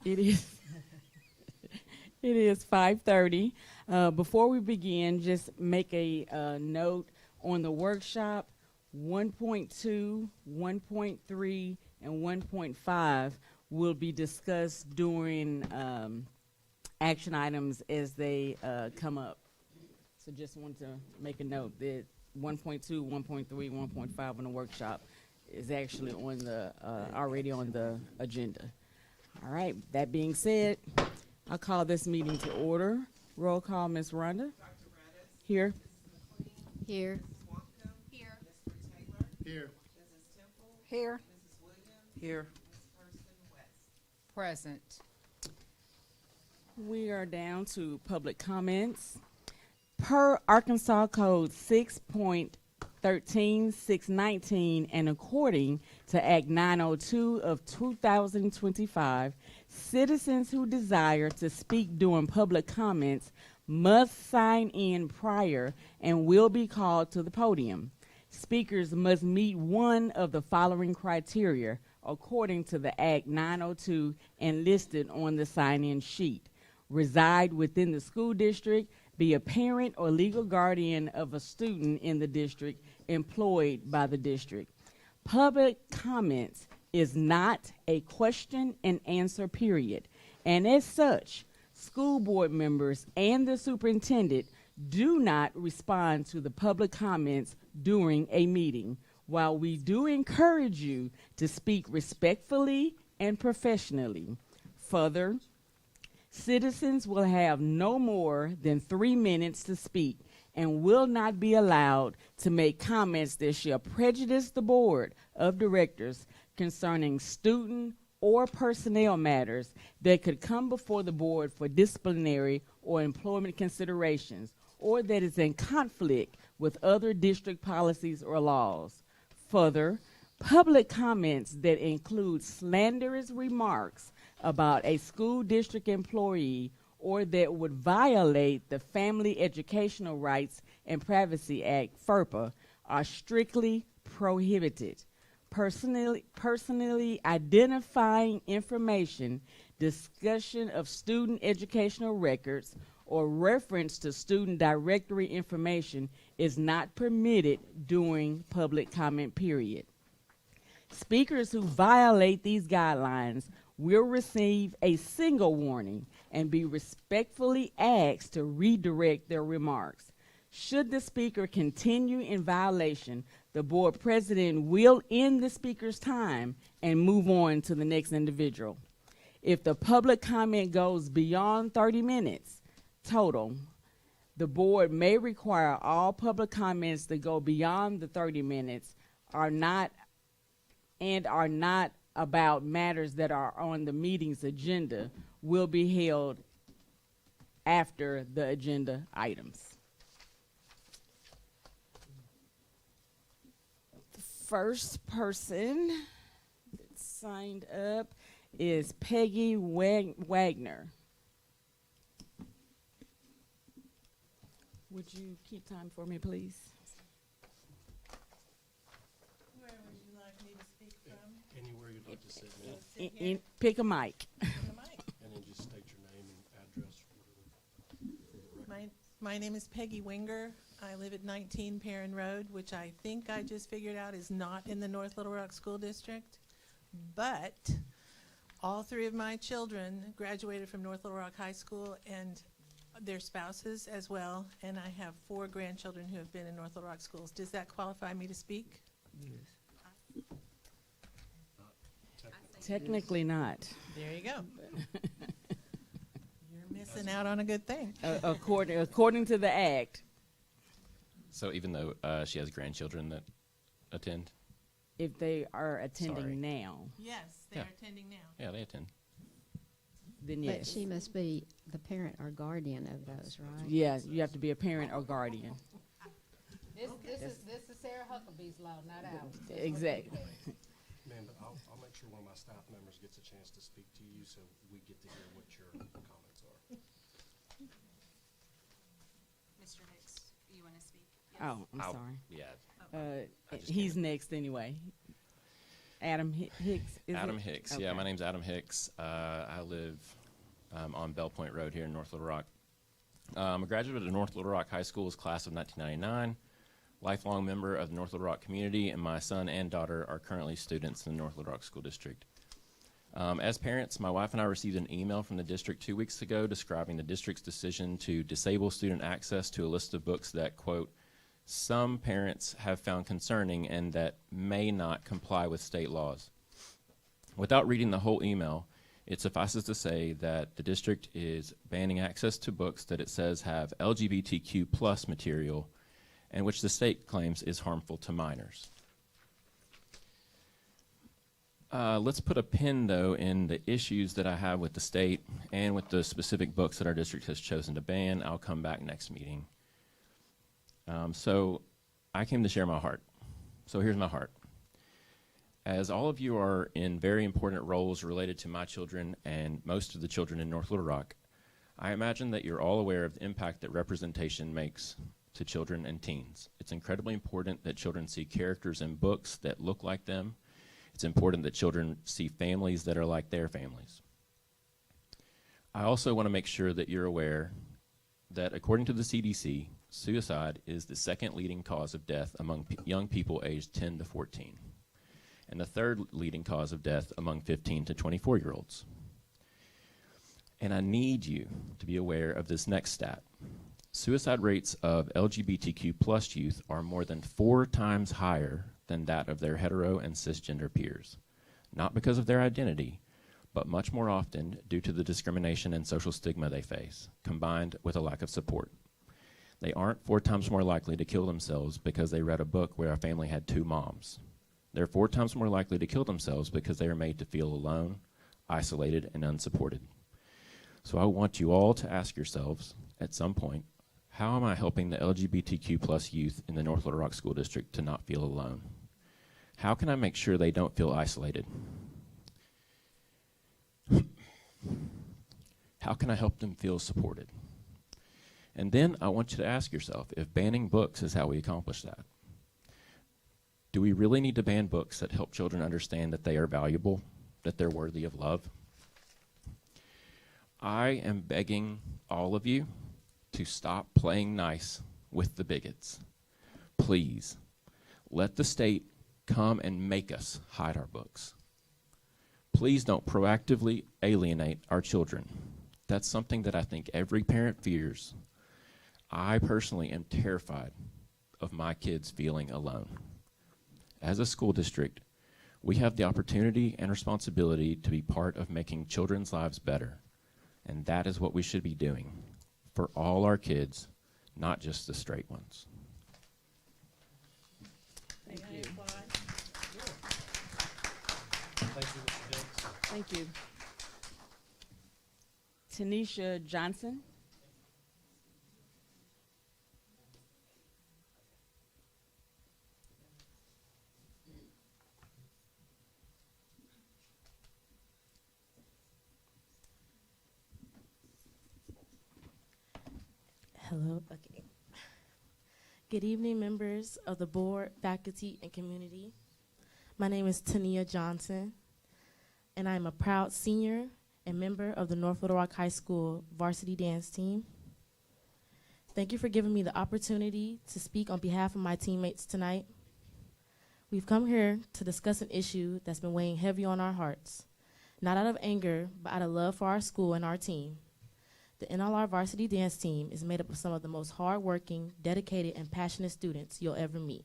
It is. It is 5:30. Before we begin, just make a note on the workshop. 1.2, 1.3, and 1.5 will be discussed during action items as they come up. So just want to make a note that 1.2, 1.3, 1.5 on the workshop is actually on the already on the agenda. All right, that being said, I'll call this meeting to order. Roll call, Ms. Rhonda. Dr. Radis. Here. Here. Mrs. Wonka. Here. Mr. Taylor. Here. Mrs. Temple. Here. Mrs. Williams. Here. Ms. Hurston West. Present. We are down to public comments. Per Arkansas Code 6.13, 619, and according to Act 902 of 2025, citizens who desire to speak during public comments must sign in prior and will be called to the podium. Speakers must meet one of the following criteria according to the Act 902 and listed on the sign-in sheet: reside within the school district, be a parent or legal guardian of a student in the district employed by the district. Public comments is not a question and answer period, and as such, school board members and the superintendent do not respond to the public comments during a meeting. While we do encourage you to speak respectfully and professionally, further, citizens will have no more than 3 minutes to speak and will not be allowed to make comments that shall prejudice the board of directors concerning student or personnel matters that could come before the board for disciplinary or employment considerations, or that is in conflict with other district policies or laws. Further, public comments that include slanderous remarks about a school district employee or that would violate the Family Educational Rights and Privacy Act, FERPA, are strictly prohibited. Personally identifying information, discussion of student educational records, or reference to student directory information is not permitted during public comment period. Speakers who violate these guidelines will receive a single warning and be respectfully asked to redirect their remarks. Should the speaker continue in violation, the board president will end the speaker's time and move on to the next individual. If the public comment goes beyond 30 minutes total, the board may require all public comments that go beyond the 30 minutes are not about matters that are on the meeting's agenda will be held after the agenda items. The first person that signed up is Peggy Wagner. Would you keep time for me, please? Where would you like me to speak from? Anywhere you'd like to sit down, Sit here. Pick a mic. On the mic. and then just state your name and address for the record. My name is Peggy Winger. I live at 19 Perrin Road, which I think I just figured out is not in the North Little Rock School District. But all three of my children graduated from North Little Rock High School, and their spouses as well, and I have 4 grandchildren who have been in North Little Rock schools. Does that qualify me to speak? Technically not. There you go. You're missing out on a good thing. According to the act, So even though she has grandchildren that attend? if they are attending Sorry. now, Yes, they're Yeah. attending now. Yeah, they attend. then But yes. she must be the parent or guardian of those, right? Yeah, you have to be a parent or guardian. This is Sarah Huckabee's law, not ours. Exactly. Ma'am, but I'll make sure one of my staff members gets a chance to speak to you so we get to hear what your comments are. Mr. Hicks, you want to speak? Oh, I'm I'll- sorry. Yeah. Uh, I just he's can't. next anyway. Adam Hicks, is Adam it? Hicks. Yeah, Okay. my name's Adam Hicks. I live on Bell Point Road here in North Little Rock. I'm a graduate of North Little Rock High School's class of 1999, lifelong member of the North Little Rock community, and my son and daughter are currently students in the North Little Rock School District. As parents, my wife and I received an email from the district 2 weeks ago describing the district's decision to disable student access to a list of books that, quote, some parents have found concerning and that may not comply with state laws. Without reading the whole email, it suffices to say that the district is banning access to books that it says have LGBTQ plus material and which the state claims is harmful to minors. Let's put a pin, though, in the issues that I have with the state and with the specific books that our district has chosen to ban. I'll come back next meeting. So I came to share my heart. So here's my heart. As all of you are in very important roles related to my children and most of the children in North Little Rock, I imagine that you're all aware of the impact that representation makes to children and teens. It's incredibly important that children see characters in books that look like them. It's important that children see families that are like their families. I also want to make sure that you're aware that according to the CDC, suicide is the second leading cause of death among young people aged 10 to 14, and the third leading cause of death among 15 to 24-year-olds. And I need you to be aware of this next stat. Suicide rates of LGBTQ plus youth are more than 4 times higher than that of their hetero and cisgender peers, not because of their identity, but much more often due to the discrimination and social stigma they face, combined with a lack of support. They aren't 4 times more likely to kill themselves because they read a book where a family had 2 moms. They're 4 times more likely to kill themselves because they are made to feel alone, isolated, and unsupported. So I want you all to ask yourselves at some point, how am I helping the LGBTQ plus youth in the North Little Rock School District to not feel alone? How can I make sure they don't feel isolated? How can I help them feel supported? And then I want you to ask yourself if banning books is how we accomplish that. Do we really need to ban books that help children understand that they are valuable, that they're worthy of love? I am begging all of you to stop playing nice with the bigots. Please, let the state come and make us hide our books. Please don't proactively alienate our children. That's something that I think every parent fears. I personally am terrified of my kids feeling alone. As a school district, we have the opportunity and responsibility to be part of making children's lives better, and that is what we should be doing for all our kids, not just the straight ones. Thank May I you. apply? Thank you, Mr. Hicks. Thank you. Tanisha Johnson. Hello. Okay. Good evening, members of the board, faculty, and community. My name is Tania Johnson, and I am a proud senior and member of the North Little Rock High School varsity dance team. Thank you for giving me the opportunity to speak on behalf of my teammates tonight. We've come here to discuss an issue that's been weighing heavy on our hearts, not out of anger, but out of love for our school and our team. The NLR varsity dance team is made up of some of the most hardworking, dedicated, and passionate students you'll ever meet.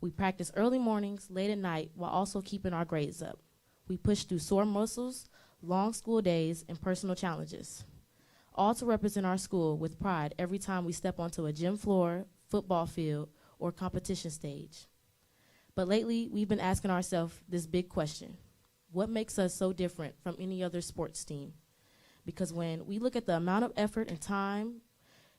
We practice early mornings, late at night, while also keeping our grades up. We push through sore muscles, long school days, and personal challenges, all to represent our school with pride every time we step onto a gym floor, football field, or competition stage. But lately, we've been asking ourselves this big question: what makes us so different from any other sports team? Because when we look at the amount of effort and time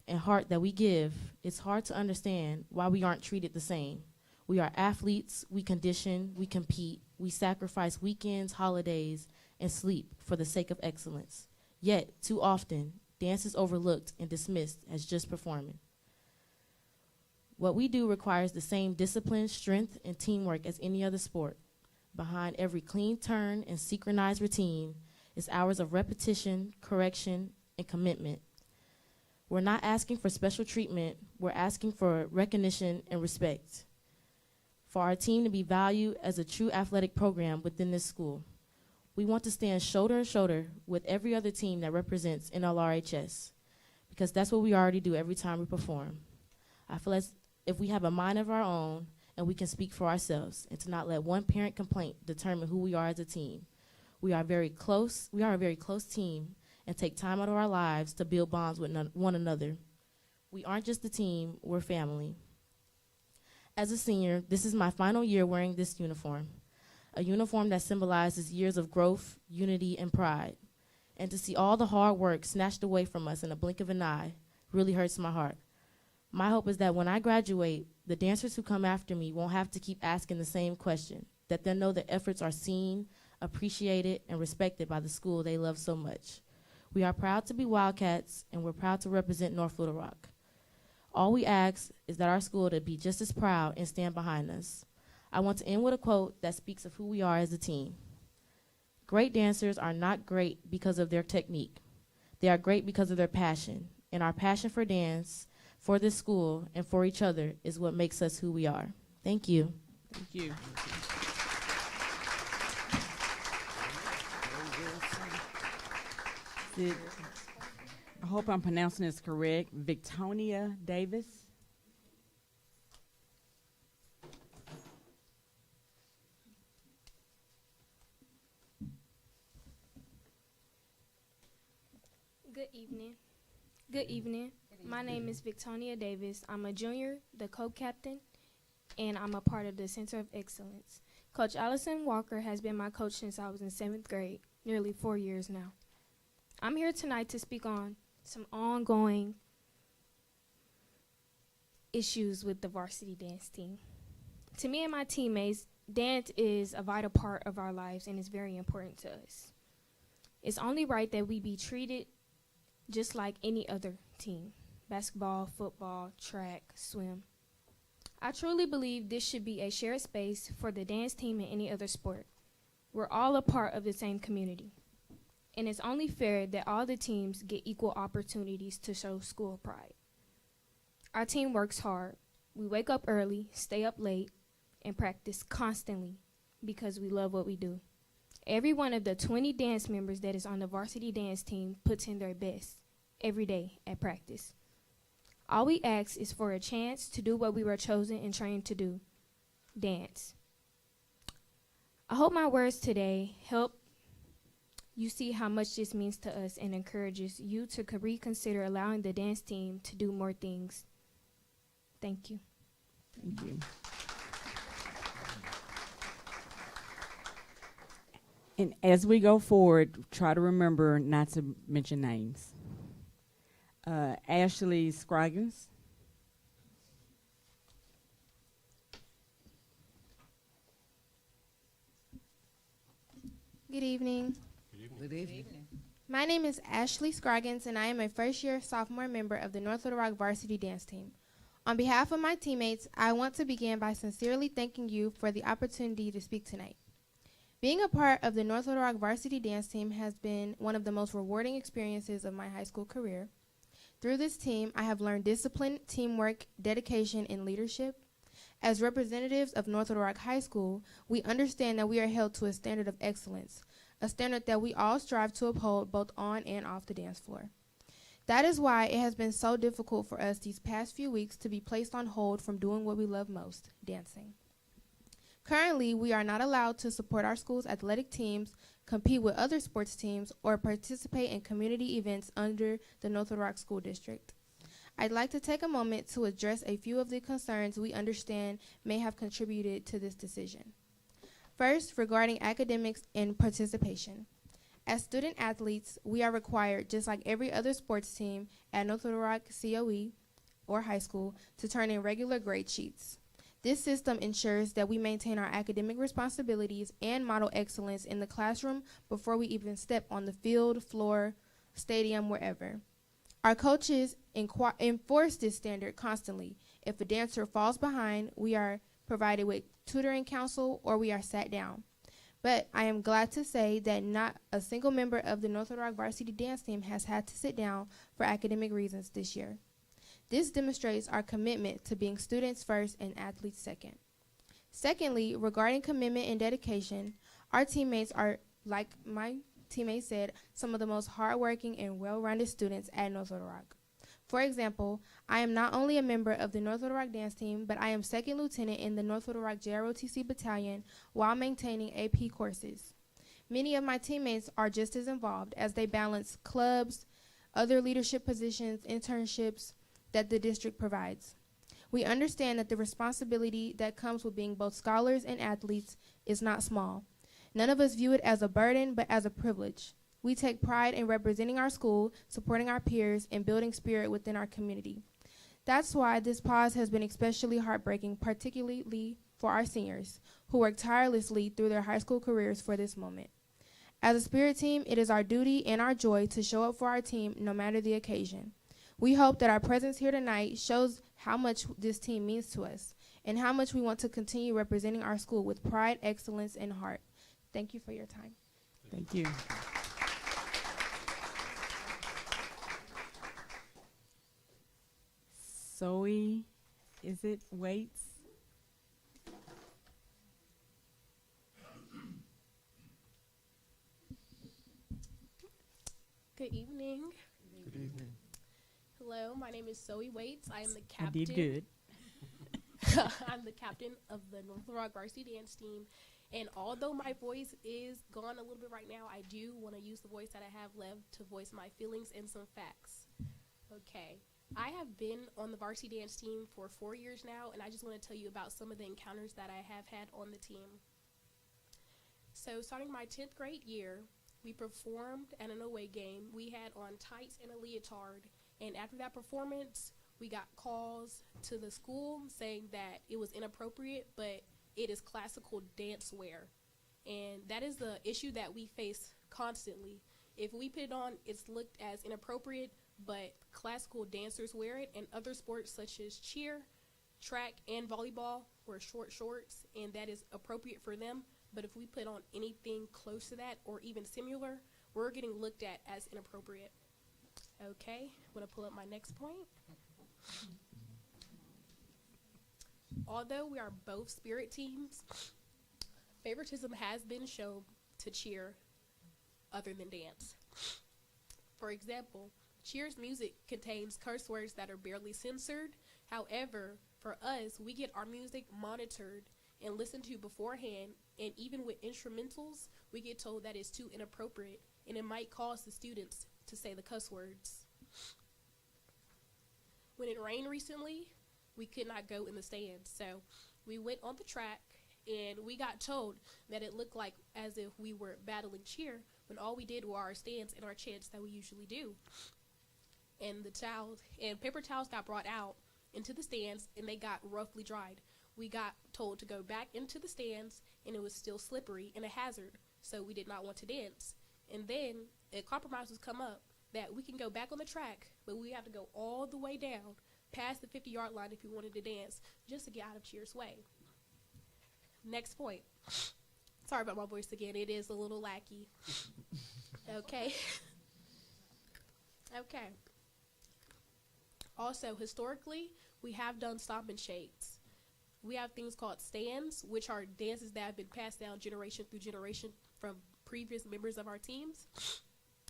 and heart that we give, it's hard to understand why we aren't treated the same. We are athletes, we condition, we compete, we sacrifice weekends, holidays, and sleep for the sake of excellence. Yet, too often, dance is overlooked and dismissed as just performing. What we do requires the same discipline, strength, and teamwork as any other sport. behind every clean turn and synchronized routine is hours of repetition, correction, and commitment. We're not asking for special treatment, we're asking for recognition and respect. For our team to be valued as a true athletic program within this school. We want to stand shoulder to shoulder with every other team that represents NLRHS, because that's what we already do every time we perform. I feel as if we have a mind of our own and we can speak for ourselves and to not let one parent complaint determine who we are as a team. We are a very close team and take time out of our lives to build bonds with one another. We aren't just a team, we're family. As a senior, this is my final year wearing this uniform, a uniform that symbolizes years of growth, unity, and pride. And to see all the hard work snatched away from us in a blink of an eye really hurts my heart. My hope is that when I graduate, the dancers who come after me won't have to keep asking the same question, that they'll know their efforts are seen, appreciated, and respected by the school they love so much. We are proud to be Wildcats, and we're proud to represent North Little Rock. All we ask is that our school to be just as proud and stand behind us. I want to end with a quote that speaks of who we are as a team. Great dancers are not great because of their technique. They are great because of their passion, and our passion for dance, for this school, and for each other is what makes us who we are. Thank you. Thank you. I hope I'm pronouncing this correct. Victonia Davis. Good evening. Good evening. My name is Victonia Davis. I'm a junior, the co-captain, and I'm a part of the Center of Excellence. Coach Allison Walker has been my coach since I was in 7th grade, nearly 4 years now. I'm here tonight to speak on some ongoing issues with the varsity dance team. To me and my teammates, dance is a vital part of our lives and is very important to us. It's only right that we be treated just like any other team: basketball, football, track, swim. I truly believe this should be a shared space for the dance team and any other sport. We're all a part of the same community, and it's only fair that all the teams get equal opportunities to show school pride. Our team works hard. We wake up early, stay up late, and practice constantly because we love what we do. Every one of the 20 dance members that is on the varsity dance team puts in their best every day at practice. All we ask is for a chance to do what we were chosen and trained to do: dance. I hope my words today help you see how much this means to us and encourages you to reconsider allowing the dance team to do more things. Thank you. Thank you. And as we go forward, try to remember not to mention names. Ashley Scroggins. Good evening. Good evening. My name is Ashley Scroggins, and I am a first-year sophomore member of the North Little Rock varsity dance team. On behalf of my teammates, I want to begin by sincerely thanking you for the opportunity to speak tonight. Being a part of the North Little Rock varsity dance team has been one of the most rewarding experiences of my high school career. Through this team, I have learned discipline, teamwork, dedication, and leadership. As representatives of North Little Rock High School, we understand that we are held to a standard of excellence, a standard that we all strive to uphold both on and off the dance floor. That is why it has been so difficult for us these past few weeks to be placed on hold from doing what we love most: dancing. Currently, we are not allowed to support our school's athletic teams, compete with other sports teams, or participate in community events under the North Little Rock School District. I'd like to take a moment to address a few of the concerns we understand may have contributed to this decision. First, regarding academics and participation. As student athletes, we are required, just like every other sports team at North Little Rock COE or high school, to turn in regular grade sheets. This system ensures that we maintain our academic responsibilities and model excellence in the classroom before we even step on the field, floor, stadium, wherever. Our coaches enforce this standard constantly. If a dancer falls behind, we are provided with tutoring counsel or we are sat down. But I am glad to say that not a single member of the North Little Rock varsity dance team has had to sit down for academic reasons this year. This demonstrates our commitment to being students first and athletes second. Secondly, regarding commitment and dedication, our teammates are, like my teammate said, some of the most hardworking and well-rounded students at North Little Rock. For example, I am not only a member of the North Little Rock dance team, but I am second lieutenant in the North Little Rock JROTC battalion while maintaining AP courses. Many of my teammates are just as involved as they balance clubs, other leadership positions, internships that the district provides. We understand that the responsibility that comes with being both scholars and athletes is not small. None of us view it as a burden, but as a privilege. We take pride in representing our school, supporting our peers, and building spirit within our community. That's why this pause has been especially heartbreaking, particularly for our seniors, who work tirelessly through their high school careers for this moment. As a spirit team, it is our duty and our joy to show up for our team no matter the occasion. We hope that our presence here tonight shows how much this team means to us and how much we want to continue representing our school with pride, excellence, and heart. Thank you for your time. Thank you. Zoe, is it Waits? Good evening. Good evening. Hello, my name is Zoe Waits. I am the I captain. did good. I'm the captain of the North Little Rock varsity dance team. And although my voice is gone a little bit right now, I do want to use the voice that I have left to voice my feelings and some facts. Okay. I have been on the varsity dance team for 4 years now, and I just want to tell you about some of the encounters that I have had on the team. So starting my 10th grade year, we performed at an away game. We had on tights and a leotard, and after that performance, we got calls to the school saying that it was inappropriate, but it is classical dance wear. And that is the issue that we face constantly. If we put it on, it's looked as inappropriate, but classical dancers wear it, and other sports such as cheer, track, and volleyball wear short shorts, and that is appropriate for them. But if we put on anything close to that or even similar, we're getting looked at as inappropriate. Okay, I'm going to pull up my next point. Although we are both spirit teams, favoritism has been shown to cheer other than dance. For example, cheer's music contains curse words that are barely censored. However, for us, we get our music monitored and listened to beforehand, and even with instrumentals, we get told that it's too inappropriate, and it might cause the students to say the cuss words. When it rained recently, we could not go in the stands, so we went on the track, and we got told that it looked like as if we were battling cheer, when all we did were our stands and our chants that we usually do. And the towels and paper towels got brought out into the stands, and they got roughly dried. We got told to go back into the stands, and it was still slippery and a hazard, so we did not want to dance. And then a compromise was come up that we can go back on the track, but we have to go all the way down past the 50-yard line if we wanted to dance, just to get out of cheer's way. Next point. Sorry about my voice again. It is a little lackey. Okay. Okay. Also, historically, we have done stomp and shakes. We have things called stands, which are dances that have been passed down generation through generation from previous members of our teams.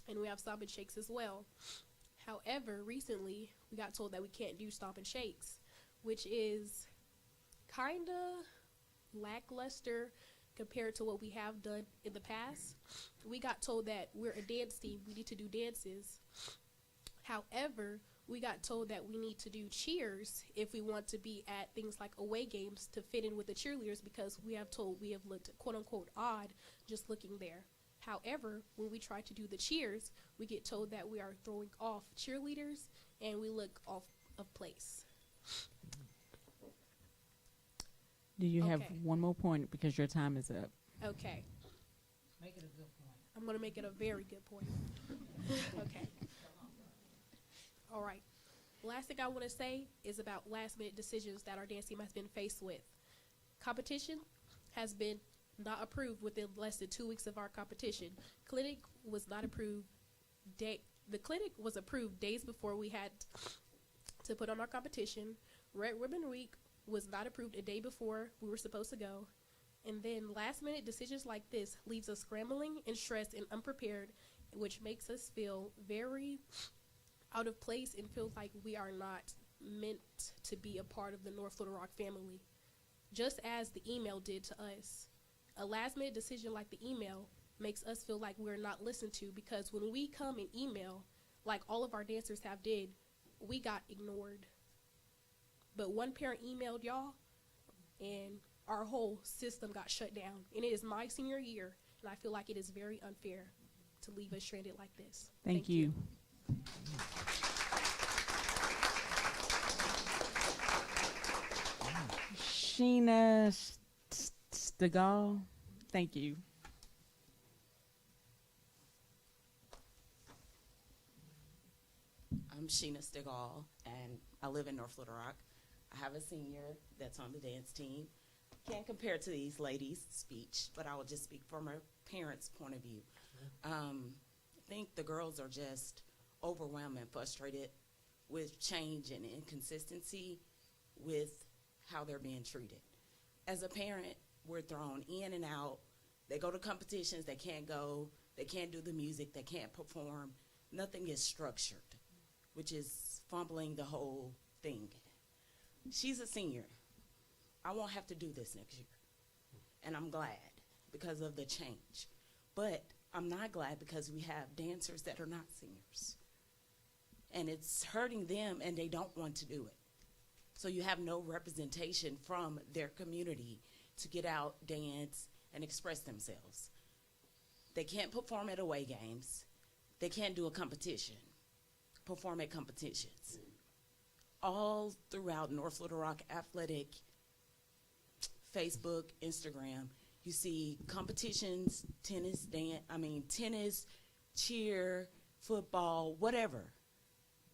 And we have stomp and shakes as well. However, recently, we got told that we can't do stomp and shakes, which is kind of lackluster compared to what we have done in the past. We got told that we're a dance team, we need to do dances. However, we got told that we need to do cheers if we want to be at things like away games to fit in with the cheerleaders, because we have told we have looked quote unquote odd just looking there. However, when we try to do the cheers, we get told that we are throwing off cheerleaders and we look off of place. Do you have Okay. one more point because your time is up? Okay. Make it a good point. I'm going to make it a very good point. Okay. All right. Last thing I want to say is about last-minute decisions that our dance team has been faced with. Competition has been not approved within less than 2 weeks of our competition. Clinic was not approved. The clinic was approved days before we had to put on our competition. Red Ribbon Week was not approved a day before we were supposed to go. And then last minute decisions like this leaves us scrambling and stressed and unprepared, which makes us feel very out of place and feel like we are not meant to be a part of the North Little Rock family. Just as the email did to us. A last minute decision like the email makes us feel like we're not listened to, because when we come and email, like all of our dancers have did, we got ignored. But one parent emailed y'all, and our whole system got shut down. And it is my senior year, and I feel like it is very unfair to leave us stranded like this. Thank you. Sheena Stegall. Thank you. I'm Sheena Stegall, and I live in North Little Rock. I have a senior that's on the dance team. Can't compare to these ladies' speech, but I will just speak from a parent's point of view. I think the girls are just overwhelmed and frustrated with change and inconsistency with how they're being treated. As a parent, we're thrown in and out. They go to competitions, they can't go, they can't do the music, they can't perform. Nothing is structured, which is fumbling the whole thing. She's a senior. I won't have to do this next year. And I'm glad because of the change. But I'm not glad because we have dancers that are not seniors. And it's hurting them, and they don't want to do it. So you have no representation from their community to get out, dance, and express themselves. They can't perform at away games. They can't do a competition, perform at competitions. All throughout North Little Rock Athletic, Facebook, Instagram, you see competitions, tennis, cheer, football, whatever.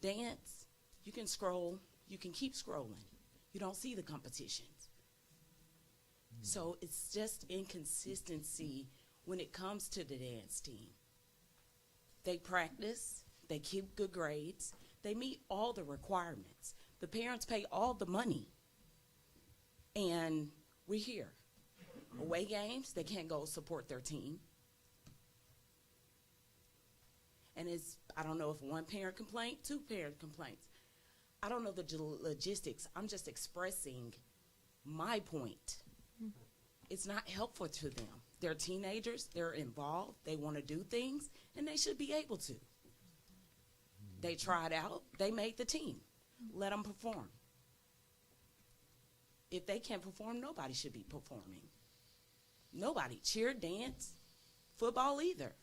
Dance, you can scroll, you can keep scrolling. You don't see the competitions. So it's just inconsistency when it comes to the dance team. They practice, they keep good grades, they meet all the requirements. The parents pay all the money, and we're here. Away games, they can't go support their team. And it's, I don't know if one parent complaint, two parent complaints. I don't know the logistics. I'm just expressing my point. It's not helpful to them. They're teenagers, they're involved, they want to do things, and they should be able to. They tried out, they made the team. Let them perform. If they can't perform, nobody should be performing. Nobody. Cheer, dance, football either.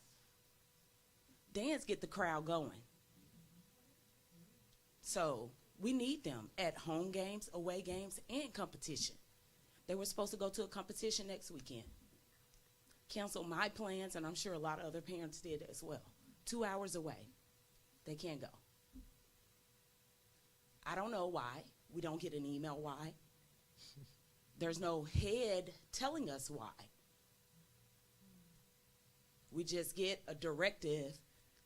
Dance get the crowd going. So we need them at home games, away games, and competition. They were supposed to go to a competition next weekend. Cancel my plans, and I'm sure a lot of other parents did as well. 2 hours away. They can't go. I don't know why. We don't get an email why. There's no head telling us why. We just get a directive.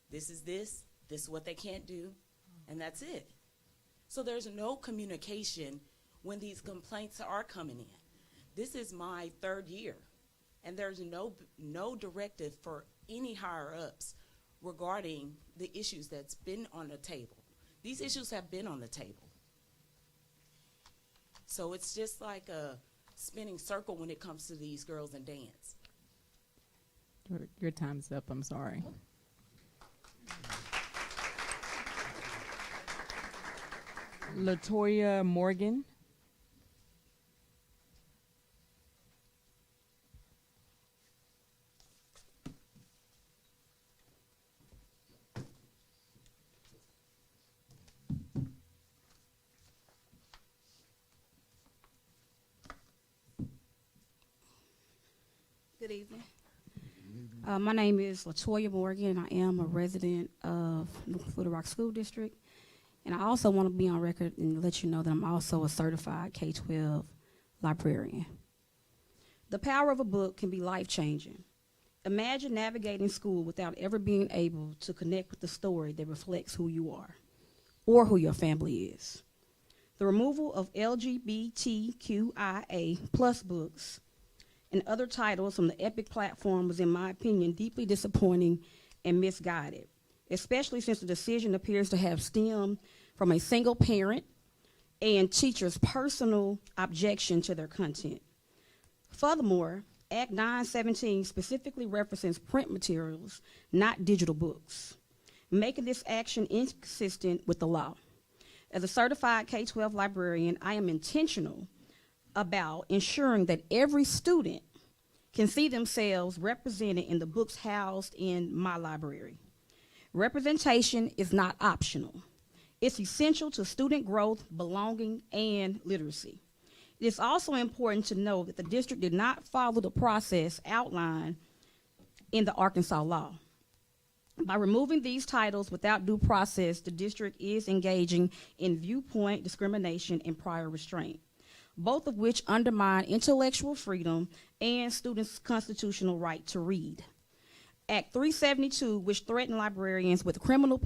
This is what they can't do, and that's it. So there's no communication when these complaints are coming in. This is my 3rd year, and there's no directive for any higher-ups regarding the issues that's been on the table. These issues have been on the table. So it's just like a spinning circle when it comes to these girls and dance. Your time's up. I'm sorry. Latoya Morgan. Good evening. My name is Latoya Morgan. I am a resident of North Little Rock School District. And I also want to be on record and let you know that I'm also a certified K-12 librarian. The power of a book can be life-changing. Imagine navigating school without ever being able to connect with the story that reflects who you are or who your family is. The removal of LGBTQIA plus books and other titles from the EPIC platform was, in my opinion, deeply disappointing and misguided, especially since the decision appears to have stemmed from a single parent and teacher's personal objection to their content. Furthermore, Act 917 specifically references print materials, not digital books, making this action inconsistent with the law. As a certified K-12 librarian, I am intentional about ensuring that every student can see themselves represented in the books housed in my library. Representation is not optional. It's essential to student growth, belonging, and literacy. It is also important to know that the district did not follow the process outlined in the Arkansas law. By removing these titles without due process, the district is engaging in viewpoint discrimination and prior restraint, both of which undermine intellectual freedom and students' constitutional right to read. Act 372, which threatened librarians with criminal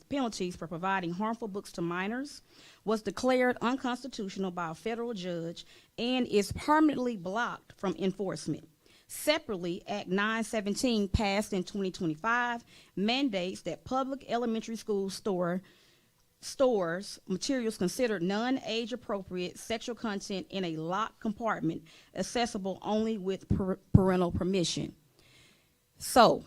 penalties for providing harmful books to minors, was declared unconstitutional by a federal judge and is permanently blocked from enforcement. Separately, Act 917, passed in 2025, mandates that public elementary school stores materials considered non-age appropriate sexual content in a locked compartment, accessible only with parental permission. So,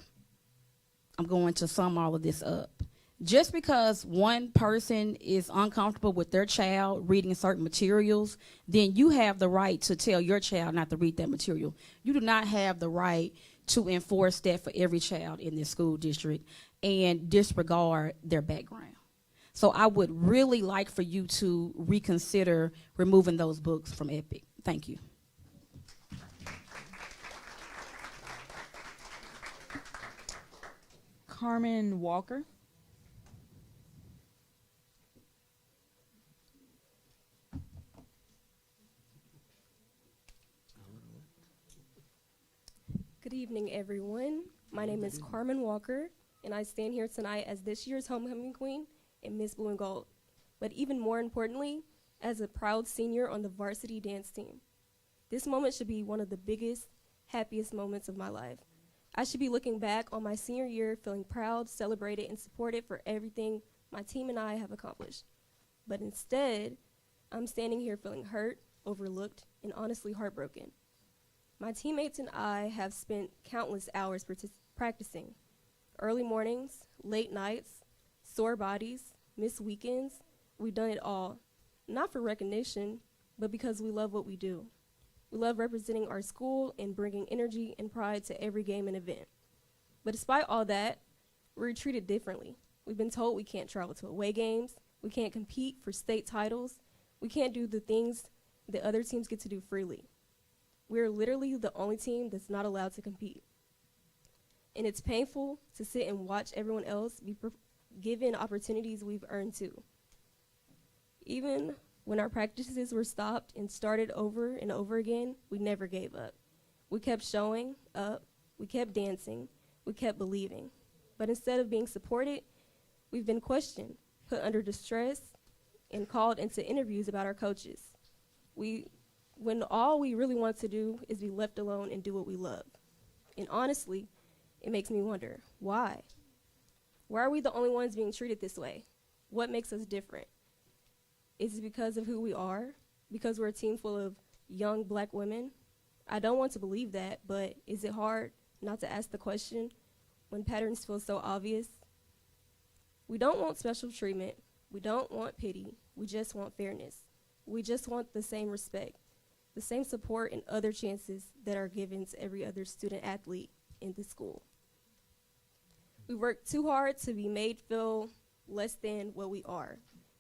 I'm going to sum all of this up. Just because one person is uncomfortable with their child reading certain materials, then you have the right to tell your child not to read that material. You do not have the right to enforce that for every child in this school district and disregard their background. So I would really like for you to reconsider removing those books from EPIC. Thank you. Carmen Walker. Good evening, everyone. My name is Carmen Walker, and I stand here tonight as this year's homecoming queen and Miss Blue and Gold, but even more importantly, as a proud senior on the varsity dance team. This moment should be one of the biggest, happiest moments of my life. I should be looking back on my senior year feeling proud, celebrated, and supported for everything my team and I have accomplished. But instead, I'm standing here feeling hurt, overlooked, and honestly heartbroken. My teammates and I have spent countless hours practicing. Early mornings, late nights, sore bodies, missed weekends. We've done it all, not for recognition, but because we love what we do. We love representing our school and bringing energy and pride to every game and event. But despite all that, we're treated differently. We've been told we can't travel to away games, we can't compete for state titles, we can't do the things that other teams get to do freely. We're literally the only team that's not allowed to compete. And it's painful to sit and watch everyone else be given opportunities we've earned too. Even when our practices were stopped and started over and over again, we never gave up. We kept showing up, we kept dancing, we kept believing. But instead of being supported, we've been questioned, put under distress, and called into interviews about our coaches. When all we really want to do is be left alone and do what we love. And honestly, it makes me wonder, why? Why are we the only ones being treated this way? What makes us different? Is it because of who we are? Because we're a team full of young black women? I don't want to believe that, but is it hard not to ask the question when patterns feel so obvious? We don't want special treatment. We don't want pity. We just want fairness. We just want the same respect, the same support and other chances that are given to every other student athlete in the school. We work too hard to be made feel less than what we are.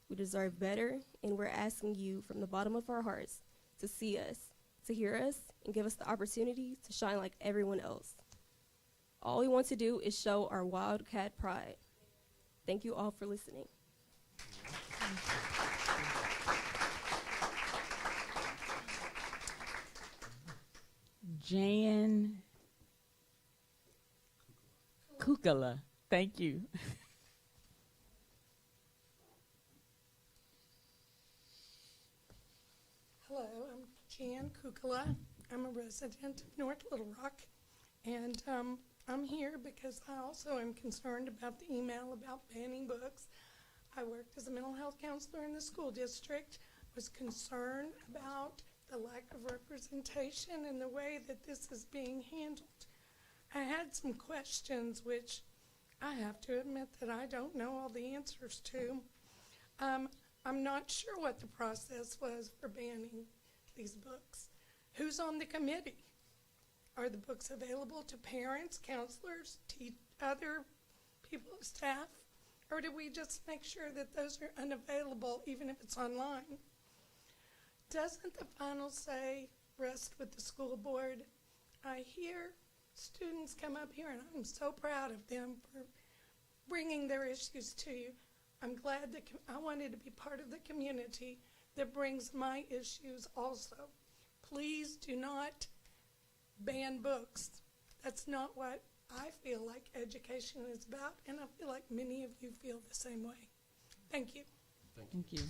We deserve better, and we're asking you from the bottom of our hearts to see us, to hear us, and give us the opportunity to shine like everyone else. All we want to do is show our Wildcat pride. Thank you all for listening. Jan Kukala. Thank you. Hello, I'm Jan Kukala. I'm a resident of North Little Rock, and I'm here because I also am concerned about the email about banning books. I worked as a mental health counselor in the school district, was concerned about the lack of representation and the way that this is being handled. I had some questions which I have to admit that I don't know all the answers to. I'm not sure what the process was for banning these books. Who's on the committee? Are the books available to parents, counselors, other people, staff? Or do we just make sure that those are unavailable even if it's online? Doesn't the final say rest with the school board? I hear students come up here and I'm so proud of them for bringing their issues to you. I'm glad that I wanted to be part of the community that brings my issues also. Please do not ban books. That's not what I feel like education is about, and I feel like many of you feel the same way. Thank you. Thank you.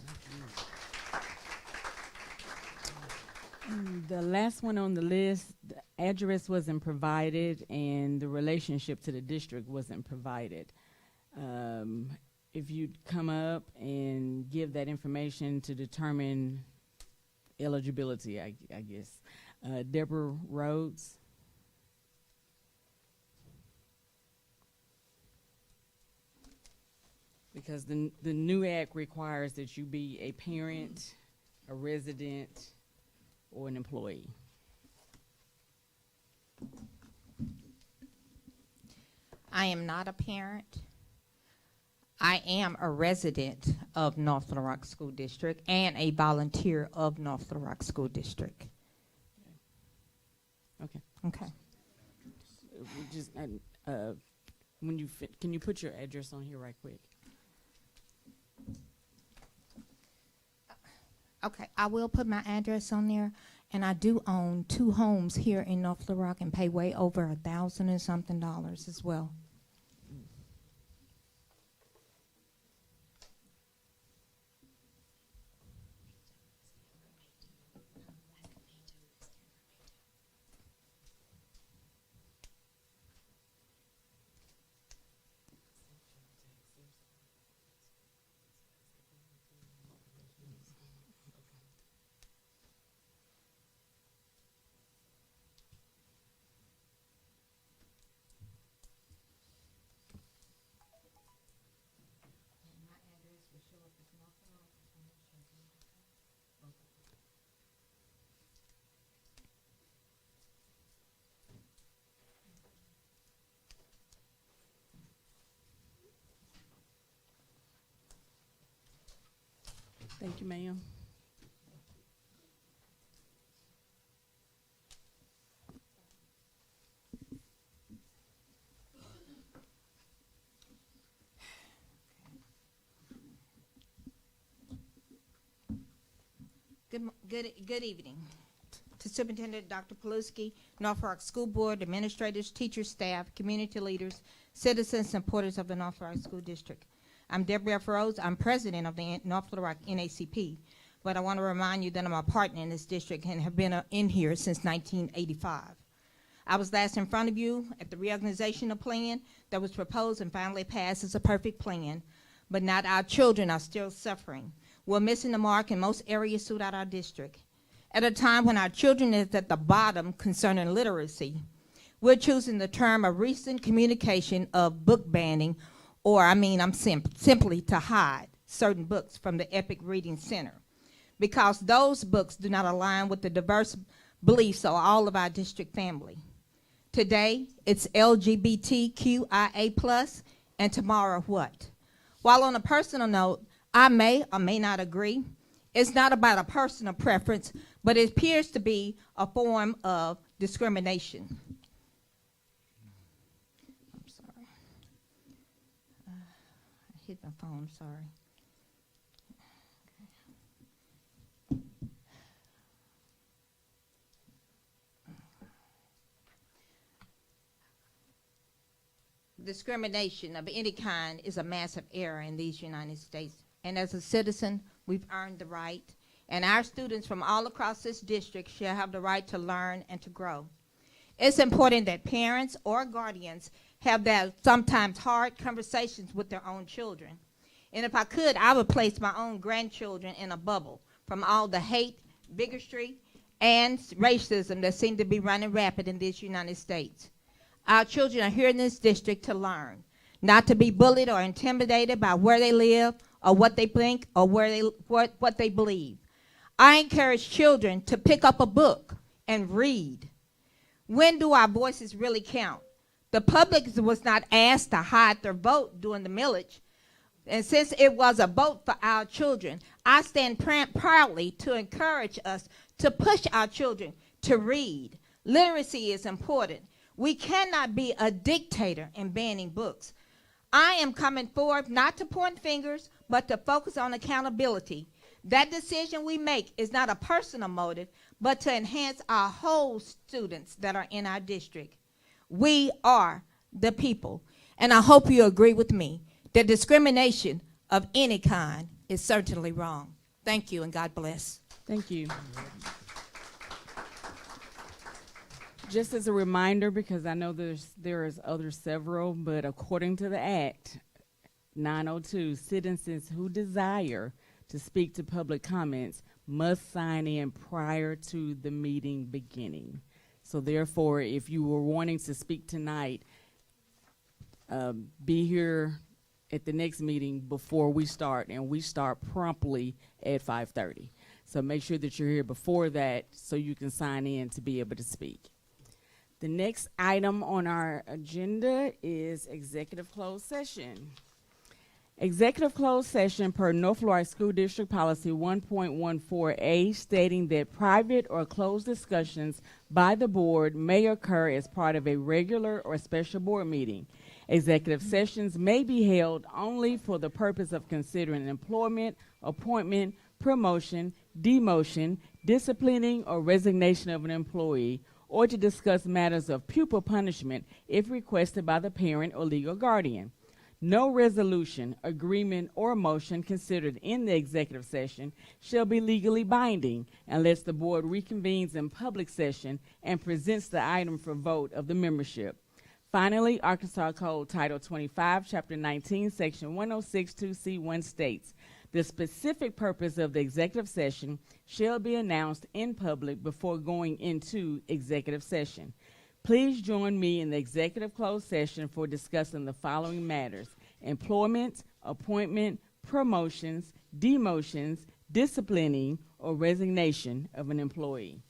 The last one on the list, the address wasn't provided and the relationship to the district wasn't provided. If you'd come up and give that information to determine eligibility, I guess. Deborah Rhodes. Because the new act requires that you be a parent, a resident, or an employee. I am not a parent. I am a resident of North Little Rock School District and a volunteer of North Little Rock School District. Okay. Okay. Just can you put your address on here right quick? Okay, I will put my address on there, and I do own 2 homes here in North Little Rock and pay way over $1,000 and something as well. Thank you, ma'am. Good evening. To Superintendent Dr. Paluski, North Rock School Board, administrators, teachers, staff, community leaders, citizens, and supporters of the North Rock School District. I'm Deborah F. Rhodes. I'm president of the North Little Rock NACP, but I want to remind you that I'm a partner in this district and have been in here since 1985. I was last in front of you at the reorganizational plan that was proposed and finally passed as a perfect plan, but not our children are still suffering. We're missing the mark in most areas throughout our district. At a time when our children is at the bottom concerning literacy, we're choosing the term of recent communication of book banning, or simply to hide certain books from the Epic Reading Center, because those books do not align with the diverse beliefs of all of our district family. Today, it's LGBTQIA+, and tomorrow what? While on a personal note, I may or may not agree. It's not about a personal preference, but it appears to be a form of discrimination. I'm sorry. I hit my phone, sorry. discrimination of any kind is a massive error in these United States. And as a citizen, we've earned the right. And our students from all across this district shall have the right to learn and to grow. It's important that parents or guardians have that sometimes hard conversations with their own children. And if I could, I would place my own grandchildren in a bubble from all the hate, bigotry, and racism that seem to be running rapid in this United States. Our children are here in this district to learn, not to be bullied or intimidated by where they live or what they think or what they believe. I encourage children to pick up a book and read. When do our voices really count? The public was not asked to hide their vote during the millage. And since it was a vote for our children, I stand proudly to encourage us to push our children to read. Literacy is important. We cannot be a dictator in banning books. I am coming forward not to point fingers, but to focus on accountability. That decision we make is not a personal motive, but to enhance our whole students that are in our district. We are the people, and I hope you agree with me that discrimination of any kind is certainly wrong. Thank you, and God bless. Thank you. Just as a reminder, because I know there is other several, but according to the Act 902, citizens who desire to speak to public comments must sign in prior to the meeting beginning. So therefore, if you were wanting to speak tonight, be here at the next meeting before we start, and we start promptly at 5:30. So make sure that you're here before that so you can sign in to be able to speak. The next item on our agenda is executive closed session. Executive closed session per North Little Rock School District Policy 1.14A, stating that private or closed discussions by the board may occur as part of a regular or special board meeting. Executive sessions may be held only for the purpose of considering employment, appointment, promotion, demotion, disciplining, or resignation of an employee, or to discuss matters of pupil punishment if requested by the parent or legal guardian. No resolution, agreement, or motion considered in the executive session shall be legally binding unless the board reconvenes in public session and presents the item for vote of the membership. Finally, Arkansas Code Title 25, Chapter 19, Section 1062C1 states, the specific purpose of the executive session shall be announced in public before going into executive session. Please join me in the executive closed session for discussing the following matters: employment, appointment, promotions, demotions, disciplining, or resignation of an employee.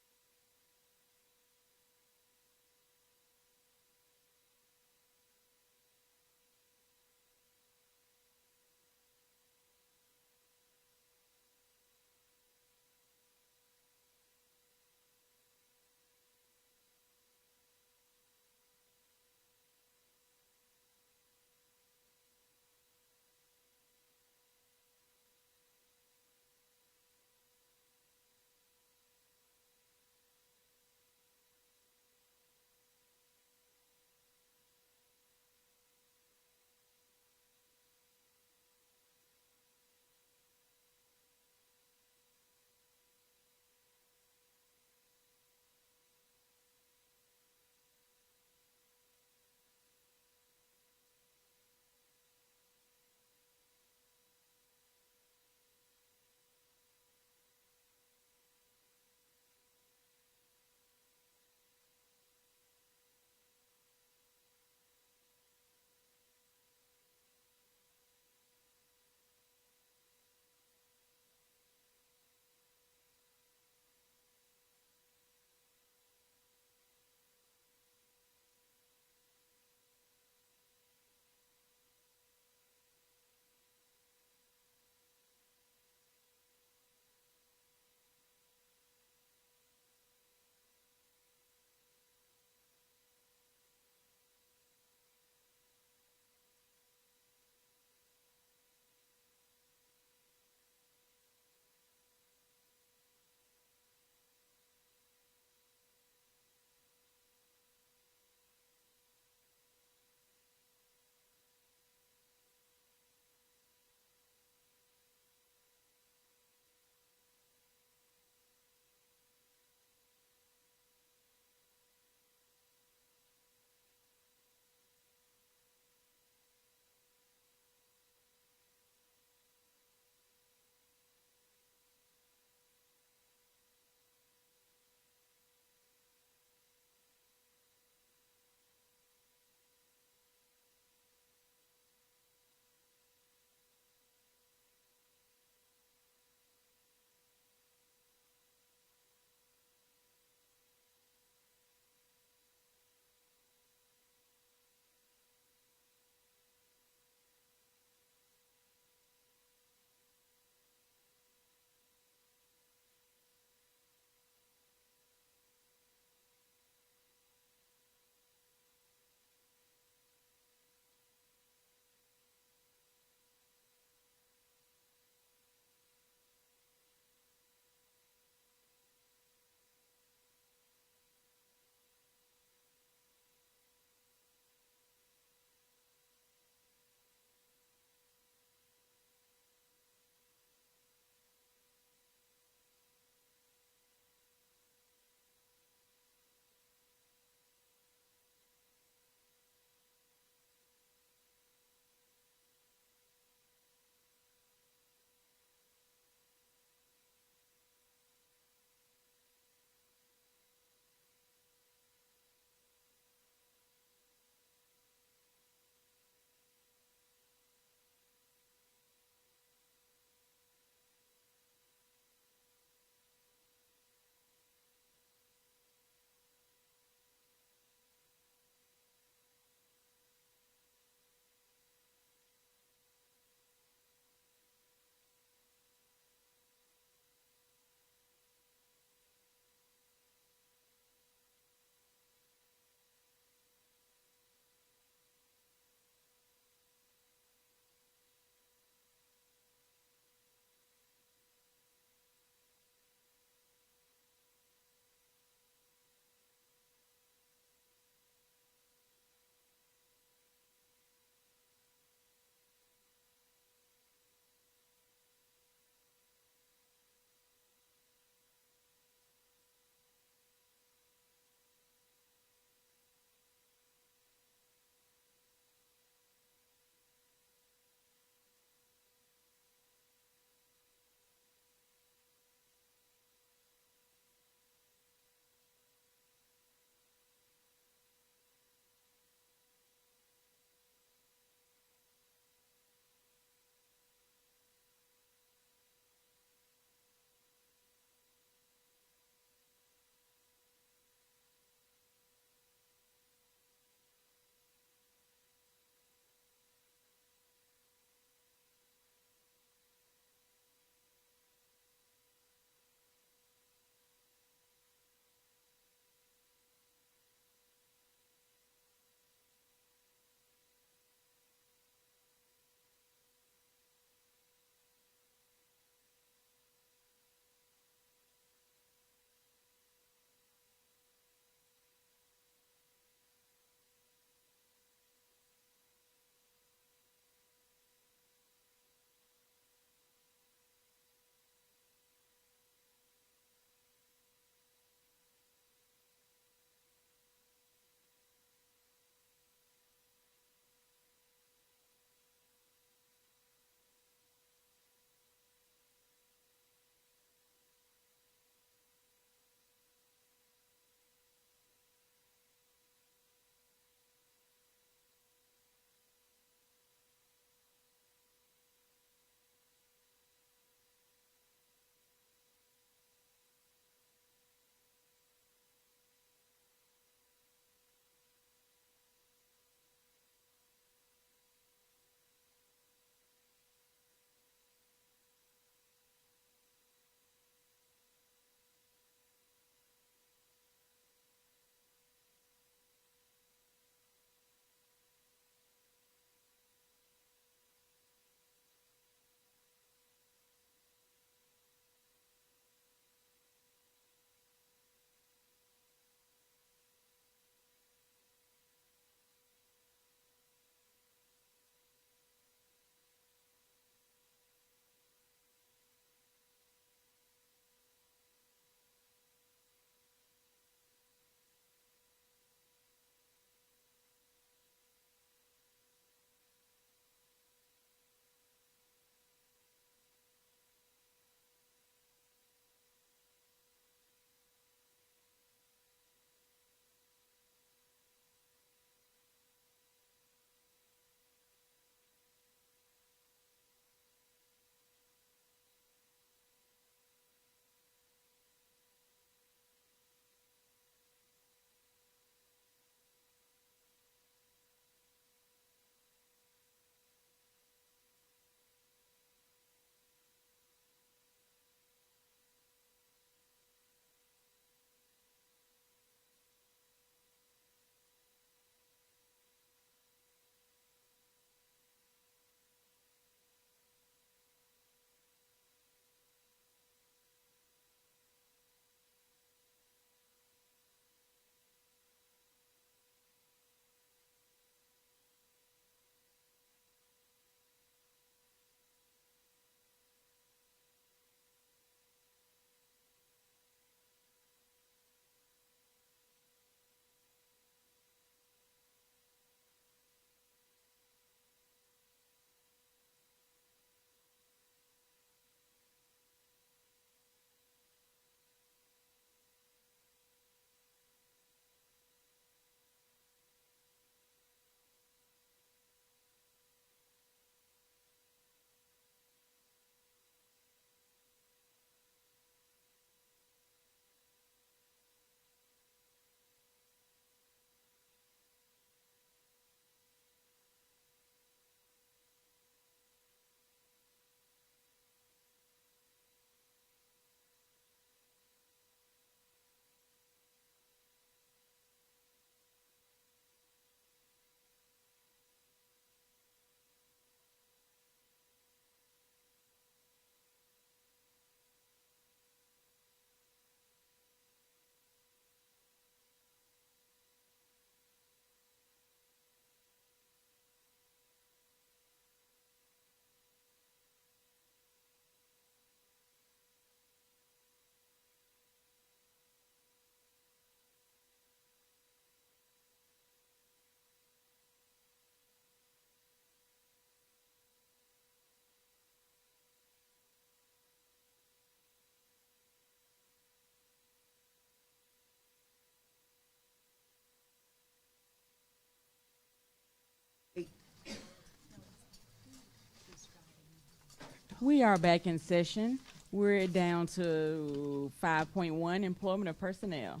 We are back in session. We're down to 5.1, employment of personnel.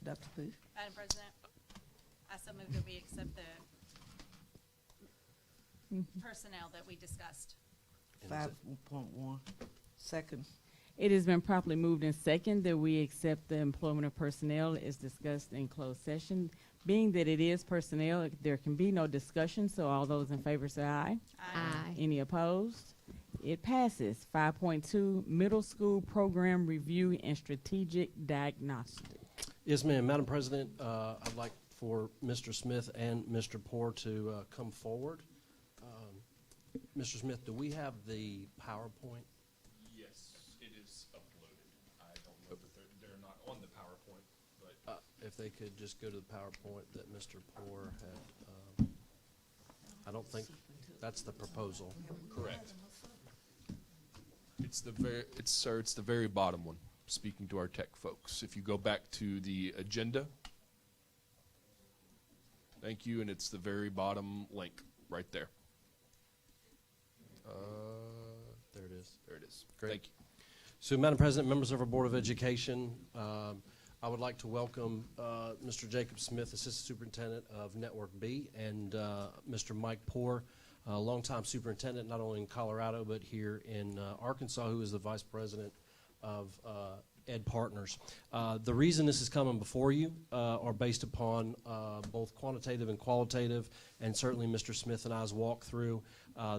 Dr. Booth. Madam President, I so move that we accept the personnel that we discussed. 5.1. Second. It has been properly moved in second that we accept the employment of personnel as discussed in closed session. Being that it is personnel, there can be no discussion, so all those in favor say aye. Aye. Any opposed? It passes. 5.2, middle school program review and strategic diagnostic. Yes, ma'am. Madam President, I'd like for Mr. Smith and Mr. Poor to come forward. Mr. Smith, do we have the PowerPoint? Yes, it is uploaded. I don't know that they're not on the PowerPoint, but If they could just go to the PowerPoint that Mr. Poor had. I don't think that's the proposal. correct. It's the very bottom one. Speaking to our tech folks, if you go back to the agenda, thank you, and it's the very bottom link right there. There it is. There it is. Great. Thank you. So, Madam President, members of our Board of Education, I would like to welcome Mr. Jacob Smith, Assistant Superintendent of Network B, and Mr. Mike Poor, longtime superintendent, not only in Colorado, but here in Arkansas, who is the Vice President of Ed Partners. The reason this is coming before you are based upon both quantitative and qualitative, and certainly Mr. Smith and I's walkthrough.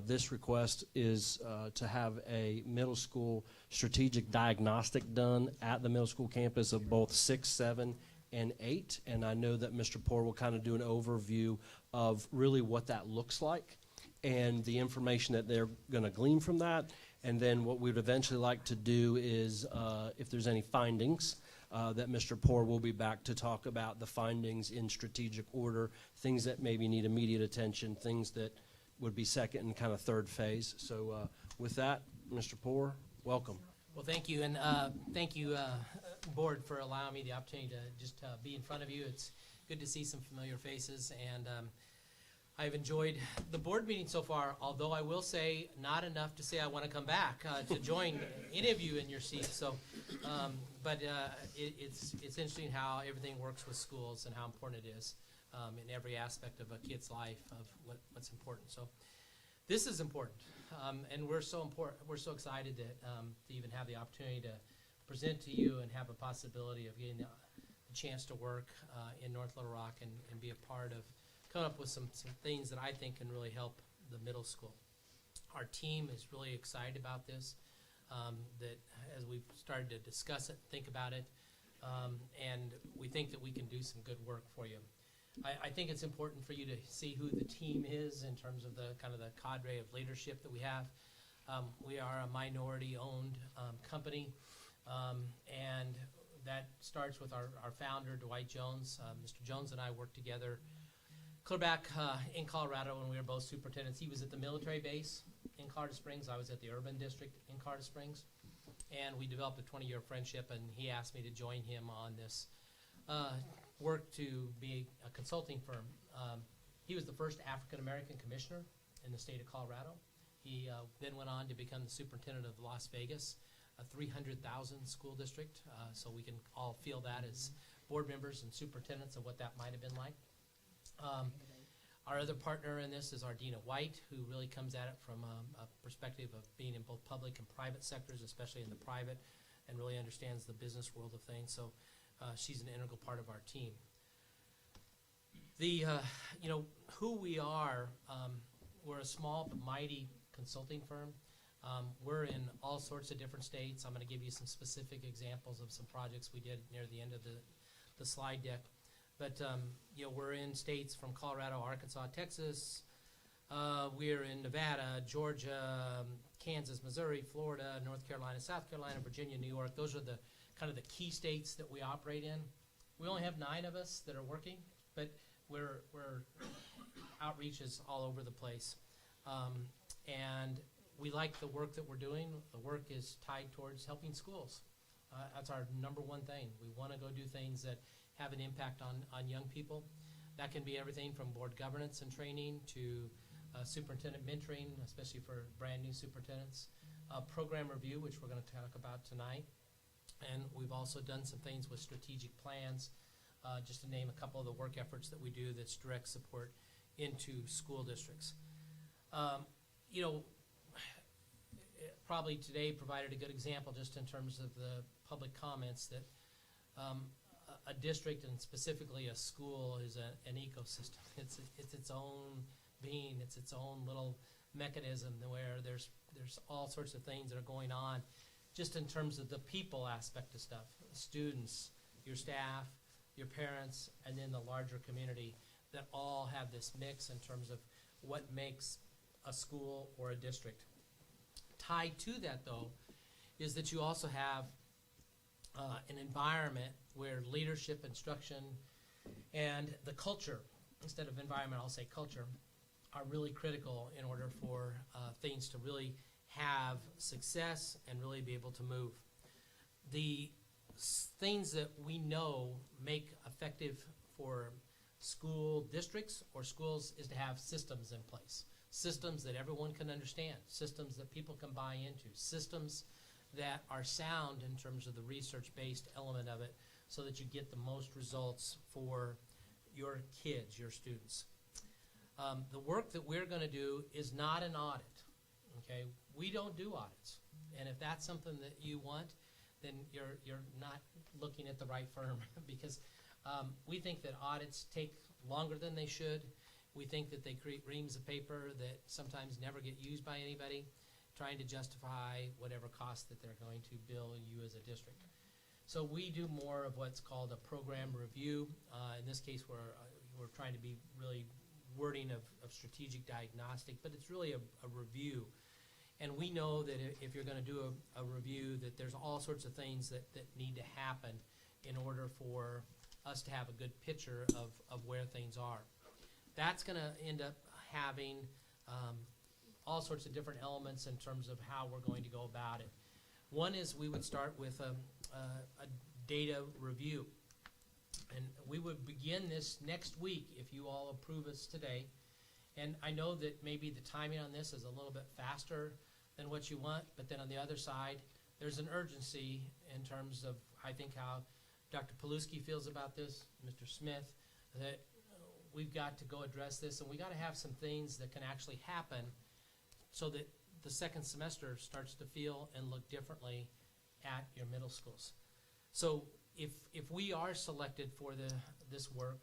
This request is to have a middle school strategic diagnostic done at the middle school campus of both 6, 7, and 8. And I know that Mr. Poor will kind of do an overview of really what that looks like and the information that they're going to glean from that. And then what we'd eventually like to do is, if there's any findings, that Mr. Poor will be back to talk about the findings in strategic order, things that maybe need immediate attention, things that would be second and kind of third phase. So with that, Mr. Poor, welcome. Well, thank you, and thank you, Board, for allowing me the opportunity to just be in front of you. It's good to see some familiar faces, and I've enjoyed the board meeting so far, although I will say not enough to say I want to come back to join any of you in your seats. So, but it's interesting how everything works with schools and how important it is in every aspect of a kid's life of what's important. So, this is important, and we're so excited that to even have the opportunity to present to you and have a possibility of getting the chance to work in North Little Rock and be a part of coming up with some things that I think can really help the middle school. Our team is really excited about this, that as we've started to discuss it, think about it, and we think that we can do some good work for you. I think it's important for you to see who the team is in terms of the kind of the cadre of leadership that we have. We are a minority-owned company, and that starts with our founder, Dwight Jones. Mr. Jones and I worked together clear back in Colorado when we were both superintendents. He was at the military base in Colorado Springs. I was at the urban district in Colorado Springs. And we developed a 20-year friendship, and he asked me to join him on this work to be a consulting firm. He was the first African-American commissioner in the state of Colorado. He then went on to become the superintendent of Las Vegas, a 300,000 school district. So we can all feel that as board members and superintendents of what that might have been like. Our other partner in this is Ardina White, who really comes at it from a perspective of being in both public and private sectors, especially in the private, and really understands the business world of things. So she's an integral part of our team. Who we are, we're a small but mighty consulting firm. We're in all sorts of different states. I'm going to give you some specific examples of some projects we did near the end of the slide deck. But we're in states from Colorado, Arkansas, Texas. We're in Nevada, Georgia, Kansas, Missouri, Florida, North Carolina, South Carolina, Virginia, New York. Those are the kind of the key states that we operate in. We only have 9 of us that are working, but we're outreach is all over the place. And we like the work that we're doing. The work is tied towards helping schools. That's our number one thing. We want to go do things that have an impact on young people. That can be everything from board governance and training to superintendent mentoring, especially for brand new superintendents, program review, which we're going to talk about tonight, and we've also done some things with strategic plans, just to name a couple of the work efforts that we do that's direct support into school districts. You know, probably today provided a good example just in terms of the public comments that a district and specifically a school is an ecosystem. It's its own being. It's its own little mechanism where there's all sorts of things that are going on just in terms of the people aspect of stuff, students, your staff, your parents, and then the larger community that all have this mix in terms of what makes a school or a district. Tied to that, though, is that you also have an environment where leadership, instruction, and the culture, instead of environment, I'll say culture, are really critical in order for things to really have success and really be able to move. The things that we know make effective for school districts or schools is to have systems in place. Systems that everyone can understand, systems that people can buy into, systems that are sound in terms of the research-based element of it so that you get the most results for your kids, your students. The work that we're going to do is not an audit, okay? We don't do audits. And if that's something that you want, then you're not looking at the right firm because we think that audits take longer than they should. We think that they create reams of paper that sometimes never get used by anybody, trying to justify whatever cost that they're going to bill you as a district. So we do more of what's called a program review. In this case, we're trying to be really wording of strategic diagnostic, but it's really a review. And we know that if you're going to do a review, that there's all sorts of things that need to happen in order for us to have a good picture of where things are. That's going to end up having all sorts of different elements in terms of how we're going to go about it. One is we would start with a data review. And we would begin this next week if you all approve us today. And I know that maybe the timing on this is a little bit faster than what you want, but then on the other side, there's an urgency in terms of, I think, how Dr. Paluski feels about this, Mr. Smith, that we've got to go address this, and we got to have some things that can actually happen so that the second semester starts to feel and look differently at your middle schools. So if we are selected for this work,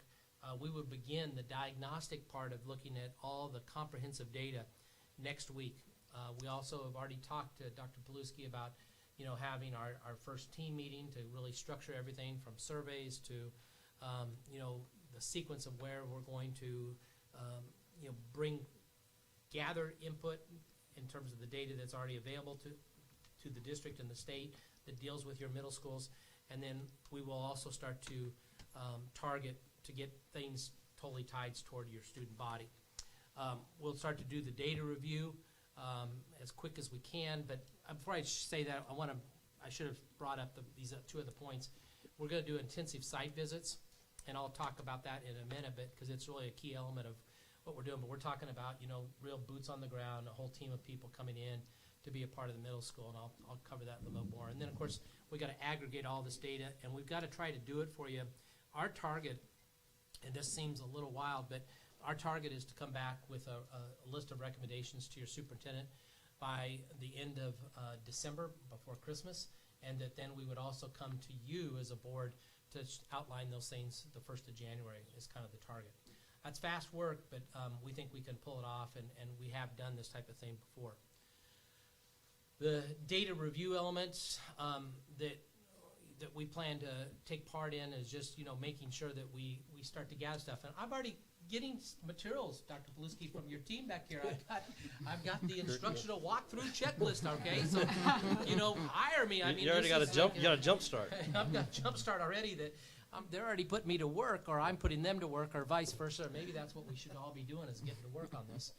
we would begin the diagnostic part of looking at all the comprehensive data next week. We also have already talked to Dr. Paluski about having our first team meeting to really structure everything from surveys to the sequence of where we're going to gather input in terms of the data that's already available to the district and the state that deals with your middle schools. And then we will also start to target to get things totally tied toward your student body. We'll start to do the data review as quick as we can, but before I say that, I should have brought up these two other points. We're going to do intensive site visits, and I'll talk about that in a minute, because it's really a key element of what we're doing. But we're talking about real boots on the ground, a whole team of people coming in to be a part of the middle school, and I'll cover that a little bit more. And then, of course, we got to aggregate all this data, and we've got to try to do it for you. Our target, and this seems a little wild, but our target is to come back with a list of recommendations to your superintendent by the end of December, before Christmas, and that then we would also come to you as a board to outline those things the 1st of January is kind of the target. That's fast work, but we think we can pull it off, and we have done this type of thing before. The data review elements that we plan to take part in is just making sure that we start to gather stuff. And I'm already getting materials, Dr. Paluski, from your team back here. I've got the instructional walkthrough checklist. Okay, so hire me. I mean, you already got a jump start. I've got a jump start already that they're already putting me to work, or I'm putting them to work, or vice versa. Maybe that's what we should all be doing, is getting to work on this.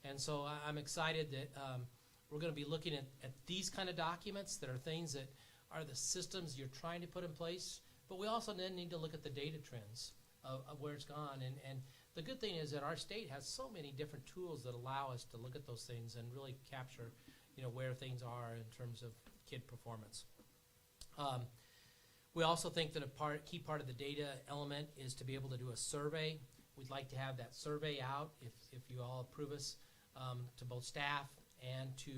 And so I'm excited that we're going to be looking at these kind of documents that are things that are the systems you're trying to put in place. But we also then need to look at the data trends of where it's gone. And The good thing is that our state has so many different tools that allow us to look at those things and really capture, where things are in terms of kid performance. We also think that a key part of the data element is to be able to do a survey. We'd like to have that survey out, if you all approve us, to both staff and to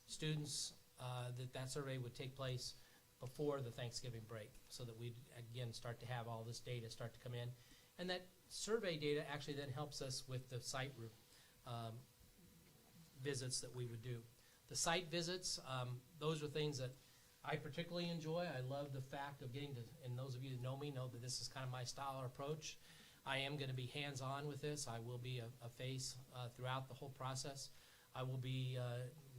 students, that survey would take place before the Thanksgiving break, so that we again start to have all this data start to come in. And that survey data actually then helps us with the site visits that we would do. The site visits, those are things that I particularly enjoy. I love the fact of getting to, and those of you that know me know that this is kind of my style or approach. I am going to be hands-on with this. I will be a face throughout the whole process. I will be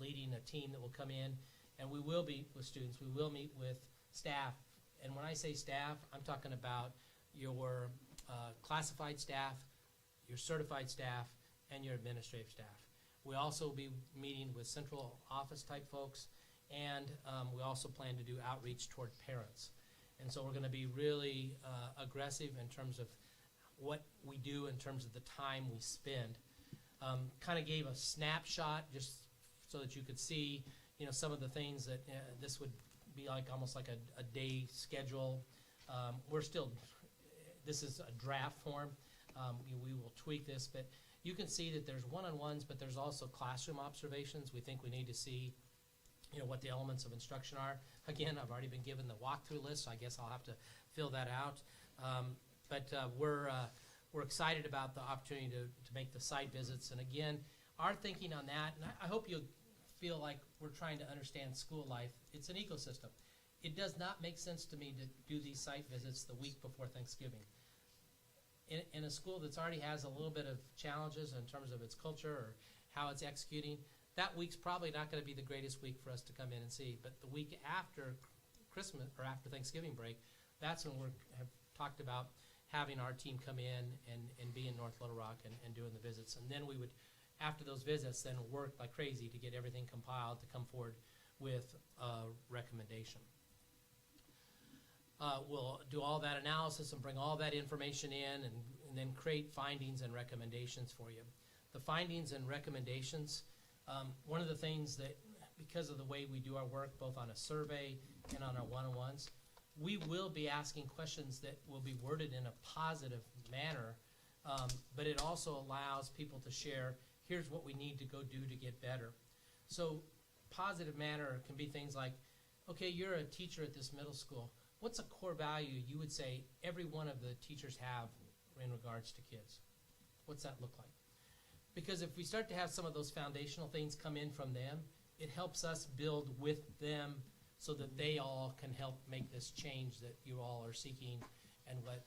leading a team that will come in, and we will be with students. We will meet with staff. And when I say staff, I'm talking about your classified staff, your certified staff, and your administrative staff. We also will be meeting with central office type folks, and we also plan to do outreach toward parents. And so we're going to be really aggressive in terms of what we do in terms of the time we spend. Kind of gave a snapshot just so that you could see, some of the things that this would be like, almost like a day schedule. This is a draft form. We will tweak this, but you can see that there's one-on-ones, but there's also classroom observations. We think we need to see, what the elements of instruction are. Again, I've already been given the walkthrough list, so I guess I'll have to fill that out. But we're excited about the opportunity to make the site visits. And again, our thinking on that, and I hope you'll feel like we're trying to understand school life. It's an ecosystem. It does not make sense to me to do these site visits the week before Thanksgiving. In a school that's already has a little bit of challenges in terms of its culture or how it's executing, that week's probably not going to be the greatest week for us to come in and see. But the week after Christmas or after Thanksgiving break, that's when we have talked about having our team come in and be in North Little Rock and doing the visits. And then we would, after those visits, then work like crazy to get everything compiled to come forward with a recommendation. We'll do all that analysis and bring all that information in and then create findings and recommendations for you. The findings and recommendations, one of the things that, because of the way we do our work, both on a survey and on our one-on-ones, we will be asking questions that will be worded in a positive manner, but it also allows people to share, here's what we need to go do to get better. So positive manner can be things like, okay, you're a teacher at this middle school. What's a core value you would say every one of the teachers have in regards to kids? What's that look like? Because if we start to have some of those foundational things come in from them, it helps us build with them so that they all can help make this change that you all are seeking and what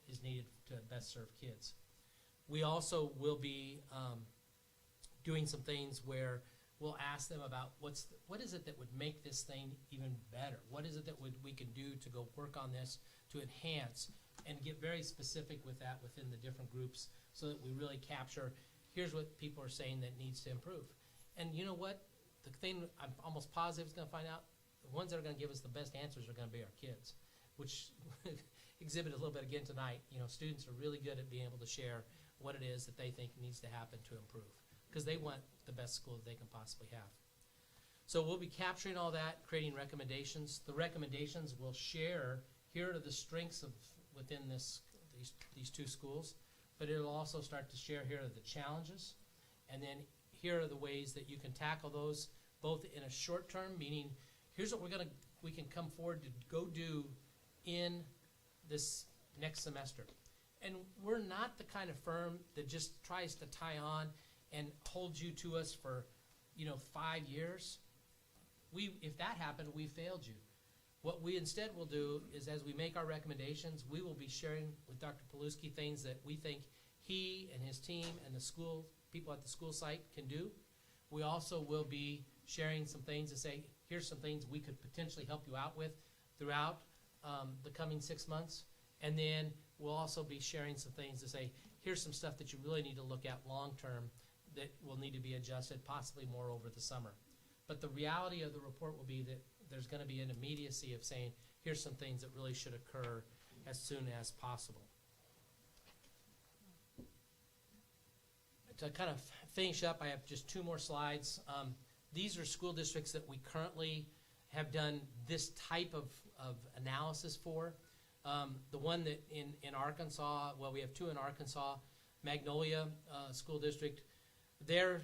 is needed to best serve kids. We also will be doing some things where we'll ask them about what is it that would make this thing even better? What is it that we can do to go work on this to enhance and get very specific with that within the different groups so that we really capture, here's what people are saying that needs to improve. And you know what? The thing I'm almost positive is going to find out, the ones that are going to give us the best answers are going to be our kids, which exhibit a little bit again tonight. Students are really good at being able to share what it is that they think needs to happen to improve, because they want the best school that they can possibly have. So we'll be capturing all that, creating recommendations. The recommendations will share, here are the strengths of within these two schools, but it'll also start to share, here are the challenges, and then here are the ways that you can tackle those, both in a short term, meaning here's what we can come forward to go do in this next semester. And we're not the kind of firm that just tries to tie on and hold you to us for 5 years. If that happened, we failed you. What we instead will do is, as we make our recommendations, we will be sharing with Dr. Paluski things that we think he and his team and the school people at the school site can do. We also will be sharing some things to say, here's some things we could potentially help you out with throughout the coming 6 months. And then we'll also be sharing some things to say, here's some stuff that you really need to look at long term that will need to be adjusted, possibly more over the summer. But the reality of the report will be that there's going to be an immediacy of saying, here's some things that really should occur as soon as possible. to kind of finish up, I have just 2 more slides. These are school districts that we currently have done this type of analysis for. The one that in Arkansas, well, we have 2 in Arkansas, Magnolia School District. Their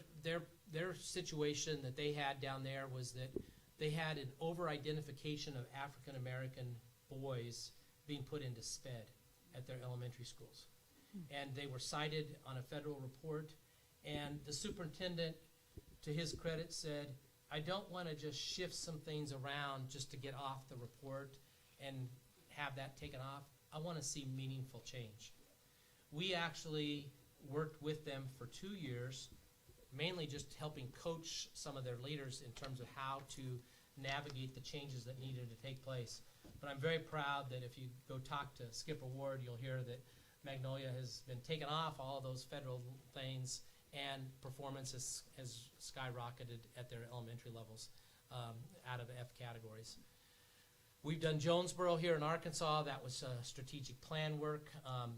situation that they had down there was that they had an over-identification of African American boys being put into SPED at their elementary schools. And they were cited on a federal report, and the superintendent, to his credit, said, I don't want to just shift some things around just to get off the report and have that taken off. I want to see meaningful change. We actually worked with them for 2 years, mainly just helping coach some of their leaders in terms of how to navigate the changes that needed to take place. But I'm very proud that if you go talk to Skipper Ward, you'll hear that Magnolia has been taken off all those federal things, and performance has skyrocketed at their elementary levels out of F categories. We've done Jonesboro here in Arkansas. That was strategic plan work,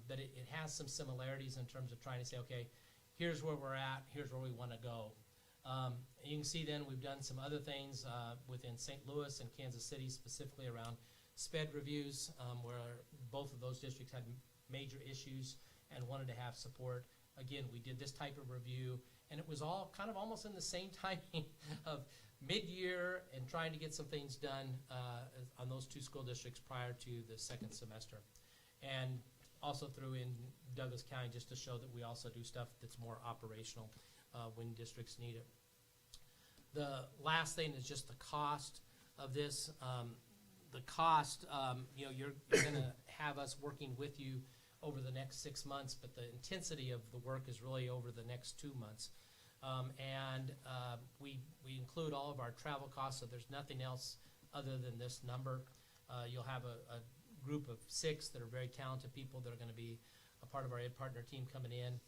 but it has some similarities in terms of trying to say, okay, here's where we're at, here's where we want to go. You can see then we've done some other things within St. Louis and Kansas City, specifically around SPED reviews, where both of those districts had major issues and wanted to have support. Again, we did this type of review, and it was all kind of almost in the same timing of mid-year and trying to get some things done on those 2 school districts prior to the 2nd semester. And also threw in Douglas County just to show that we also do stuff that's more operational when districts need it. The last thing is just the cost of this. The cost, you're going to have us working with you over the next 6 months, but the intensity of the work is really over the next 2 months. We include all of our travel costs, so there's nothing else other than this number. You'll have a group of 6 that are very talented people that are going to be a part of our Ed Partner team coming in.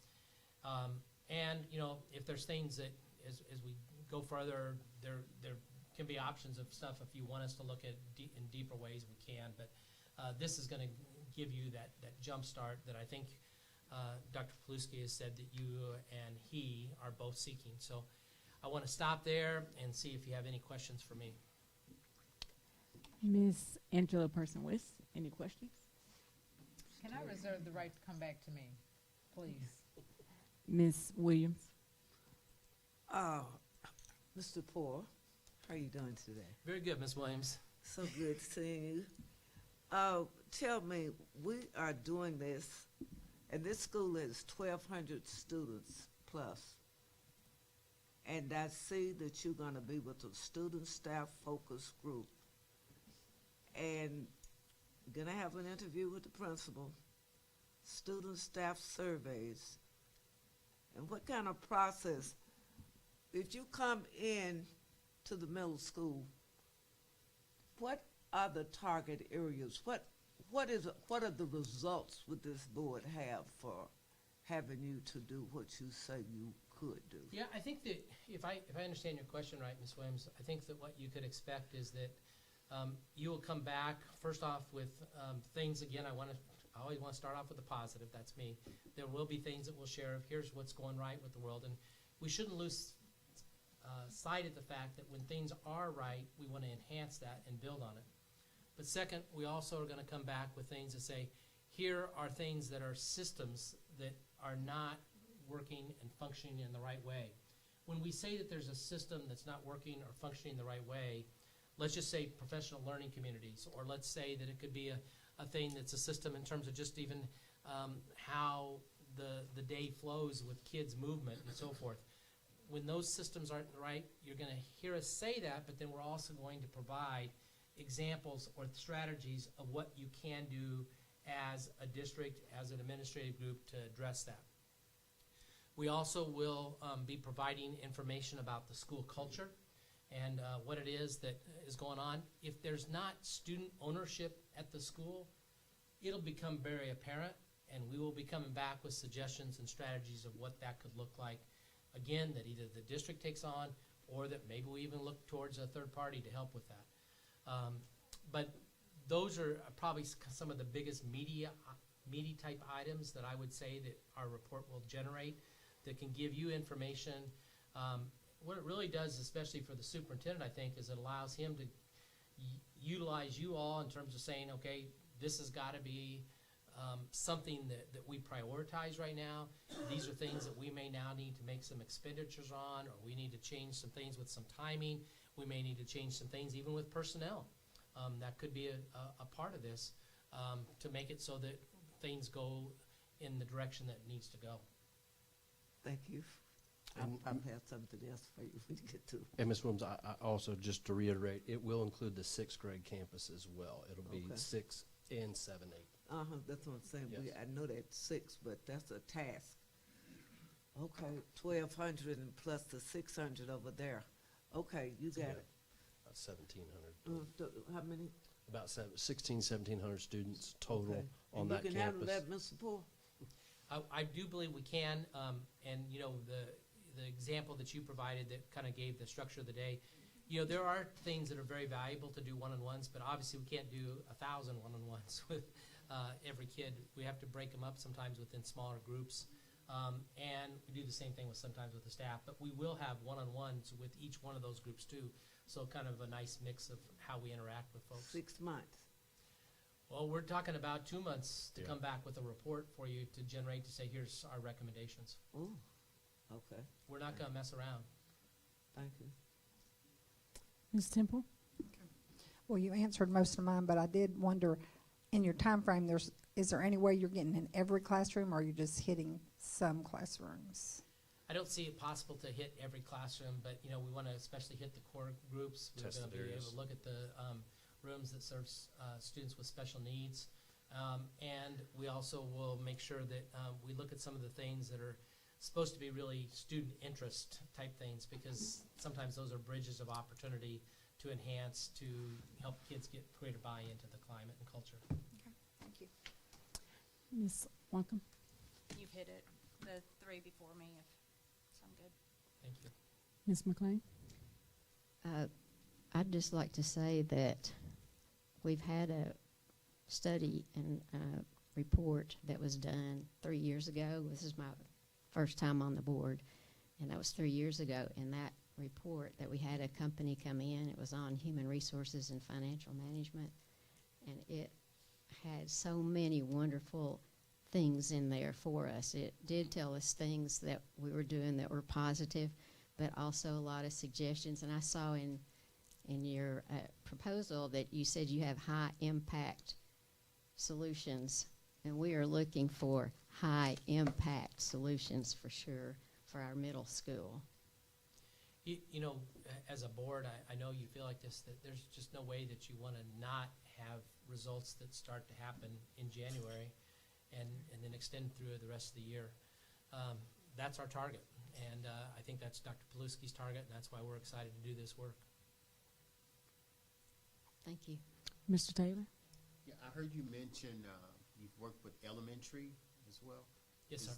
If there's things that, as we go further, there can be options of stuff. If you want us to look at in deeper ways, we can. But this is going to give you that jump start that I think Dr. Paluski has said that you and he are both seeking. So I want to stop there and see if you have any questions for me. Ms. Angela Person-West, any questions? Can I reserve the right to come back to me, please? Ms. Williams? Mr. Poor, how are you doing today? Very good, Ms. Williams. So good seeing you. Tell me, we are doing this, and this school is 1,200 students plus. And I see that you're going to be with a student staff focus group. And going to have an interview with the principal, student staff surveys. And what kind of process, if you come in to the middle school, what are the target areas? What are the results would this board have for having you to do what you say you could do? Yeah, I think that if I understand your question right, Ms. Williams, I think that what you could expect is that you will come back first off with things. Again, I always want to start off with the positive. That's me. There will be things that we'll share of here's what's going right with the world, and we shouldn't lose sight of the fact that when things are right, we want to enhance that and build on it. But second, we also are going to come back with things that say, here are things that are systems that are not working and functioning in the right way. When we say that there's a system that's not working or functioning the right way, let's just say professional learning communities, or let's say that it could be a thing that's a system in terms of just even how the day flows with kids' movement and so forth. When those systems aren't right, you're going to hear us say that, but then we're also going to provide examples or strategies of what you can do as a district, as an administrative group to address that. We also will be providing information about the school culture and what it is that is going on. If there's not student ownership at the school, it'll become very apparent, and we will be coming back with suggestions and strategies of what that could look like. Again, that either the district takes on or that maybe we even look towards a third party to help with that. But those are probably some of the biggest meaty type items that I would say that our report will generate. that can give you information. What it really does, especially for the superintendent, I think, is it allows him to utilize you all in terms of saying, okay, this has got to be something that we prioritize right now. These are things that we may now need to make some expenditures on, or we need to change some things with some timing. We may need to change some things even with personnel. That could be a part of this to make it so that things go in the direction that it needs to go. Thank you. I have something else for you when you get to. And Ms. Williams, I also, just to reiterate, it will include the 6th grade campus as well. It'll be Okay. 6 and 7, 8. That's what I'm saying. Yes. I know that's 6, but that's a task. Okay, 1,200 and plus the 600 over there. Okay, you got it. About 1,700. How many? About 1,700 students total Okay. on And that you can handle campus. that, Mr. Poole? I do believe we can, and you know, the example that you provided that kind of gave the structure of the day, you know, there are things that are very valuable to do one-on-ones, but obviously we can't do 1,000 one-on-ones with every kid. We have to break them up sometimes within smaller groups, and we do the same thing sometimes with the staff, but we will have one-on-ones with each one of those groups too, so kind of a nice mix of how we interact with folks. 6 months. Well, we're talking about 2 months to Yeah. come back with a report for you to generate to say, here's our recommendations. Oh, okay. We're not going to mess around. Thank you. Ms. Temple? Well, you answered most of mine, but I did wonder, in your time frame, is there any way you're getting in every classroom, or are you just hitting some classrooms? I don't see it possible to hit every classroom, but you know, we want to especially hit the core groups. We're going to Tested be able areas. to look at the rooms that serve students with special needs, and we also will make sure that we look at some of the things that are supposed to be really student interest type things, because sometimes those are bridges of opportunity to enhance, to help kids get greater buy-in to the climate and culture. Okay, thank you. Ms. Wonkum? You've hit it, the 3 before me, if so I'm good. Thank you. Ms. McLean? I'd just like to say that we've had a study and report that was done 3 years ago. This is my first time on the board, and that was 3 years ago. In that report that we had a company come in, it was on human resources and financial management, and it had so many wonderful things in there for us. It did tell us things that we were doing that were positive, but also a lot of suggestions. And I saw in your proposal that you said you have high impact solutions, and we are looking for high impact solutions for sure for our middle school. You know, as a board, I know you feel like this, that there's just no way that you want to not have results that start to happen in January and then extend through the rest of the year. That's our target, and I think that's Dr. Paluski's target, and that's why we're excited to do this work. Thank you. Mr. Taylor? Yeah, I heard you mention you've worked with elementary as well. Yes, sir.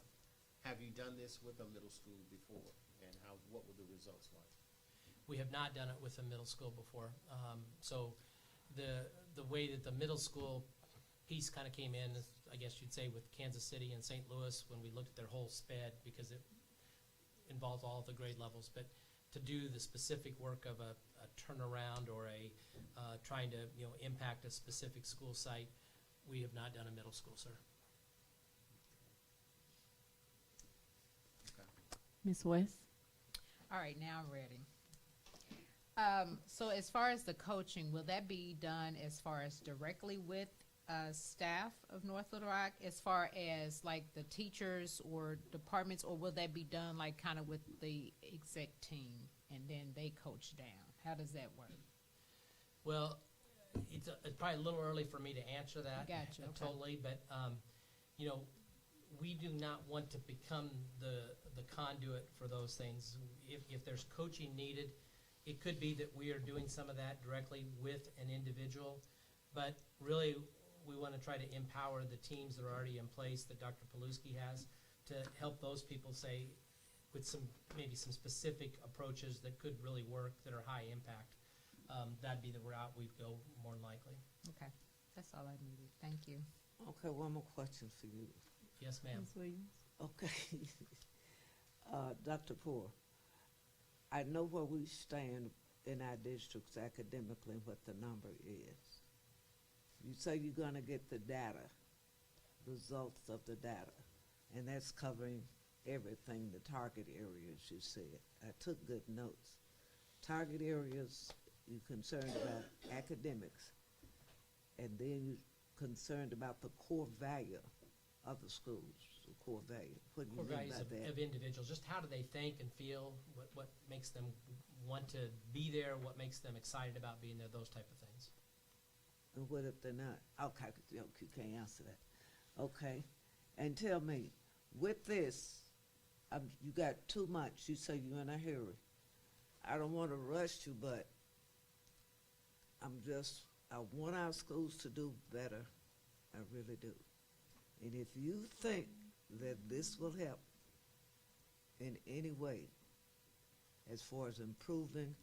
Have you done this with a middle school before, and what were the results like? We have not done it with a middle school before. So the way that the middle school piece kind of came in, I guess you'd say, with Kansas City and St. Louis when we looked at their whole SPED, because it involved all of the grade levels. But to do the specific work of a turnaround or trying to impact a specific school site, we have not done a middle school, sir. Ms. West? All right, now I'm ready. So as far as the coaching, will that be done as far as directly with staff of North Little Rock, as far as like the teachers or departments, or will that be done like kind of with the exec team and then they coach down? How does that work? Well, it's probably a little early for me to answer that Gotcha, okay. totally, but we do not want to become the conduit for those things. If there's coaching needed, it could be that we are doing some of that directly with an individual, but really we want to try to empower the teams that are already in place that Dr. Paluski has to help those people say with maybe some specific approaches that could really work, that are high impact. That'd be the route we'd go more than likely. Okay, that's all I needed. Thank you. Okay, one more question for you. Yes, ma'am. Ms. Williams? Okay. Dr. Poor, I know where we stand in our districts academically and what the number is. You say you're going to get the data, results of the data, and that's covering everything, the target areas you said. I took good notes. Target areas, you're concerned about academics, and then you're concerned about the core value of the schools, the core value. What do you Core mean values by that? of individuals, just how do they think and feel, what makes them want to be there, what makes them excited about being there, those type of things. And what if they're not? Okay, you can't answer that. Okay, and tell me, with this, you got 2 months, you say you're in a hurry. I don't want to rush you, but I want our schools to do better. I really do. And if you think that this will help in any way as far as improving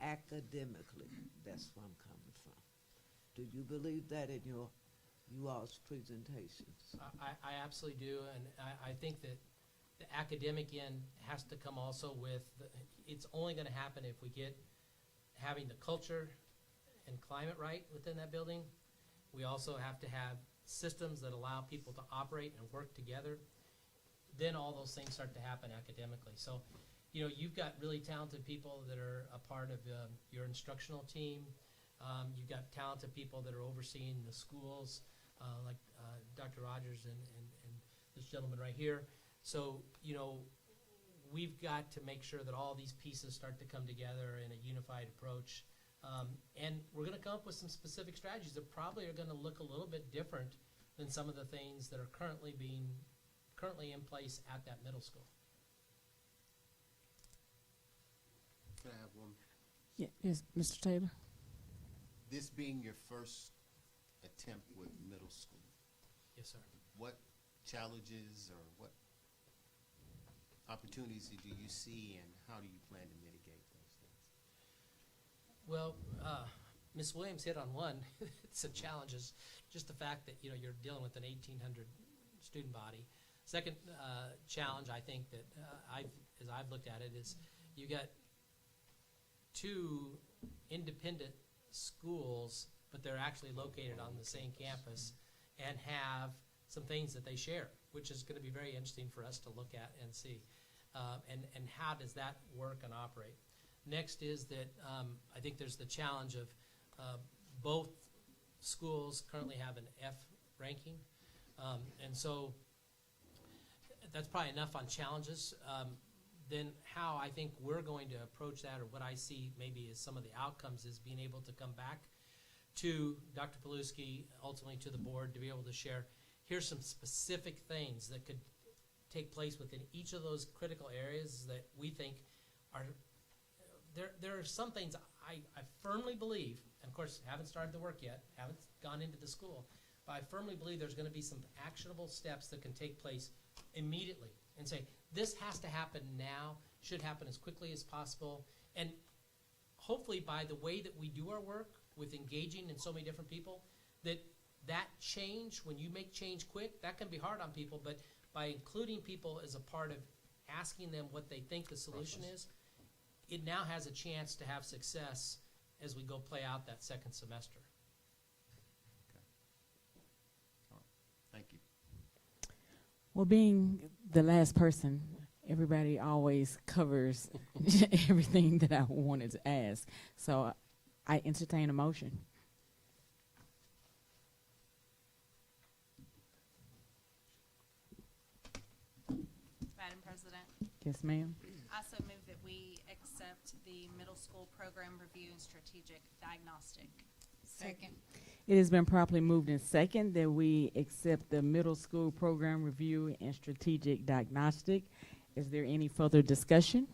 academically, that's where I'm coming from. Do you believe that in you all's presentations? I absolutely do, and I think that the academic end has to come also with, it's only going to happen if we get having the culture and climate right within that building. We also have to have systems that allow people to operate and work together. Then all those things start to happen academically. So, you know, you've got really talented people that are a part of your instructional team. You've got talented people that are overseeing the schools, like Dr. Rogers and this gentleman right here. So, you know, we've got to make sure that all these pieces start to come together in a unified approach. And we're going to come up with some specific strategies that probably are going to look a little bit different than some of the things that are currently in place at that middle school. Can I have one? Yeah, yes, Mr. Taylor. This being your first attempt with middle school. Yes, sir. What challenges or what opportunities do you see, and how do you plan to mitigate those things? Well, Ms. Williams hit on one. It's a challenge is just the fact that, you know, you're dealing with an 1,800 student body. Second challenge, I think that as I've looked at it, is you got 2 independent schools, but they're actually located on the same campus and have some things that they share, which is going to be very interesting for us to look at and see. And how does that work and operate? Next is that I think there's the challenge of both schools currently have an F ranking. And so that's probably enough on challenges. Then how I think we're going to approach that, or what I see maybe as some of the outcomes, is being able to come back to Dr. Paluski, ultimately to the board, to be able to share, here's some specific things that could take place within each of those critical areas that we think are, there are some things I firmly believe, and of course haven't started the work yet, haven't gone into the school, but I firmly believe there's going to be some actionable steps that can take place immediately and say, this has to happen now, should happen as quickly as possible, and hopefully by the way that we do our work with engaging in so many different people, that change, when you make change quick, that can be hard on people, but by including people as a part of asking them what they think the solution is, it now has a chance to have success as we go play out that second semester. Okay. All right. Thank you. Well, being the last person, everybody always covers everything that I wanted to ask. So I entertain a motion. Madam President, Yes, ma'am. I also move that we accept the middle school program review and strategic diagnostic. Second. It has been properly moved in second that we accept the middle school program review and strategic diagnostic. Is there any further discussion?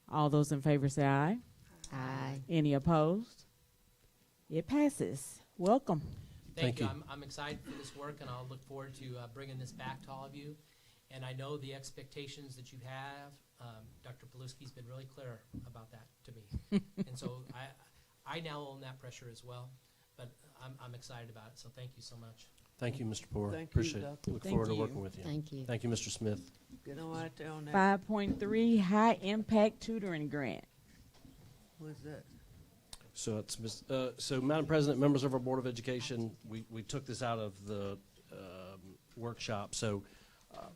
All those in favor say aye. Aye. Any opposed? It passes. Welcome. Thank you. I'm excited for this work, and I'll look forward to bringing this back to all of you. And I know the expectations that you have. Dr. Paluski's been really clear about that to me. And so I now own that pressure as well, but I'm excited about it, so thank you so much. Thank you, Mr. Poor. Thank you, Appreciate it. Doctor. Look Thank forward to you. working with you. Thank you. Thank you, Mr. Smith. Get on right there on that. 5.3 High Impact Tutoring Grant. What's that? So it's so, Madam President, members of our Board of Education, we took this out of the workshop. So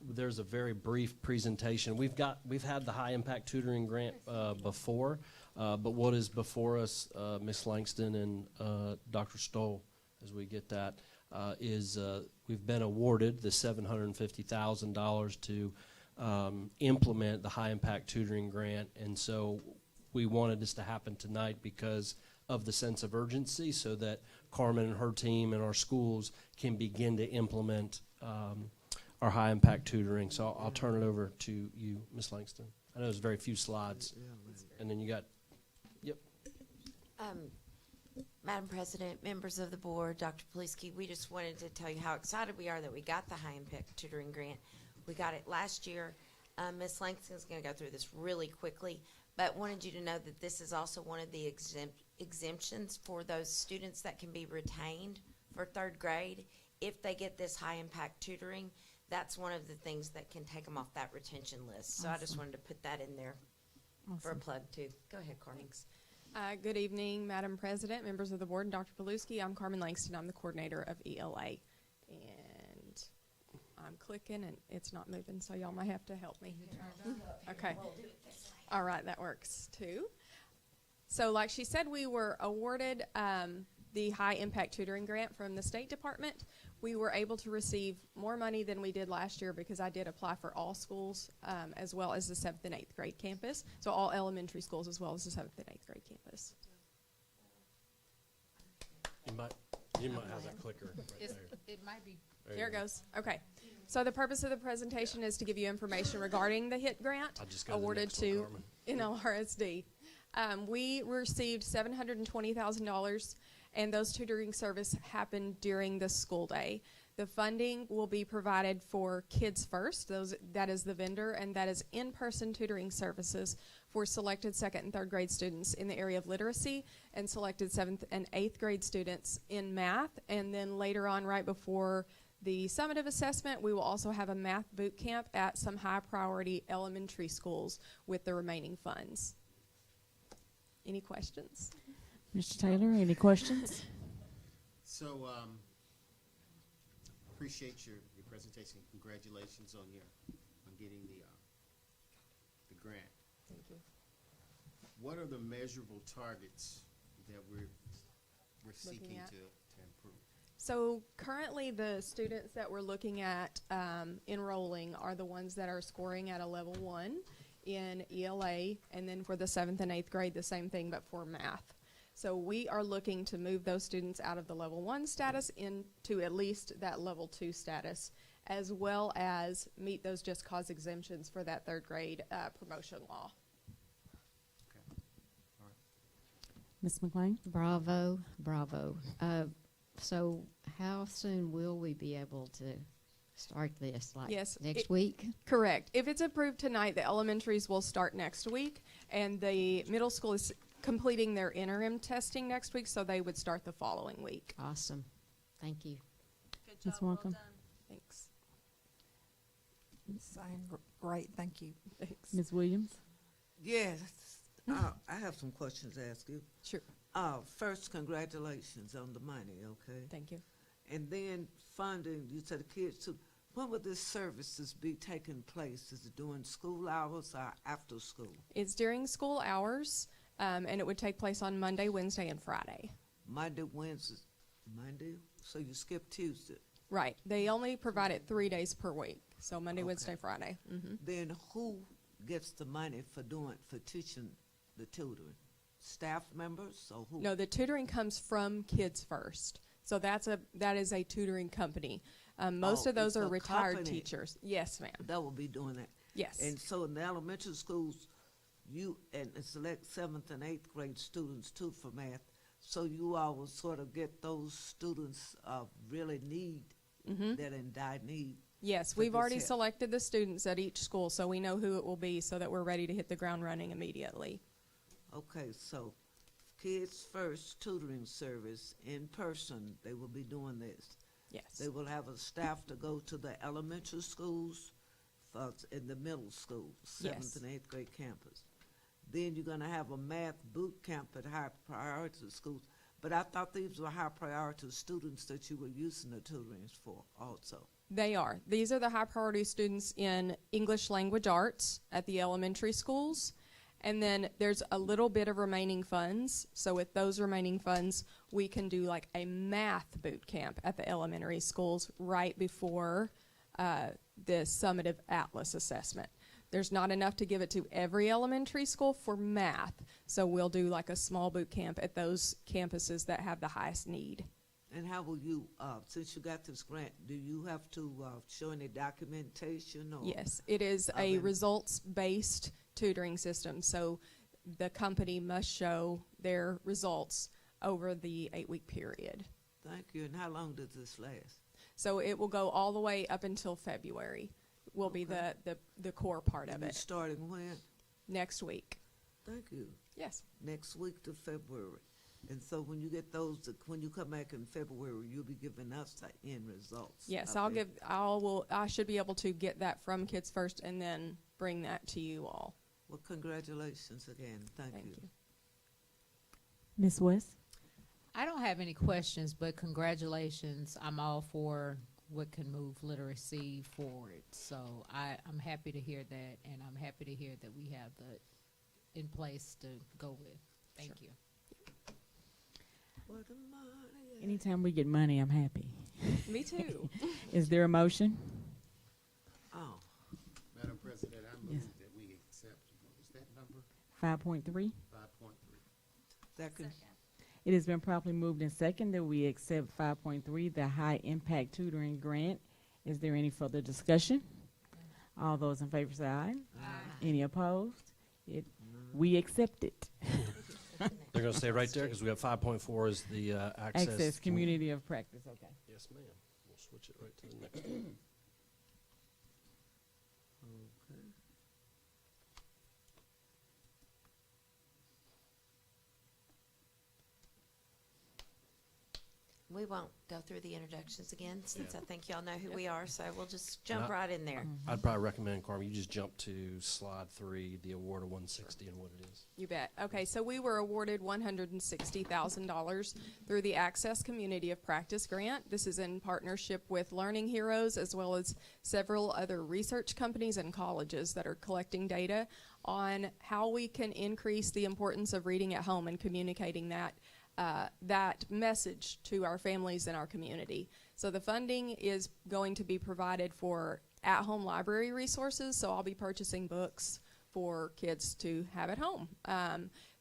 there's a very brief presentation. We've had the High Impact Tutoring Grant before, but what is before us, Ms. Langston and Dr. Stoll, as we get that, is we've been awarded the $750,000 to implement the High Impact Tutoring Grant, and so we wanted this to happen tonight because of the sense of urgency, so that Carmen and her team and our schools can begin to implement our high impact tutoring. So I'll turn it over to you, Ms. Langston. I know there's very few slides, and then you got, yep. Madam President, members of the board, Dr. Poliski, we just wanted to tell you how excited we are that we got the high impact tutoring grant. We got it last year. Ms. Langston is going to go through this really quickly, but wanted you to know that this is also one of the exemptions for those students that can be retained for third grade. If they get this high impact tutoring, that's one of the things that can take them off that retention list. So I just wanted to put that in there for a plug too. Go ahead, Carmen. Good evening, Madam President, members of the board, and Dr. Paluski. I'm Carmen Langston. I'm the coordinator of ELA. And I'm clicking and it's not moving, so y'all might have to help me. Okay. All right, that works too. So like she said, we were awarded the High Impact Tutoring Grant from the State Department. We were able to receive more money than we did last year because I did apply for all schools as well as the 7th and 8th grade campus. So all elementary schools as well as the 7th and 8th grade campus. You might have that clicker right there. It might be. There it goes. Okay. So the purpose of the presentation is to give you information regarding the HIT grant awarded to NLRSD. We received $720,000, and those tutoring services happened during the school day. The funding will be provided for Kids First, that is the vendor, and that is in-person tutoring services for selected 2nd and 3rd grade students in the area of literacy and selected 7th and 8th grade students in math. And then later on, right before the summative assessment, we will also have a math boot camp at some high priority elementary schools with the remaining funds. Any questions? Mr. Taylor, any questions? So, appreciate your presentation. Congratulations on getting the grant. Thank you. What are the measurable targets that we're seeking to improve? So currently the students that we're looking at enrolling are the ones that are scoring at a level 1 in ELA, and then for the 7th and 8th grade, the same thing, but for math. So we are looking to move those students out of the level 1 status into at least that level 2 status, as well as meet those just cause exemptions for that 3rd grade promotion law. Ms. McLean? Bravo, bravo. So how soon will we be able to start this, like next week? Correct. If it's approved tonight, the elementaries will start next week, and the middle school is completing their interim testing next week, so they would start the following week. Awesome. Thank you. Good Ms. job. Well Welcome. done. Thanks. Great, thank you. Thanks. Ms. Williams? Yes, I have some questions to ask you. Sure. First, congratulations on the money, okay? Thank you. And then funding, you said the kids too. When will this services be taking place? Is it during school hours or after school? It's during school hours, and it would take place on Monday, Wednesday, and Friday. Monday, Wednesday, Monday? So you skip Tuesday? Right. They only provide it 3 days per week, so Monday, Wednesday, Friday. Mm-hmm. Then who gets the money for teaching the tutoring? Staff members or who? No, the tutoring comes from Kids First. So that is a tutoring company. Most of those it's are a retired company teachers. Yes, ma'am. that will be doing that. Yes. And so in the elementary schools, you and select 7th and 8th grade students too for math. So you all will sort of get those students really that in dire need. Yes, for we've this already help. selected the students at each school, so we know who it will be so that we're ready to hit the ground running immediately. Okay, so Kids First tutoring service in person, they will be doing this. Yes. They will have a staff to go to the elementary schools in the middle school, 7th and 8th grade campus. Then you're going to have a math boot camp at high priority schools. But I thought these were high priority students that you were using the tutoring for also. They are. These are the high priority students in English language arts at the elementary schools. And then there's a little bit of remaining funds. So with those remaining funds, we can do like a math boot camp at the elementary schools right before the summative atlas assessment. There's not enough to give it to every elementary school for math. So we'll do like a small boot camp at those campuses that have the highest need. And how will you, since you got this grant, do you have to show any documentation? Or Yes, it is a results-based tutoring system. So the company must show their results over the 8-week period. Thank you. And how long does this last? So it will go all the way up until February. Will be the core part of And it. starting when? Next week. Thank you. Yes. Next week to February. And so when you get those, when you come back in February, you'll be giving us the end results. Yes, I bet. I should be able to get that from Kids First and then bring that to you all. Well, congratulations again. Thank you. Ms. West? I don't have any questions, but congratulations. I'm all for what can move literacy forward. So I'm happy to hear that, and I'm happy to hear that we have that in place to go with. Thank you. Anytime we get money, I'm happy. Me too. Is there a motion? Oh. Madam President, I move that we accept, what was that number? 5.3. 5.3. Second. It has been properly moved and second that we accept 5.3, the high impact tutoring grant. Is there any further discussion? All those in favor say aye. Aye. Any opposed? We accept it. They're going to stay right there because we have 5.4 as the access community of practice. Okay. Yes, ma'am. We'll switch it right to the next one. Okay. We won't go through the introductions again since I think y'all know who we are, so we'll just jump right in there. I'd probably recommend, Carmen, you just jump to slide 3, the award of 160 and what it is. You bet. Okay, so we were awarded $160,000 through the Access Community of Practice grant. This is in partnership with Learning Heroes as well as several other research companies and colleges that are collecting data on how we can increase the importance of reading at home and communicating that message to our families and our community. So the funding is going to be provided for at-home library resources, so I'll be purchasing books for kids to have at home.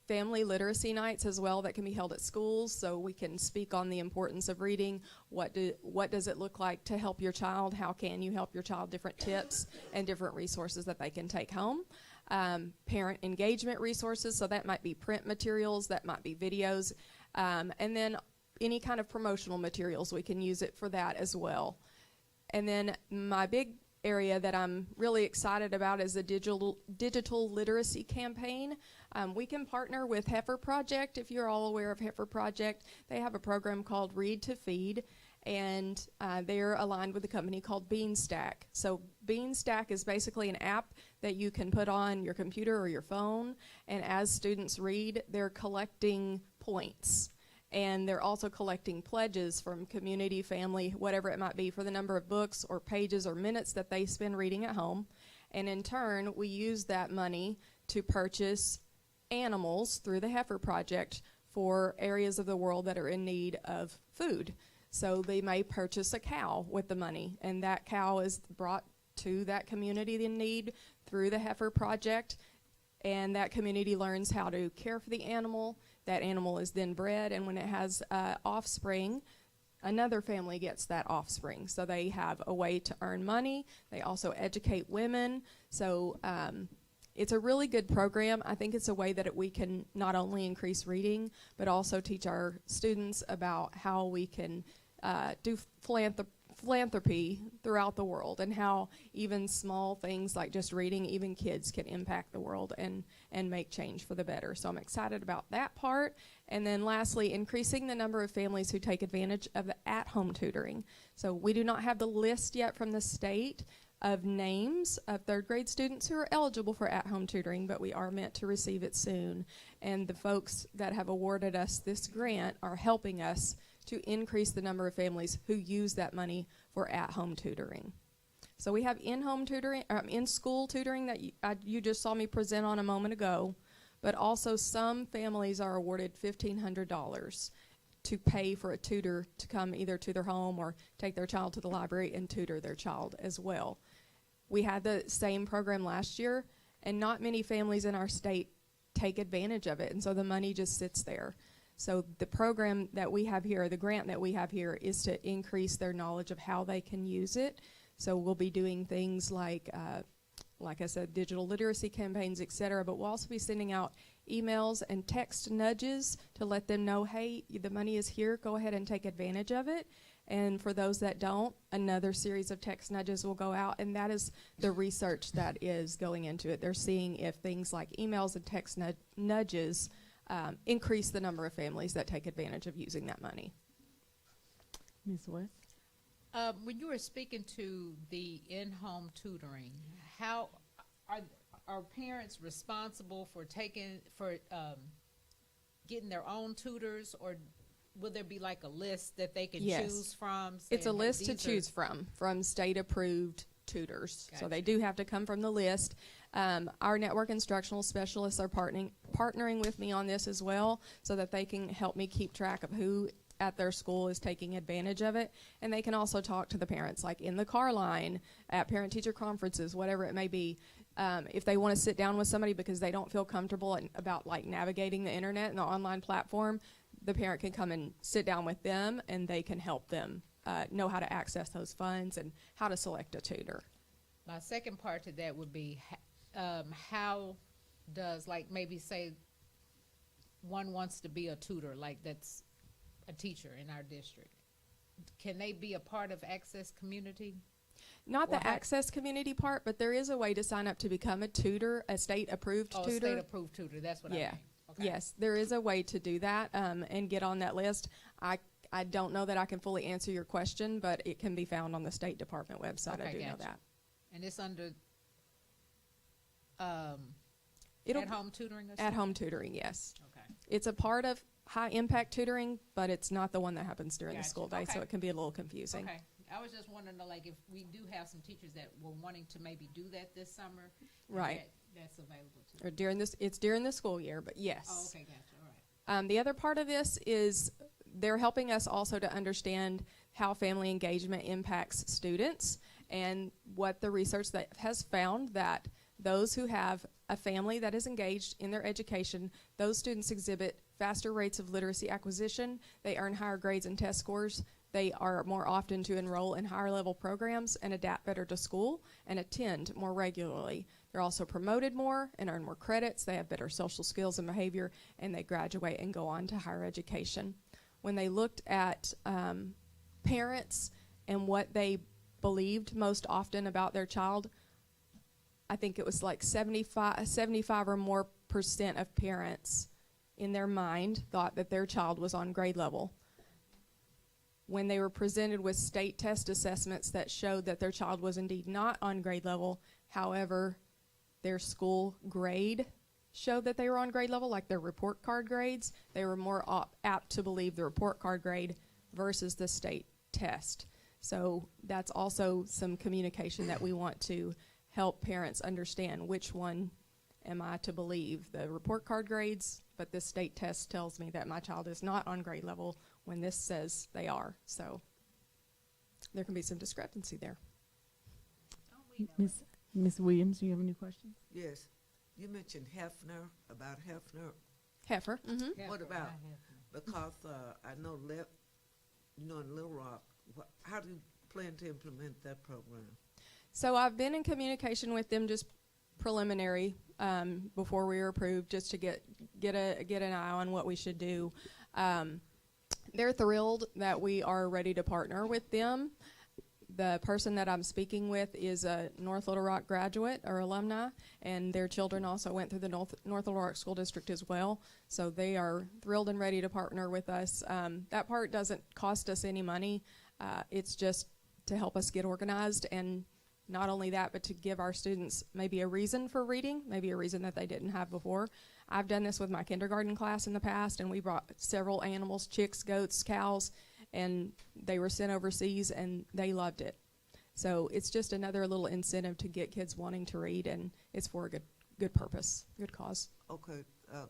Family literacy nights as well that can be held at schools, so we can speak on the importance of reading. What does it look like to help your child? How can you help your child? Different tips and different resources that they can take home. Parent engagement resources, so that might be print materials, that might be videos, and then any kind of promotional materials, we can use it for that as well. And then my big area that I'm really excited about is the digital literacy campaign. We can partner with Heifer Project. If you're all aware of Heifer Project, they have a program called Read to Feed, and they're aligned with a company called Beanstack. So Beanstack is basically an app that you can put on your computer or your phone, and as students read, they're collecting points. And they're also collecting pledges from community, family, whatever it might be, for the number of books or pages or minutes that they spend reading at home. And in turn, we use that money to purchase animals through the Heifer Project for areas of the world that are in need of food. So they may purchase a cow with the money, and that cow is brought to that community in need through the Heifer Project, and that community learns how to care for the animal. That animal is then bred, and when it has offspring, another family gets that offspring. So they have a way to earn money. They also educate women. So it's a really good program. I think it's a way that we can not only increase reading, but also teach our students about how we can do philanthropy throughout the world, and how even small things like just reading, even kids, can impact the world and make change for the better. So I'm excited about that part. And then lastly, increasing the number of families who take advantage of the at-home tutoring. So we do not have the list yet from the state of names of third grade students who are eligible for at-home tutoring, but we are meant to receive it soon. And the folks that have awarded us this grant are helping us to increase the number of families who use that money for at-home tutoring. So we have in-home tutoring, in-school tutoring that you just saw me present on a moment ago, but also some families are awarded $1,500 to pay for a tutor to come either to their home or take their child to the library and tutor their child as well. We had the same program last year, and not many families in our state take advantage of it, and so the money just sits there. So the program that we have here, the grant that we have here, is to increase their knowledge of how they can use it. So we'll be doing things like I said, digital literacy campaigns, et cetera, but we'll also be sending out emails and text nudges to let them know, hey, the money is here, go ahead and take advantage of it. And for those that don't, another series of text nudges will go out, and that is the research that is going into it. They're seeing if things like emails and text nudges increase the number of families that take advantage of using that money. Ms. West? When you were speaking to the in-home tutoring, how are parents responsible for getting their own tutors, or will there be like a list that they can choose from? It's a list to choose from state-approved tutors. Gotcha. So they do have to come from the list. Our network instructional specialists are partnering with me on this as well, so that they can help me keep track of who at their school is taking advantage of it. And they can also talk to the parents, like in the car line, at parent-teacher conferences, whatever it may be. If they want to sit down with somebody because they don't feel comfortable about like navigating the internet and the online platform, the parent can come and sit down with them, and they can help them know how to access those funds and how to select a tutor. My second part to that would be how does, like, maybe say one wants to be a tutor, like that's a teacher in our district. Can they be a part of Access Community? Not the Access Community part, but there is a way to sign up to become a tutor, a state-approved tutor. Oh, state-approved tutor, that's what I mean. Okay. Yes, there is a way to do that and get on that list. I don't know that I can fully answer your question, but it can be found on the State Department website. Okay, I do know that. And it's under at-home tutoring? At-home tutoring, yes. Okay. It's a part of high-impact tutoring, but it's not the one that happens during the school day, so it can be a little confusing. Okay. I was just wondering, like, if we do have some teachers that were wanting to maybe do that this summer. Right. That's available to Or it's during the school year, but yes. Oh, okay, gotcha, all right. The other part of this is they're helping us also to understand how family engagement impacts students, and what the research that has found that those who have a family that is engaged in their education, those students exhibit faster rates of literacy acquisition, they earn higher grades and test scores, they are more often to enroll in higher level programs and adapt better to school and attend more regularly. They're also promoted more and earn more credits, they have better social skills and behavior, and they graduate and go on to higher education. When they looked at parents and what they believed most often about their child, I think it was like 75 or more % of parents in their mind thought that their child was on grade level. When they were presented with state test assessments that showed that their child was indeed not on grade level, however, their school grade showed that they were on grade level, like their report card grades, they were more apt to believe the report card grade versus the state test. So that's also some communication that we want to help parents understand, which one am I to believe, the report card grades, but this state test tells me that my child is not on grade level when this says they are. So there can be some discrepancy there. Ms. Williams, do you have any questions? Yes. You mentioned Hefner, about Hefner. Heifer. Mm-hmm. What about, because I know, in Little Rock, how do you plan to implement that program? So I've been in communication with them, just preliminary, before we were approved, just to get an eye on what we should do. They're thrilled that we are ready to partner with them. The person that I'm speaking with is a North Little Rock graduate or alumni, and their children also went through the North Little Rock School District as well. So they are thrilled and ready to partner with us. That part doesn't cost us any money. It's just to help us get organized, and not only that, but to give our students maybe a reason for reading, maybe a reason that they didn't have before. I've done this with my kindergarten class in the past, and we brought several animals, chicks, goats, cows, and they were sent overseas, and they loved it. So it's just another little incentive to get kids wanting to read, and it's for a good purpose, good cause. Okay,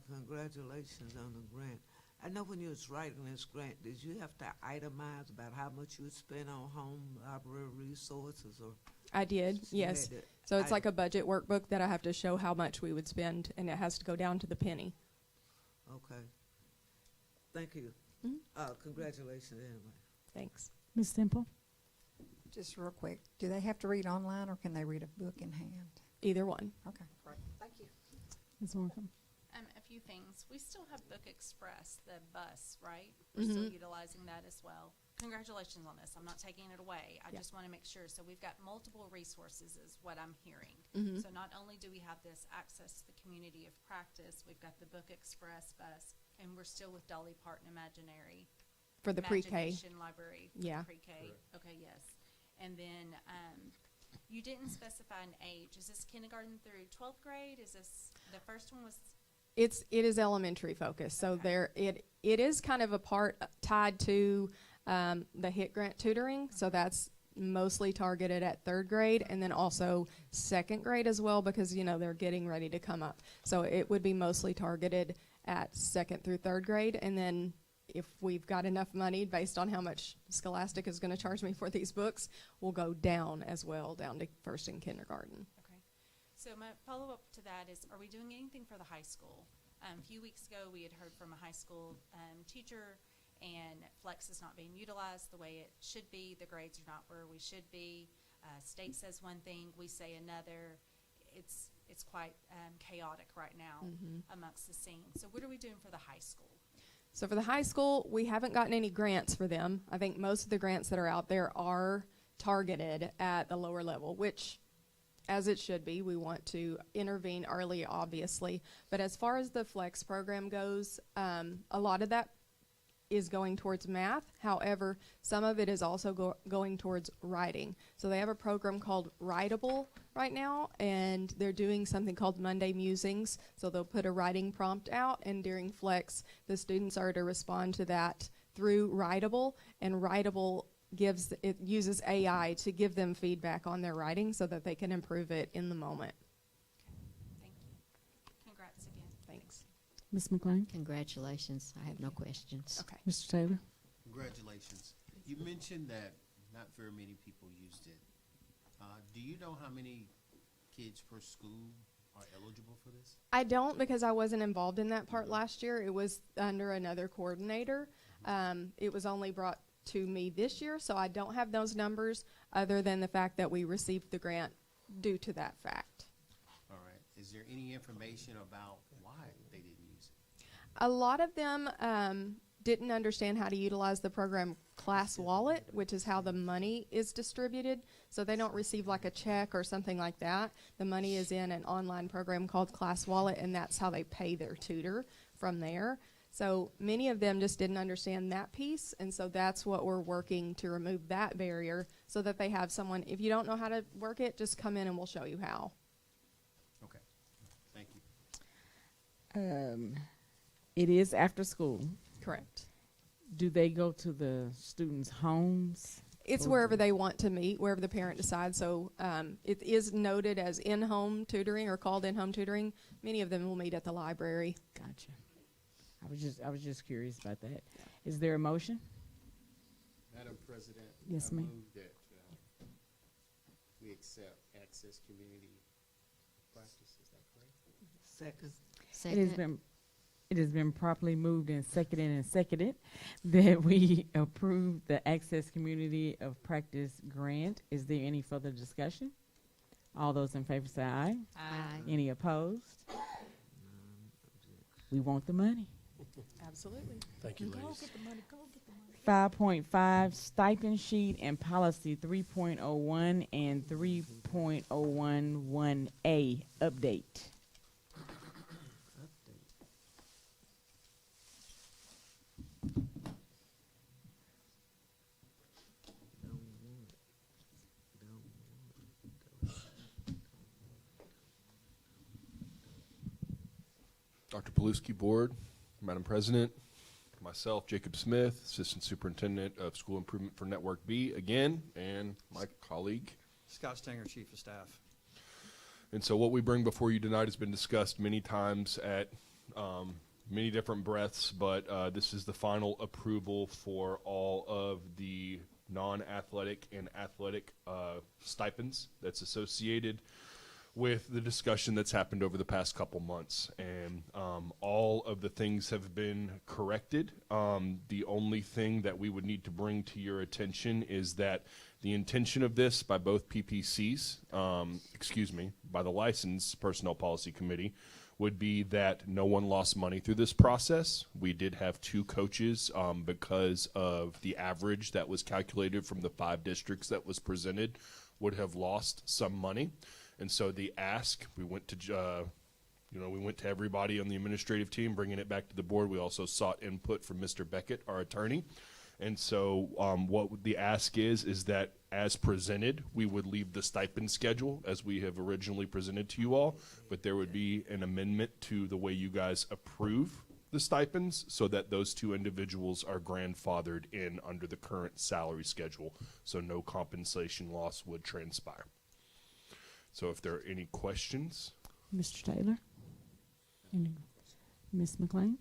congratulations on the grant. I know when you was writing this grant, did you have to itemize about how much you would spend on home library resources, or? I did, yes. had to So it's like a budget workbook that I have to show how much we would spend, and it has to go down to the penny. Okay. Thank you. Congratulations anyway. Thanks. Ms. Temple? Just real quick, do they have to read online or can they read a book in hand? Either one. Okay, great. Thank you. Ms. Markham? A few things. We still have Book Express, the bus, right? We're still utilizing that as well. Congratulations on this. I'm not taking it away. I just want to make sure. So we've got multiple resources is what I'm hearing. So not only do we have this access to the community of practice, we've got the Book Express bus, and we're still with Dolly Parton Imaginary. For the pre-K. Imagination Library. For Yeah. Pre-K. Correct. Okay, yes. And then you didn't specify an age. Is this kindergarten through 12th grade? Is this, the first one was? It is elementary focused. So it is kind of a part tied to the HIT grant tutoring. So that's mostly targeted at 3rd grade, and then also 2nd grade as well, because they're getting ready to come up. So it would be mostly targeted at 2nd through 3rd grade, and then if we've got enough money based on how much Scholastic is going to charge me for these books, we'll go down as well, down to 1st and kindergarten. Okay. So my follow-up to that is, are we doing anything for the high school? A few weeks ago, we had heard from a high school teacher, and Flex is not being utilized the way it should be. The grades are not where we should be. State says one thing, we say another. It's quite chaotic right now amongst the scene. So what are we doing for the high school? So for the high school, we haven't gotten any grants for them. I think most of the grants that are out there are targeted at the lower level, which, as it should be, we want to intervene early, obviously. But as far as the Flex program goes, a lot of that is going towards math. However, some of it is also going towards writing. So they have a program called Writable right now, and they're doing something called Monday Musings. So they'll put a writing prompt out, and during Flex, the students are to respond to that through Writable, and Writable uses AI to give them feedback on their writing so that they can improve it in the moment. Thank you. Congrats again. Thanks. Ms. McLean? Congratulations. I have no questions. Okay. Mr. Taylor? Congratulations. You mentioned that not very many people used it. Do you know how many kids per school are eligible for this? I don't, because I wasn't involved in that part last year. It was under another coordinator. It was only brought to me this year, so I don't have those numbers other than the fact that we received the grant due to that fact. All right. Is there any information about why they didn't use it? A lot of them didn't understand how to utilize the program Class Wallet, which is how the money is distributed. So they don't receive like a check or something like that. The money is in an online program called Class Wallet, and that's how they pay their tutor from there. So many of them just didn't understand that piece, and so that's what we're working to remove that barrier so that they have someone, if you don't know how to work it, just come in and we'll show you how. Okay. Thank you. It is after school. Correct. Do they go to the students' homes? It's wherever they want to meet, wherever the parent decides. So it is noted as in-home tutoring or called in-home tutoring. Many of them will meet at the library. Gotcha. I was just curious about that. Is there a motion? Madam President, Yes, I ma'am. move that we accept Access Community Practice. Is that correct? Second. It has been properly moved and seconded that we approve the Access Community of Practice grant. Is there any further discussion? All those in favor say aye. Aye. Any opposed? We want the money. Absolutely. Thank you, Go ladies. get the money, go get the money. 5.5 stipend sheet and policy 3.01 and 3.011A update. Dr. Paluski, Board, Madam President, myself, Jacob Smith, Assistant Superintendent of School Improvement for Network B, again, and my colleague, Scott Stenger, Chief of Staff. And so what we bring before you tonight has been discussed many times at many different breaths, but this is the final approval for all of the non-athletic and athletic stipends that's associated with the discussion that's happened over the past couple months. And all of the things have been corrected. The only thing that we would need to bring to your attention is that the intention of this by both PPCs, by the Licensed Personnel Policy Committee, would be that no one lost money through this process. We did have 2 coaches because of the average that was calculated from the 5 districts that was presented would have lost some money. And so the ask, we went to everybody on the administrative team, bringing it back to the board. We also sought input from Mr. Beckett, our attorney. And so what the ask is that as presented, we would leave the stipend schedule as we have originally presented to you all, but there would be an amendment to the way you guys approve the stipends so that those 2 individuals are grandfathered in under the current salary schedule, so no compensation loss would transpire. So if there are any questions. Mr. Taylor? Ms. McLean?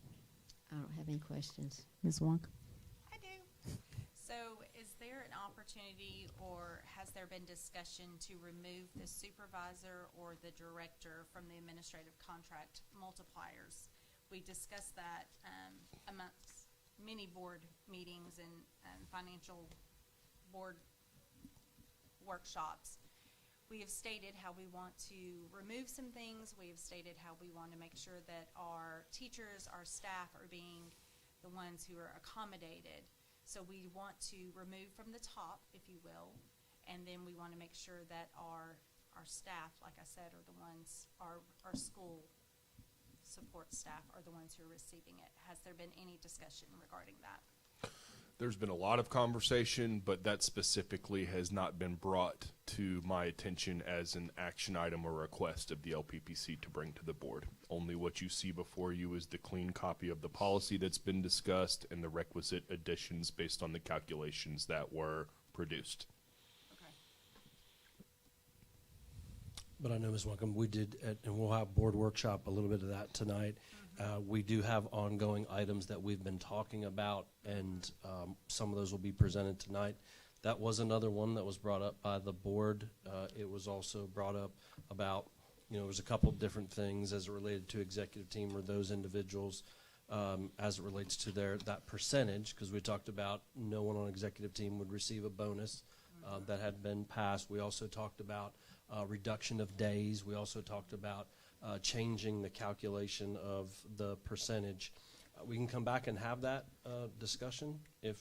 I don't have any questions. Ms. Wonk? I do. So is there an opportunity or has there been discussion to remove the supervisor or the director from the administrative contract multipliers? We discussed that amongst many board meetings and financial board workshops. We have stated how we want to remove some things. We have stated how we want to make sure that our teachers, our staff are being the ones who are accommodated. So we want to remove from the top, if you will, and then we want to make sure that our staff, like I said, are the ones, our school support staff are the ones who are receiving it. Has there been any discussion regarding that? There's been a lot of conversation, but that specifically has not been brought to my attention as an action item or request of the LPPC to bring to the board. Only what you see before you is the clean copy of the policy that's been discussed and the requisite additions based on the calculations that were produced. Okay. But I know, Ms. Welcome, we did, and we'll have board workshop a little bit of that tonight. We do have ongoing items that we've been talking about, and some of those will be presented tonight. That was another one that was brought up by the board. It was also brought up about, there's a couple of different things as it related to executive team or those individuals as it relates to that percentage, because we talked about no one on executive team would receive a bonus that had been passed. We also talked about reduction of days. We also talked about changing the calculation of the percentage. We can come back and have that discussion if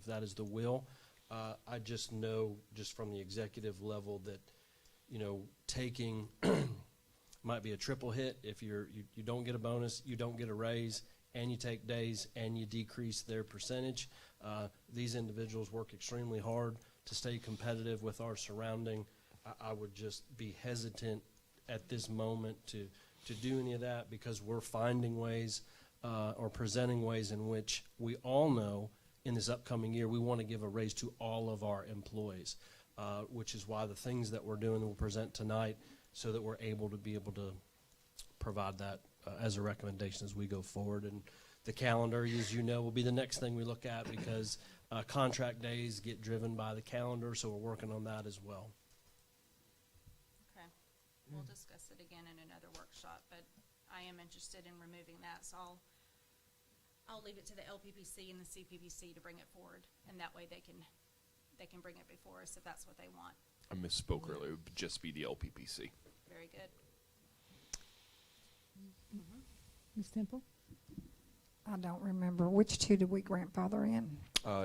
that is the will. I just know, just from the executive level, that taking might be a triple hit. If you don't get a bonus, you don't get a raise, and you take days and you decrease their percentage. These individuals work extremely hard to stay competitive with our surrounding. I would just be hesitant at this moment to do any of that, because we're finding ways or presenting ways in which we all know in this upcoming year we want to give a raise to all of our employees, which is why the things that we're doing we'll present tonight, so that we're able to provide that as a recommendation as we go forward. And the calendar, as you know, will be the next thing we look at, because contract days get driven by the calendar, so we're working on that as well. We'll discuss it again in another workshop, but I am interested in removing that, so I'll leave it to the LPPC and the CPPC to bring it forward, and that way they can bring it before us if that's what they want. I misspoke earlier. It would just be the LPPC. Very good. Ms. Temple? I don't remember. Which two did we grandfather in?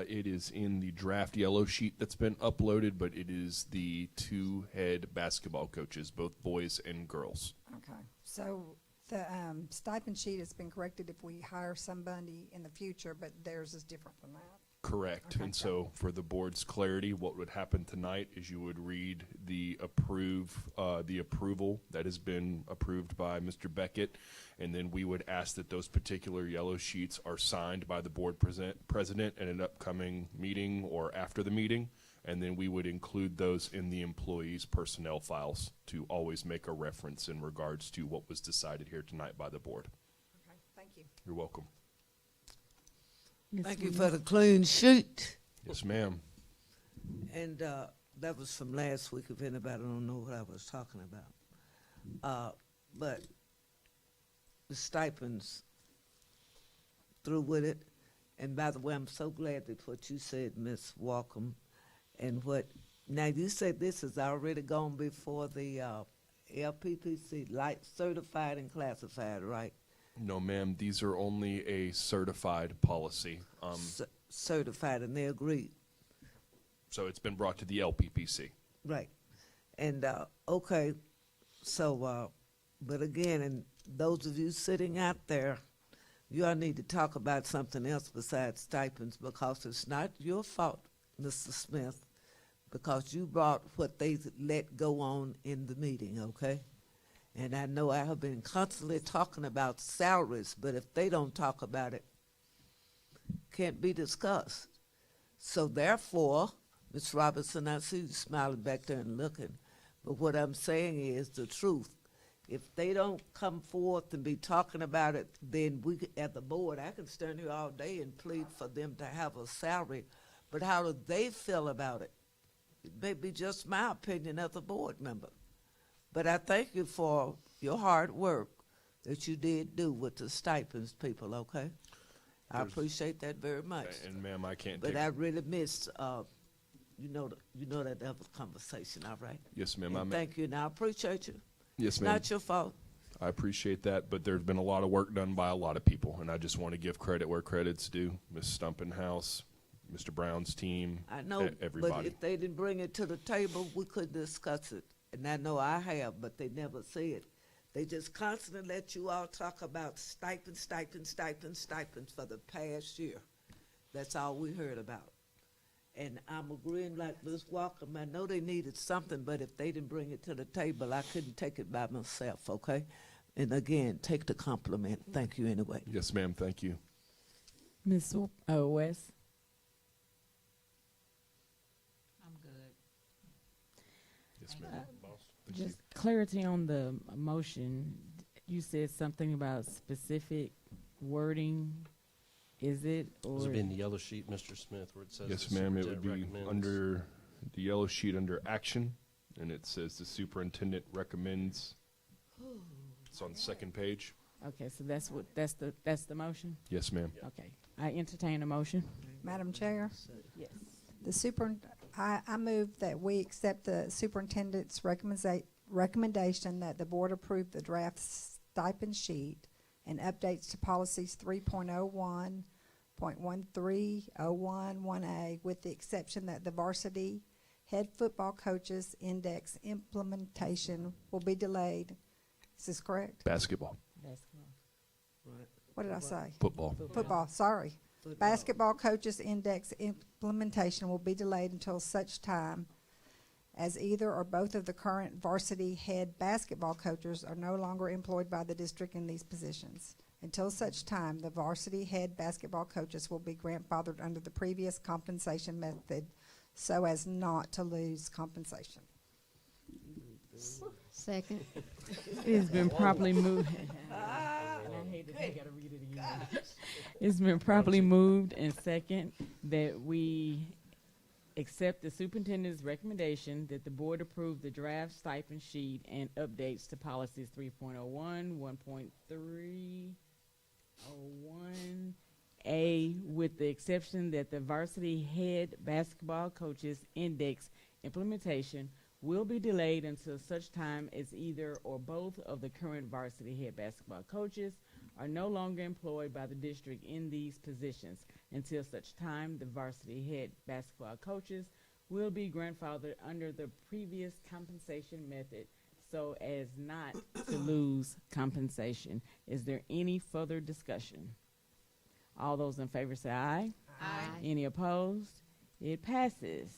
It is in the draft yellow sheet that's been uploaded, but it is the 2 head basketball coaches, both boys and girls. Okay. So the stipend sheet has been corrected if we hire somebody in the future, but theirs is different than that. Correct. Okay. And so for the board's clarity, what would happen tonight is you would read the approval that has been approved by Mr. Beckett, and then we would ask that those particular yellow sheets are signed by the board president at an upcoming meeting or after the meeting, and then we would include those in the employees' personnel files to always make a reference in regards to what was decided here tonight by the board. Okay, thank you. You're welcome. Thank you for the clean sheet. Yes, ma'am. And that was from last week, if anybody don't know what I was talking about. But the stipends through with it. And by the way, I'm so glad that what you said, Ms. Walkham, and now you said this has already gone before the LPPC, like certified and classified, right? No, ma'am. These are only a certified policy. Certified, and they agreed. So it's been brought to the LPPC. Right. And, okay, so, but again, and those of you sitting out there, you all need to talk about something else besides stipends, because it's not your fault, Mr. Smith, because you brought what they let go on in the meeting, okay? And I know I have been constantly talking about salaries, but if they don't talk about it, can't be discussed. So therefore, Ms. Robertson, I see you smiling back there and looking, but what I'm saying is the truth. If they don't come forth and be talking about it, then we, at the board, I can stand here all day and plead for them to have a salary, but how do they feel about it? It may be just my opinion as a board member. But I thank you for your hard work that you did do with the stipends, people, okay? I appreciate that very much. And ma'am, I can't But take I really missed, you know that other conversation, all right? Yes, ma'am. And thank you, and I appreciate you. Yes, It's ma'am. not your fault. I appreciate that, but there's been a lot of work done by a lot of people, and I just want to give credit where credit's due. Ms. Stumpenhouse, Mr. Brown's team, I know, everybody. but if they didn't bring it to the table, we could discuss it. And I know I have, but they never said. They just constantly let you all talk about stipends for the past year. That's all we heard about. And I'm agreeing like Ms. Walker, I know they needed something, but if they didn't bring it to the table, I couldn't take it by myself, okay? And again, take the compliment. Thank you anyway. Yes, ma'am. Thank you. Ms. West. I'm good. Yes, ma'am. Just clarity on the motion. You said something about specific wording. Is it, or? This would be in the yellow sheet, Mr. Smith, where it says. Yes, the ma'am. It would be superintendent recommends. under the yellow sheet under action, and it says the superintendent recommends. It's on the second page. Okay, so that's the motion? Yes, ma'am. Okay, I entertain a motion. Madam Chair? Yes. I move that we accept the superintendent's recommendation that the board approve the draft stipend sheet and updates to policies 3.01.1301(1)A, with the exception that the varsity head football coaches index implementation will be delayed. Is this correct? Basketball. Basketball. Right. What did I say? Football. Football, sorry. Football. Basketball coaches index implementation will be delayed until such time as either or both of the current varsity head basketball coaches are no longer employed by the district in these positions. Until such time, the varsity head basketball coaches will be grandfathered under the previous compensation method so as not to lose compensation. Second. It has been properly moved. And I hate that I gotta read it again. It's been properly moved and second that we accept the superintendent's recommendation that the board approve the draft stipend sheet and updates to policies 3.01, 1.301A, with the exception that the varsity head basketball coaches index implementation will be delayed until such time as either or both of the current varsity head basketball coaches are no longer employed by the district in these positions until such time the varsity head basketball coaches will be grandfathered under the previous compensation method so as not to lose compensation. Is there any further discussion? All those in favor say aye. Aye. Any opposed? It passes.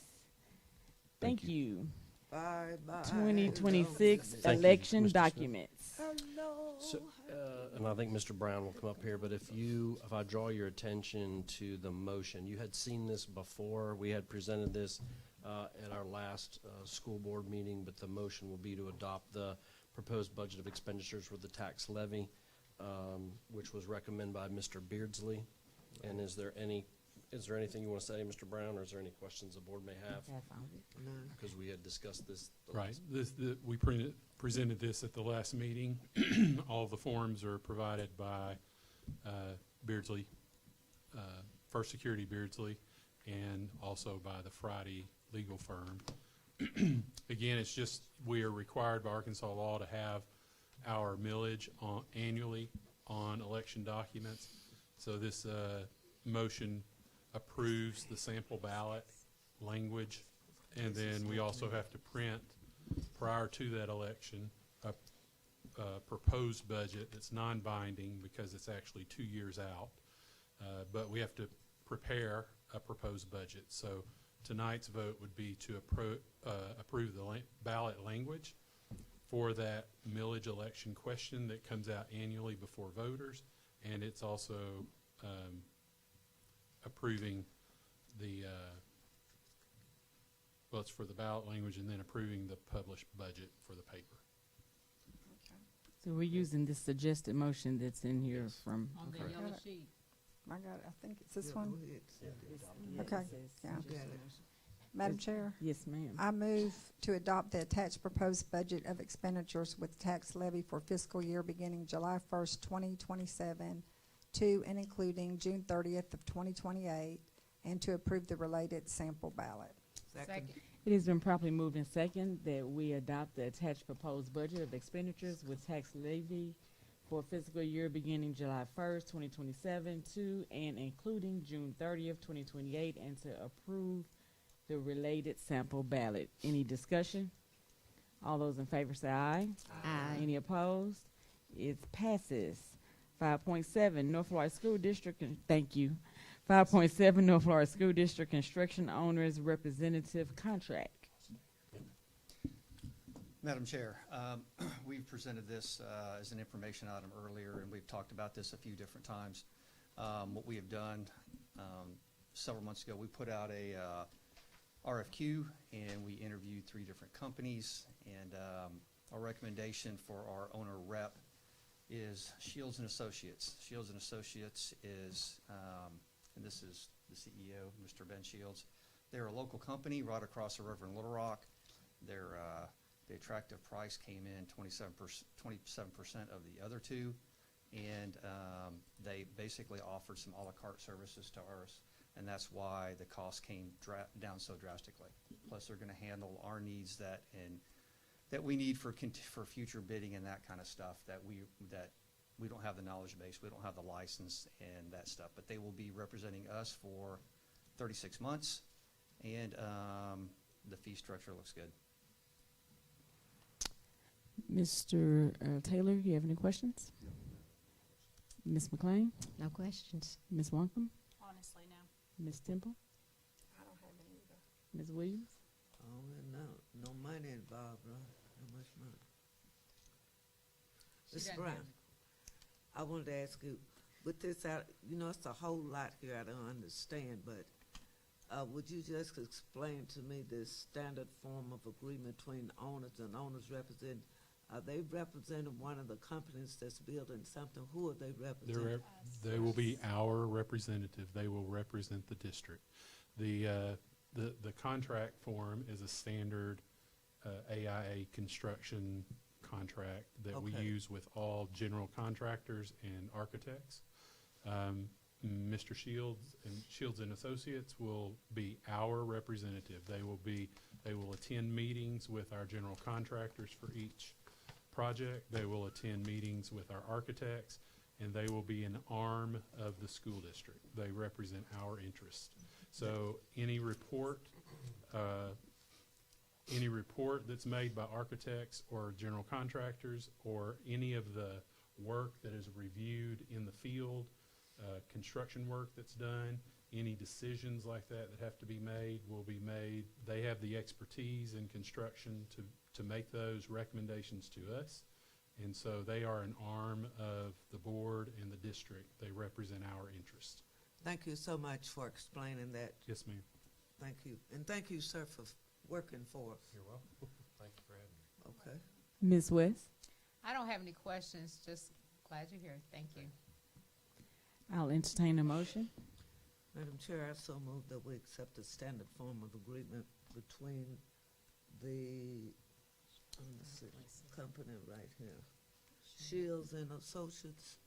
Thank Thank you. Bye bye. 2026 Thank you, election Mr. Smith. documents. Hello. So, and I think Mr. Brown will come up here, but if I draw your attention to the motion, you had seen this before. We had presented this at our last school board meeting, but the motion will be to adopt the proposed budget of expenditures for the tax levy, which was recommended by Mr. Beardsley. And is there anything you want to say, Mr. Brown, or is there any questions the board may have? None. Because we had discussed this. Right. We presented this at the last meeting. All of the forms are provided by Beardsley, First Security Beardsley, and also by the Friday legal firm. Again, it's just we are required by Arkansas law to have our millage annually on election documents. So this motion approves the sample ballot language, and then we also have to print prior to that election a proposed budget that's non-binding because it's actually 2 years out, but we have to prepare a proposed budget. So tonight's vote would be to approve the ballot language for that millage election question that comes out annually before voters, and it's also approving the well, it's for the ballot language and then approving the published budget for the paper. So we're using this suggested motion that's in here from. On the yellow sheet. I got it. I think it's this one. Yeah, Okay, it says yeah. suggested. Madam Chair, Yes, ma'am. I move to adopt the attached proposed budget of expenditures with tax levy for fiscal year beginning July 1st, 2027 to and including June 30th of 2028, and to approve the related sample ballot. Second. It has been properly moved in second that we adopt the attached proposed budget of expenditures with tax levy for fiscal year beginning July 1st, 2027 to and including June 30th, 2028, and to approve the related sample ballot. Any discussion? All those in favor say aye. Aye. Any opposed? It passes. 5.7 North Florida School District, thank you. 5.7 North Florida School District Construction Owners Representative Contract. Madam Chair, we've presented this as an information item earlier, and we've talked about this a few different times. What we have done several months ago, we put out a RFQ, and we interviewed 3 different companies, and our recommendation for our owner rep is Shields and Associates. Shields and Associates is, and this is the CEO, Mr. Ben Shields. They're a local company right across the river in Little Rock. The attractive price came in 27% of the other 2, and they basically offered some a la carte services to ours, and that's why the cost came down so drastically. Plus, they're going to handle our needs that we need for future bidding and that kind of stuff that we don't have the knowledge base, we don't have the license and that stuff, but they will be representing us for 36 months, and the fee structure looks good. Mr. Taylor, you have any questions? Ms. McLean? No questions. Ms. Wonkum? Honestly, no. Ms. Temple? I don't have any either. Ms. Williams? Oh, no money involved, right? Not much money. Mr. Brown, I wanted to ask you, with this out, it's a whole lot here I don't understand, but would you just explain to me the standard form of agreement between owners and owners represent? Are they representing one of the companies that's building something? Who are they representing? They will be our representative. They will represent the district. The contract form is a standard AIA construction contract that we use with all general contractors and architects. Mr. Shields and Associates will be our representative. They will attend meetings with our general contractors for each project. They will attend meetings with our architects, and they will be an arm of the school district. They represent our interests. So any report that's made by architects or general contractors, or any of the work that is reviewed in the field, construction work that's done, any decisions like that that have to be made will be made. They have the expertise in construction to make those recommendations to us. And so they are an arm of the board and the district. They represent our interest. Thank you so much for explaining that. Yes, ma'am. Thank you. And thank you, sir, for working for us. You're welcome. Thank you for having me. Okay. Ms. West? I don't have any questions, just glad you're here. Thank you. I'll entertain a motion. Madam Chair, I so move that we accept the standard form of agreement between the company right here, Shields and Associates.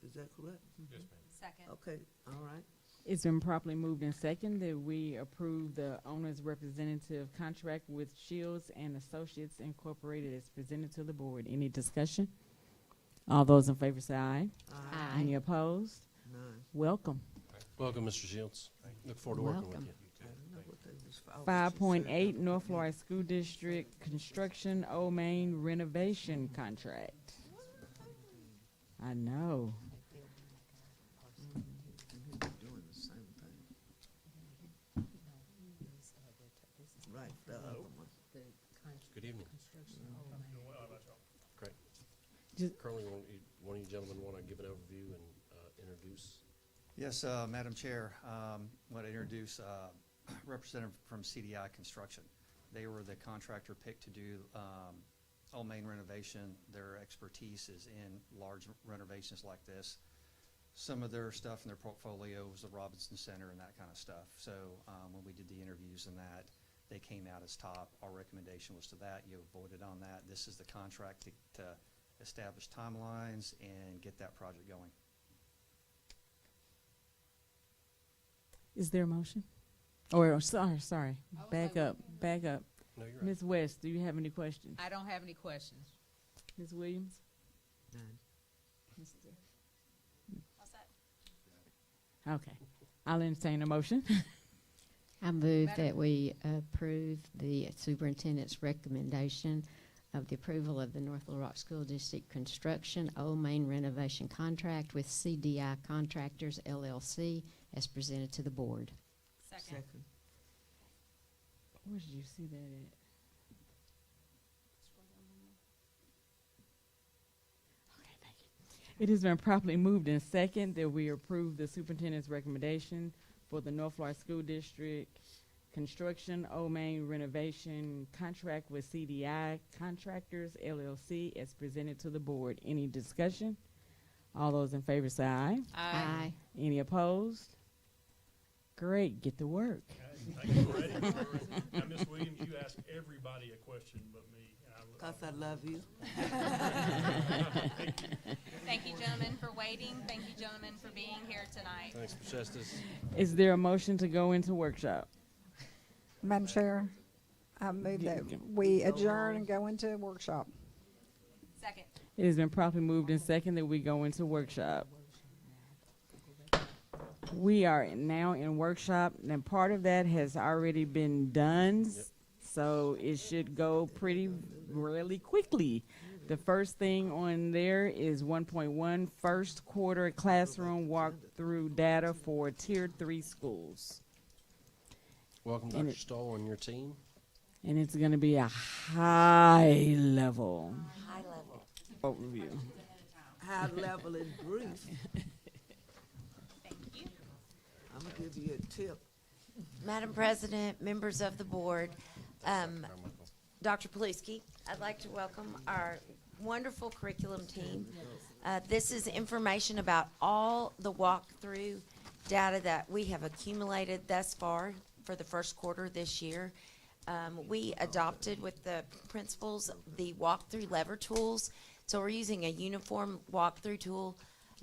Is that correct? Yes, ma'am. Second. Okay, all right. It's been properly moved in second that we approve the owner's representative contract with Shields and Associates Incorporated as presented to the board. Any discussion? All those in favor say aye. Aye. Any opposed? None. Welcome. Welcome, Mr. Shields. Look forward to working with Welcome. you. I don't know what they was for. I was just 5.8 North Florida School District Construction Old Main Renovation Contract. I know. doing the same thing. Right, the other one. Good evening. Great. Just- Currently, one of you gentlemen want to give an overview and introduce? Yes, Madam Chair, I want to introduce representative from CDI Construction. They were the contractor picked to do Old Main renovation. Their expertise is in large renovations like this. Some of their stuff in their portfolio was the Robinson Center and that kind of stuff. So when we did the interviews and that, they came out as top. Our recommendation was to that. You voted on that. This is the contract to establish timelines and get that project going. Is there a motion? Or, sorry. Back up. No, you're right. Ms. West, do you have any questions? I don't have any questions. Ms. Williams? None. Mr. All set. Okay. I'll entertain a motion. I move Madam- that we approve the superintendent's recommendation of the approval of the North Little Rock School District Construction Old Main Renovation Contract with CDI Contractors, LLC, as presented to the board. Second. Where did you see that at? Okay, thank you. It has been properly moved in second that we approve the superintendent's recommendation for the North Florida School District Construction Old Main Renovation Contract with CDI Contractors, LLC, as presented to the board. Any discussion? All those in favor say aye. Aye. Any opposed? Great, get to work. Thank you, Freddie. Now, Ms. Williams, you ask everybody a question but me. Because I love you. Thank you, gentlemen, for waiting. Thank you, gentlemen, for being here tonight. Thanks, Ms. Justice. Is there a motion to go into workshop? Madam Chair, I move that we adjourn and go into workshop. Second. It has been properly moved in second that we go into workshop. We are now in workshop, and part of that has already been done, so it should go really quickly. The first thing on there is 1.1, first quarter classroom walkthrough data for Tier 3 schools. Welcome, And Dr. Stoll, and your team. And it's going to be a high level overview. High level in brief. I'm gonna give you a tip. Madam President, members of the board, Dr. Poliski, I'd like to welcome our wonderful curriculum team. This is information about all the walkthrough data that we have accumulated thus far for the first quarter this year. We adopted with the principals the walkthrough lever tools. So we're using a uniform walkthrough tool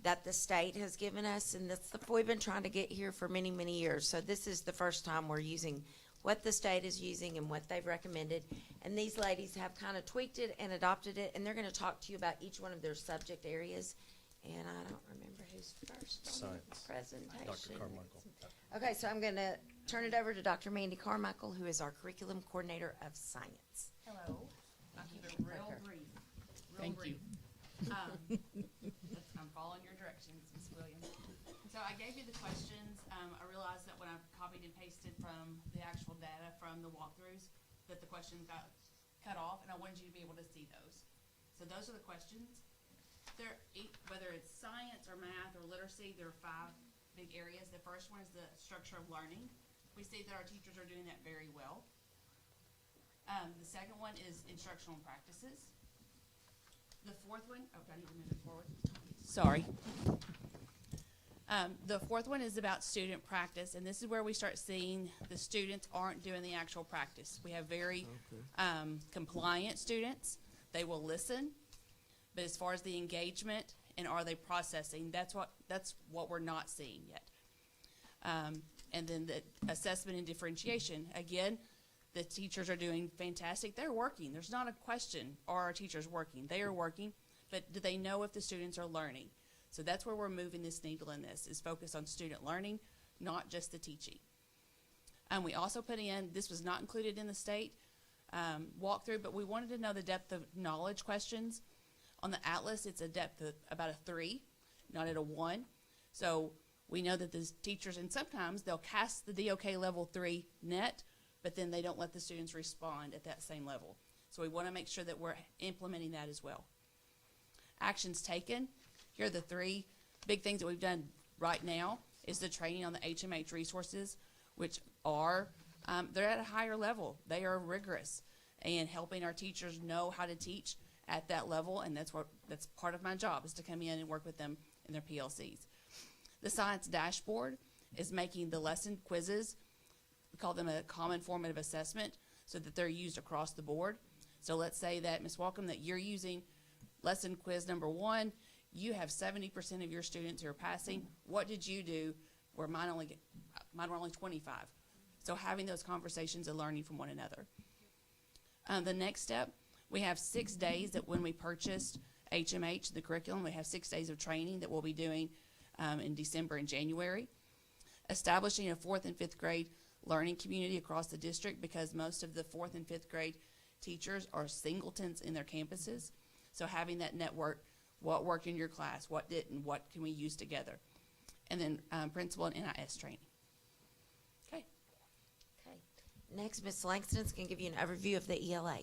that the state has given us, and that's we've been trying to get here for many, many years. So this is the first time we're using what the state is using and what they've recommended. And these ladies have kind of tweaked it and adopted it, and they're going to talk to you about each one of their subject areas And I don't remember who's first on the Science. presentation. Dr. Carmichael. Okay, so I'm going to turn it over to Dr. Mandy Carmichael, who is our curriculum coordinator of science. Hello. I'll keep it real brief. Thank you. I'm following your directions, Ms. Williams. So I gave you the questions. I realized that when I copied and pasted from the actual data from the walkthroughs, that the questions got cut off, and I wanted you to be able to see those. So those are the questions. Whether it's science or math or literacy, there are 5 big areas. The first one is the structure of learning. We see that our teachers are doing that very well. The second one is instructional practices. The fourth one, oh, I need to move it forward. Sorry. The fourth one is about student practice, and this is where we start seeing the students aren't doing the actual practice. We have very compliant students. They will listen, but as far as the engagement and are they processing, that's what we're not seeing yet. And then the assessment and differentiation. Again, the teachers are doing fantastic. They're working. There's not a question, are our teachers working? They are working, but do they know if the students are learning? So that's where we're moving this needle in this, is focus on student learning, not just the teaching. We also put in, this was not included in the state walkthrough, but we wanted to know the depth of knowledge questions. On the Atlas, it's a depth of about a 3, not at a 1. So we know that the teachers, and sometimes they'll cast the DOK level 3 net, but then they don't let the students respond at that same level. So we want to make sure that we're implementing that as well. Actions taken. Here are the 3 big things that we've done right now is the training on the HMH resources, which are, they're at a higher level. They are rigorous and helping our teachers know how to teach at that level, and that's part of my job, is to come in and work with them in their PLCs. The science dashboard is making the lesson quizzes, we call them a common formative assessment, so that they're used across the board. So let's say that, Ms. Walcom, that you're using lesson quiz number 1, you have 70% of your students who are passing. What did you do where mine were only 25? So having those conversations and learning from one another. The next step, we have 6 days that when we purchased HMH, the curriculum, we have 6 days of training that we'll be doing in December and January. Establishing a 4th and 5th grade learning community across the district, because most of the 4th and 5th grade teachers are singletons in their campuses. So having that network, what worked in your class, what didn't, what can we use together. And then principal and NIS training. Okay. Okay. Next, Ms. Langston's going to give you an overview of the ELA.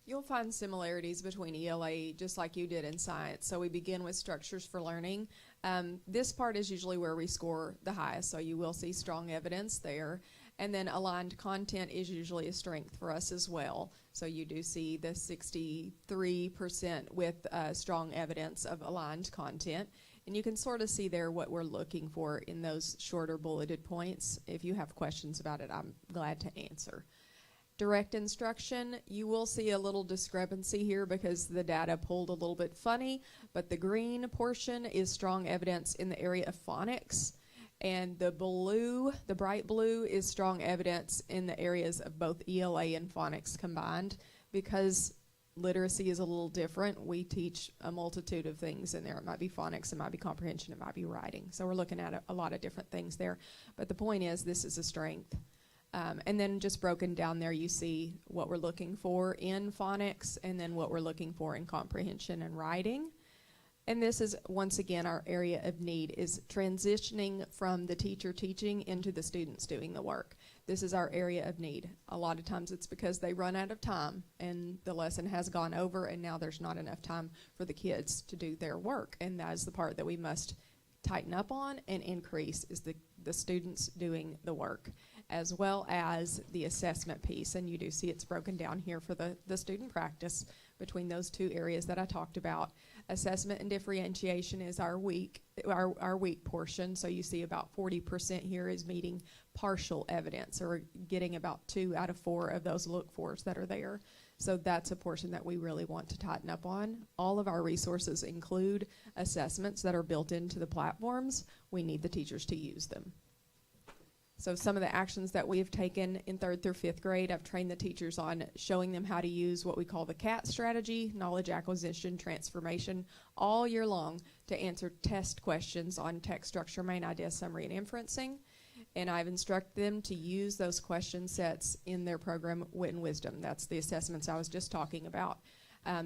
You'll find similarities between ELA, just like you did in science. So we begin with structures for learning. This part is usually where we score the highest, so you will see strong evidence there. And then aligned content is usually a strength for us as well. So you do see the 63% with strong evidence of aligned content. And you can sort of see there what we're looking for in those shorter bulleted points. If you have questions about it, I'm glad to answer. Direct instruction, you will see a little discrepancy here because the data pulled a little bit funny, but the green portion is strong evidence in the area of phonics, and the blue, the bright blue, is strong evidence in the areas of both ELA and phonics combined. Because literacy is a little different, we teach a multitude of things in there. It might be phonics, it might be comprehension, it might be writing. So we're looking at a lot of different things there. But the point is, this is a strength. And then just broken down there, you see what we're looking for in phonics and then what we're looking for in comprehension and writing. And this is, once again, our area of need is transitioning from the teacher teaching into the students doing the work. This is our area of need. A lot of times it's because they run out of time and the lesson has gone over and now there's not enough time for the kids to do their work. And that is the part that we must tighten up on and increase, is the students doing the work, as well as the assessment piece. And you do see it's broken down here for the student practice between those 2 areas that I talked about. Assessment and differentiation is our weak portion. So you see about 40% here is meeting partial evidence, or getting about 2 out of 4 of those look-fors that are there. So that's a portion that we really want to tighten up on. All of our resources include assessments that are built into the platforms. We need the teachers to use them. So some of the actions that we have taken in 3rd through 5th grade, I've trained the teachers on showing them how to use what we call the CAT strategy, knowledge acquisition, transformation, all year long to answer test questions on text structure, main idea, summary, and inferencing. And I've instructed them to use those question sets in their program, Wit and Wisdom. That's the assessments I was just talking about.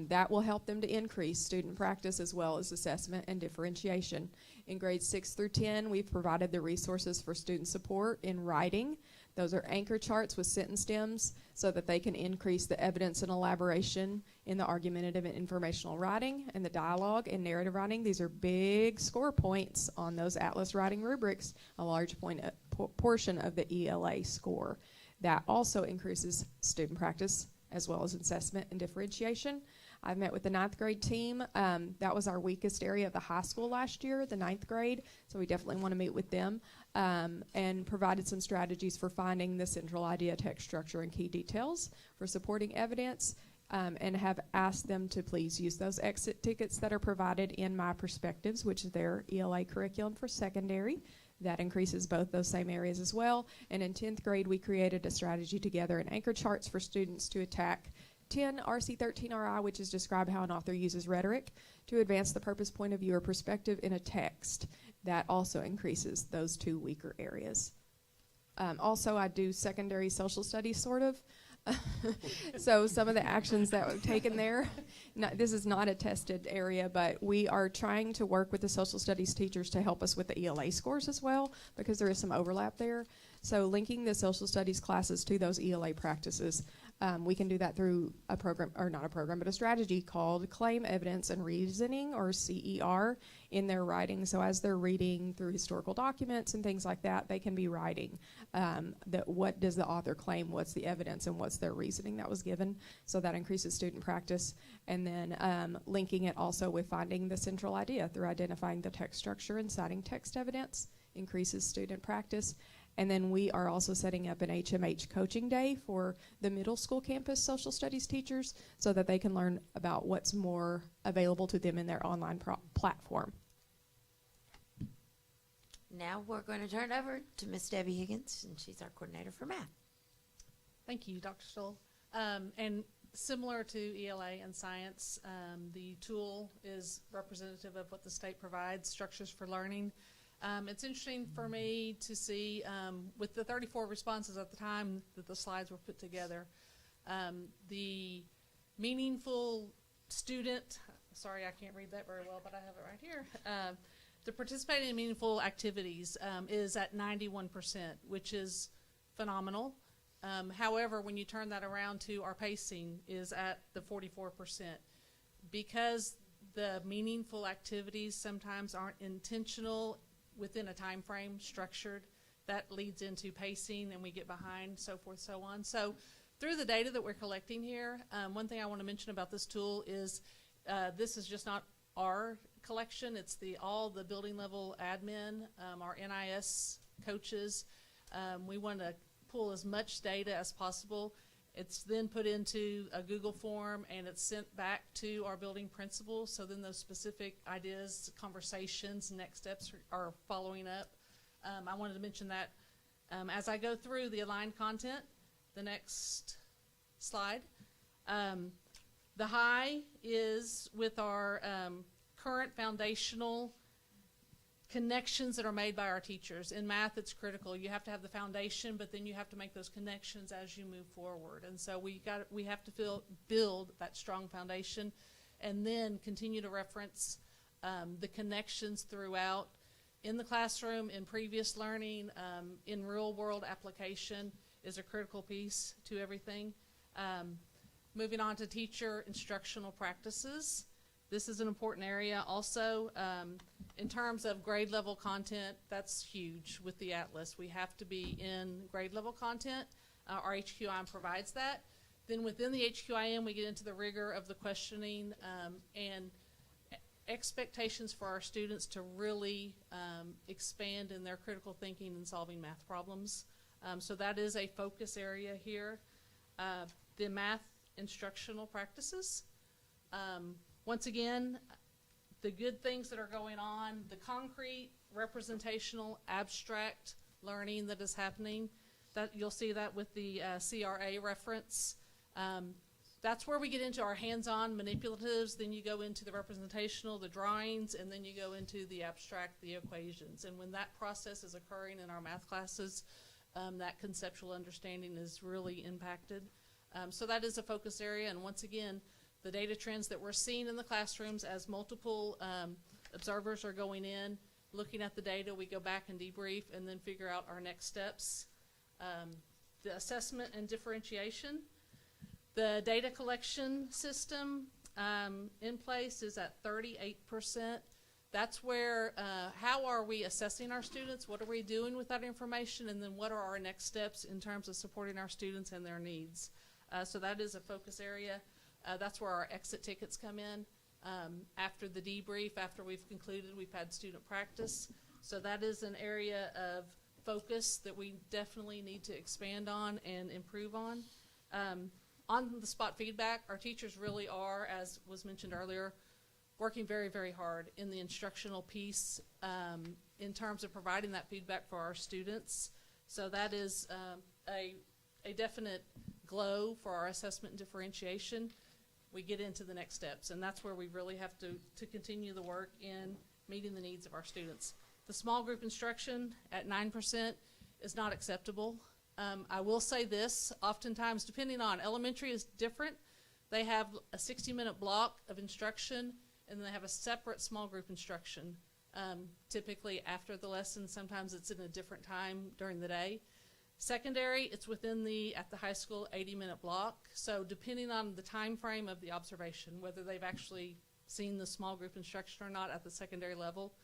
That will help them to increase student practice as well as assessment and differentiation. In grades 6 through 10, we've provided the resources for student support in writing. Those are anchor charts with sentence stems so that they can increase the evidence and elaboration in the argumentative and informational writing and the dialogue and narrative writing. These are big score points on those Atlas writing rubrics, a large portion of the ELA score. That also increases student practice as well as assessment and differentiation. I've met with the 9th grade team. That was our weakest area of the high school last year, the 9th grade, so we definitely want to meet with them, and provided some strategies for finding the central idea, text structure, and key details for supporting evidence, and have asked them to please use those exit tickets that are provided in My Perspectives, which is their ELA curriculum for secondary. That increases both those same areas as well. And in 10th grade, we created a strategy together and anchor charts for students to attack 10 RC13RI, which is describe how an author uses rhetoric to advance the purpose, point of view, or perspective in a text. That also increases those two weaker areas. Also, I do secondary social studies, sort of. So some of the actions that were taken there, this is not a tested area, but we are trying to work with the social studies teachers to help us with the ELA scores as well, because there is some overlap there. So linking the social studies classes to those ELA practices, we can do that through a program, or not a program, but a strategy called Claim, Evidence, and Reasoning, or CER, in their writing. So as they're reading through historical documents and things like that, they can be writing that what does the author claim, what's the evidence, and what's their reasoning that was given. So that increases student practice. And then linking it also with finding the central idea through identifying the text structure and citing text evidence increases student practice. And then we are also setting up an HMH coaching day for the middle school campus social studies teachers so that they can learn about what's more available to them in their online platform. Now we're going to turn it over to Miss Debbie Higgins, and she's our coordinator for math. Thank you, Dr. Stoll. And similar to ELA and science, the tool is representative of what the state provides, Structures for Learning. It's interesting for me to see, with the 34 responses at the time that the slides were put together, the meaningful student, sorry I can't read that very well, but I have it right here, the participating in meaningful activities is at 91%, which is phenomenal. However, when you turn that around to our pacing is at the 44%. Because the meaningful activities sometimes aren't intentional within a time frame, structured, that leads into pacing and we get behind, so forth, so on. So through the data that we're collecting here, one thing I want to mention about this tool is this is just not our collection, it's all the building level admin, our NIS coaches. We want to pull as much data as possible. It's then put into a Google form and it's sent back to our building principals. So then those specific ideas, conversations, next steps are following up. I wanted to mention that as I go through the aligned content, the next slide. The high is with our current foundational connections that are made by our teachers. In math, it's critical. You have to have the foundation, but then you have to make those connections as you move forward. And so we have to build that strong foundation and then continue to reference the connections throughout in the classroom, in previous learning, in real-world application is a critical piece to everything. Moving on to teacher instructional practices. This is an important area also. In terms of grade level content, that's huge with the Atlas. We have to be in grade level content. Our HQIM provides that. Then within the HQIM, we get into the rigor of the questioning and expectations for our students to really expand in their critical thinking and solving math problems. So that is a focus area here. The math instructional practices. Once again, the good things that are going on, the concrete, representational, abstract learning that is happening. That you'll see that with the CRA reference. That's where we get into our hands-on manipulatives. Then you go into the representational, the drawings, and then you go into the abstract, the equations. And when that process is occurring in our math classes, that conceptual understanding is really impacted. So that is a focus area. And once again, the data trends that we're seeing in the classrooms as multiple observers are going in, looking at the data, we go back and debrief and then figure out our next steps. The assessment and differentiation. The data collection system in place is at 38%. That's where, how are we assessing our students? What are we doing with that information? And then what are our next steps in terms of supporting our students and their needs? So that is a focus area. That's where our exit tickets come in. After the debrief, after we've concluded, we've had student practice. So that is an area of focus that we definitely need to expand on and improve on. On the spot feedback, our teachers really are, as was mentioned earlier, working very, very hard in the instructional piece in terms of providing that feedback for our students. So that is a definite glow for our assessment and differentiation. We get into the next steps, and that's where we really have to continue the work in meeting the needs of our students. The small group instruction at 9% is not acceptable. I will say this, oftentimes, depending on elementary is different. They have a 60-minute block of instruction, and then they have a separate small group instruction, typically after the lesson. Sometimes it's in a different time during the day. Secondary, it's within at the high school, 80-minute block. So depending on the time frame of the observation, whether they've actually seen the small group instruction or not at the secondary level,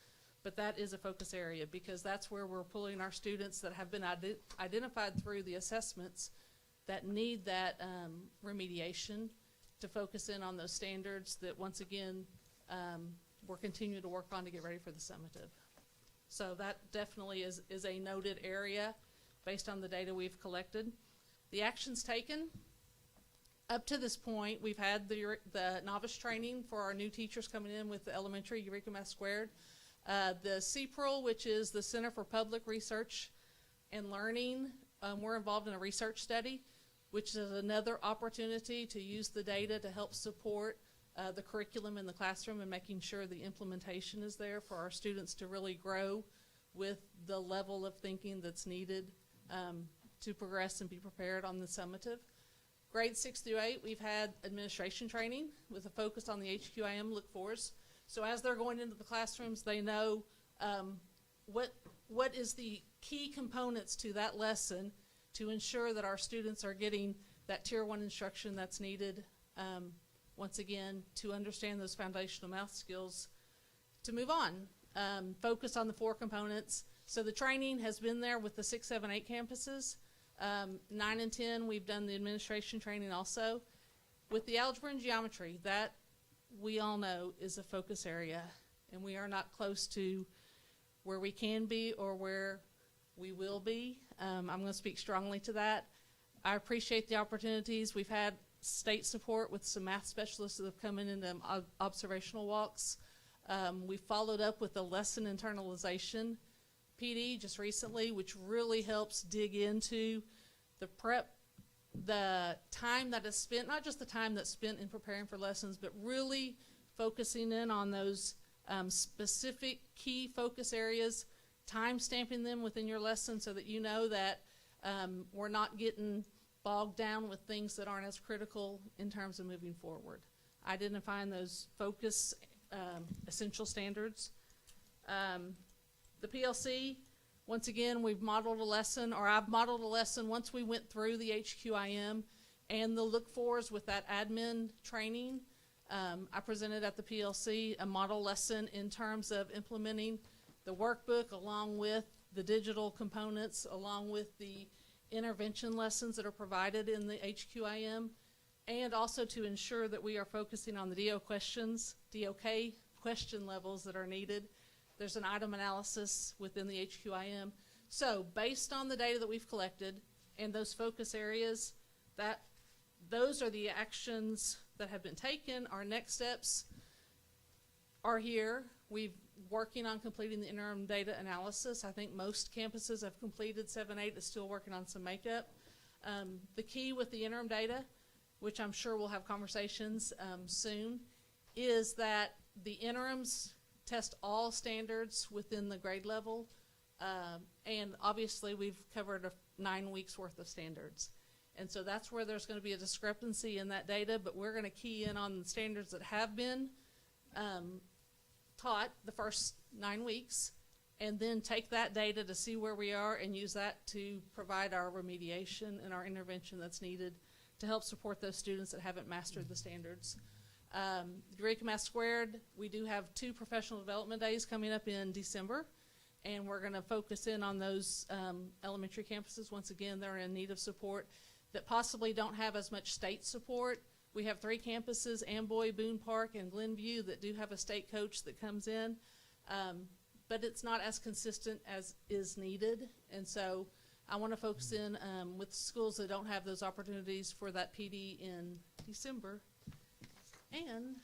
but that is a focus area because that's where we're pulling our students that have been identified through the assessments that need that remediation to focus in on those standards that, once again, we're continuing to work on to get ready for the summative. So that definitely is a noted area based on the data we've collected. The actions taken. Up to this point, we've had the novice training for our new teachers coming in with the elementary Eureka Math Squared. The CPRL, which is the Center for Public Research and Learning, we're involved in a research study, which is another opportunity to use the data to help support the curriculum in the classroom and making sure the implementation is there for our students to really grow with the level of thinking that's needed to progress and be prepared on the summative. Grades 6 through 8, we've had administration training with a focus on the HQIM look-fors. So as they're going into the classrooms, they know what is the key components to that lesson to ensure that our students are getting that Tier 1 instruction that's needed, once again, to understand those foundational math skills to move on. Focus on the 4 components. So the training has been there with the 6, 7, 8 campuses. 9 and 10, we've done the administration training also. With the algebra and geometry, that we all know is a focus area, and we are not close to where we can be or where we will be. I'm going to speak strongly to that. I appreciate the opportunities. We've had state support with some math specialists that have come in and observational walks. We followed up with a lesson internalization PD just recently, which really helps dig into the prep, the time that is spent, not just the time that's spent in preparing for lessons, but really focusing in on those specific key focus areas, time stamping them within your lesson so that you know that we're not getting bogged down with things that aren't as critical in terms of moving forward. Identifying those focus essential standards. The PLC, once again, we've modeled a lesson, or I've modeled a lesson once we went through the HQIM and the look-fors with that admin training. I presented at the PLC a model lesson in terms of implementing the workbook along with the digital components, along with the intervention lessons that are provided in the HQIM, and also to ensure that we are focusing on the DOK question levels that are needed. There's an item analysis within the HQIM. So based on the data that we've collected and those focus areas, those are the actions that have been taken. Our next steps are here. We've working on completing the interim data analysis. I think most campuses have completed 7-8, is still working on some makeup. The key with the interim data, which I'm sure we'll have conversations soon, is that the interims test all standards within the grade level, and obviously we've covered 9 weeks worth of standards. And so that's where there's going to be a discrepancy in that data, but we're going to key in on the standards that have been taught the first 9 weeks, and then take that data to see where we are and use that to provide our remediation and our intervention that's needed to help support those students that haven't mastered the standards. Eureka Math Squared, we do have 2 professional development days coming up in December, and we're going to focus in on those elementary campuses. Once again, they're in need of support that possibly don't have as much state support. We have 3 campuses, Amboy, Boone Park, and Glenview, that do have a state coach that comes in, but it's not as consistent as is needed. And so I want to focus in with schools that don't have those opportunities for that PD in December. And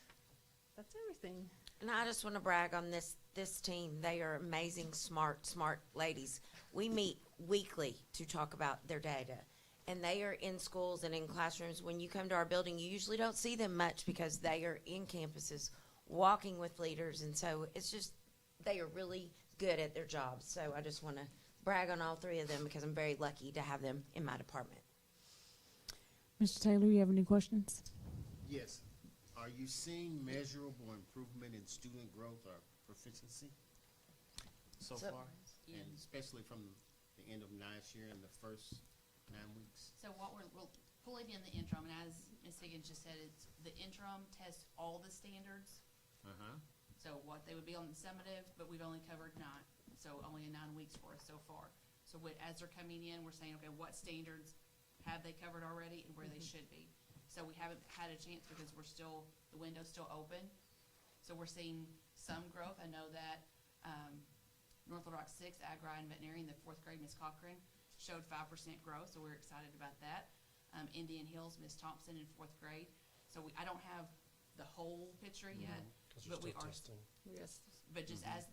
that's everything. And I just want to brag on this team. They are amazing, smart ladies. We meet weekly to talk about their data. And they are in schools and in classrooms. When you come to our building, you usually don't see them much because they are in campuses walking with leaders. And so it's just, they are really good at their jobs. So I just want to brag on all 3 of them because I'm very lucky to have them in my department. Mr. Taylor, you have any questions? Yes. Are you seeing measurable improvement in student growth or proficiency so far? Yeah. And especially from the end of last year and the first 9 weeks? So what we're pulling in the interim, and as Ms. Higgins just said, it's the interim tests all the standards. So what they would be on the summative, but we've only covered 9, so only 9 weeks for us so far. So as they're coming in, we're saying, okay, what standards have they covered already and where they should be? So we haven't had a chance because the window's still open. So we're seeing some growth. I know that North Little Rock 6, Agri and Veterinary, in the 4th grade, Ms. Cochran, showed 5% growth, so we're excited about that. Indian Hills, Ms. Thompson in 4th grade. So I don't have the whole picture yet, but we are testing. Yes. But just as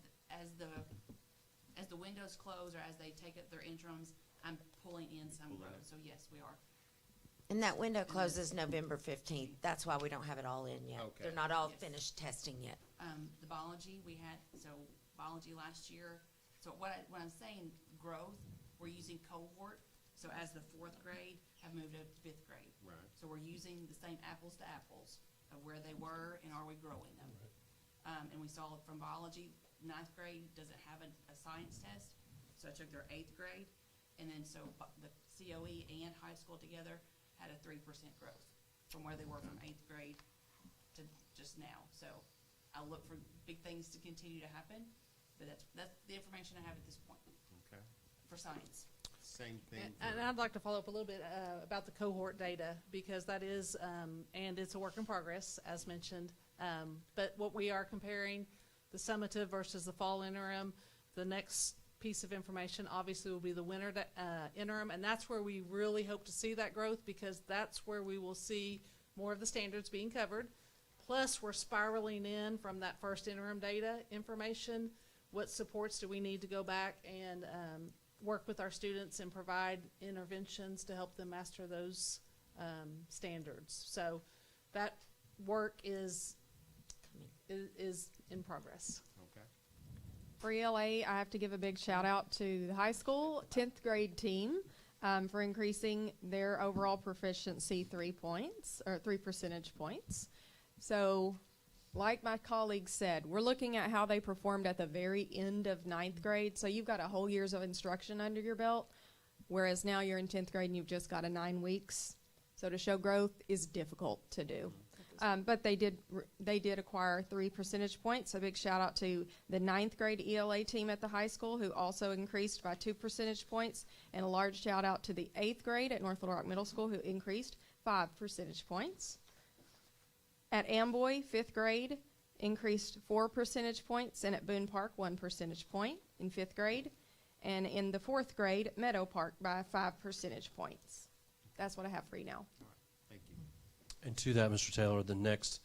the windows close or as they take up their interims, I'm pulling in some growth. So yes, we are. And that window closes November 15th. That's why we don't have it all in yet. Okay. They're not all finished testing yet. The biology we had, so biology last year. So when I'm saying growth, we're using cohort. So as the 4th grade have moved up to 5th grade. Right. So we're using the same apples to apples of where they were and are we growing them. And we saw from biology, 9th grade doesn't have a science test. So I took their 8th grade. And then so the COE and high school together had a 3% growth from where they were from 8th grade to just now. So I'll look for big things to continue to happen, but that's the information I have at this point. Okay. For science. Same thing. And I'd like to follow up a little bit about the cohort data, because that is, and it's a work in progress, as mentioned. But what we are comparing, the summative versus the fall interim, the next piece of information obviously will be the winter interim, and that's where we really hope to see that growth, because that's where we will see more of the standards being covered. Plus, we're spiraling in from that first interim data information. What supports do we need to go back and work with our students and provide interventions to help them master those standards? So that work is in progress. Okay. For ELA, I have to give a big shout out to the high school 10th grade team for increasing their overall proficiency 3 percentage points. So, like my colleague said, we're looking at how they performed at the very end of 9th grade. So you've got a whole year's of instruction under your belt, whereas now you're in 10th grade and you've just got 9 weeks. So to show growth is difficult to do. But they did acquire 3 percentage points. A big shout out to the 9th grade ELA team at the high school, who also increased by 2 percentage points, and a large shout out to the 8th grade at North Little Rock Middle School, who increased 5 percentage points. At Amboy, 5th grade increased 4 percentage points, and at Boone Park, 1 percentage point in 5th grade, and in the 4th grade, Meadow Park by 5 percentage points. That's what I have for you now. Thank you. And to that, Mr. Taylor, the next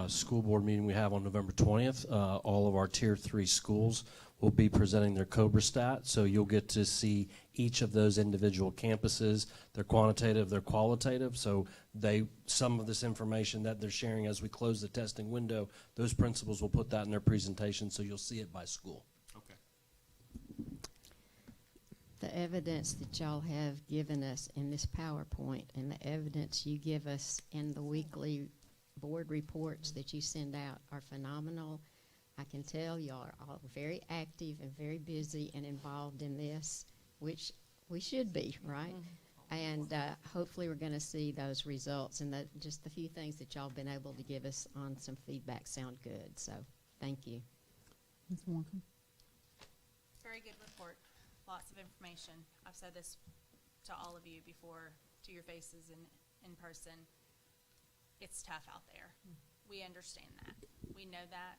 school board meeting we have on November 20th. All of our Tier 3 schools will be presenting their Cobra stat, so you'll get to see each of those individual campuses, their quantitative, their qualitative. So some of this information that they're sharing as we close the testing window, those principals will put that in their presentation, so you'll see it by school. Okay. The evidence that y'all have given us in this PowerPoint and the evidence you give us in the weekly board reports that you send out are phenomenal. I can tell y'all are all very active and very busy and involved in this, which we should be, right? And hopefully we're going to see those results, and just the few things that y'all been able to give us on some feedback sound good. So thank you. Ms. Warren. Very good report. Lots of information. I've said this to all of you before, to your faces and in person. It's tough out there. We understand that. We know that.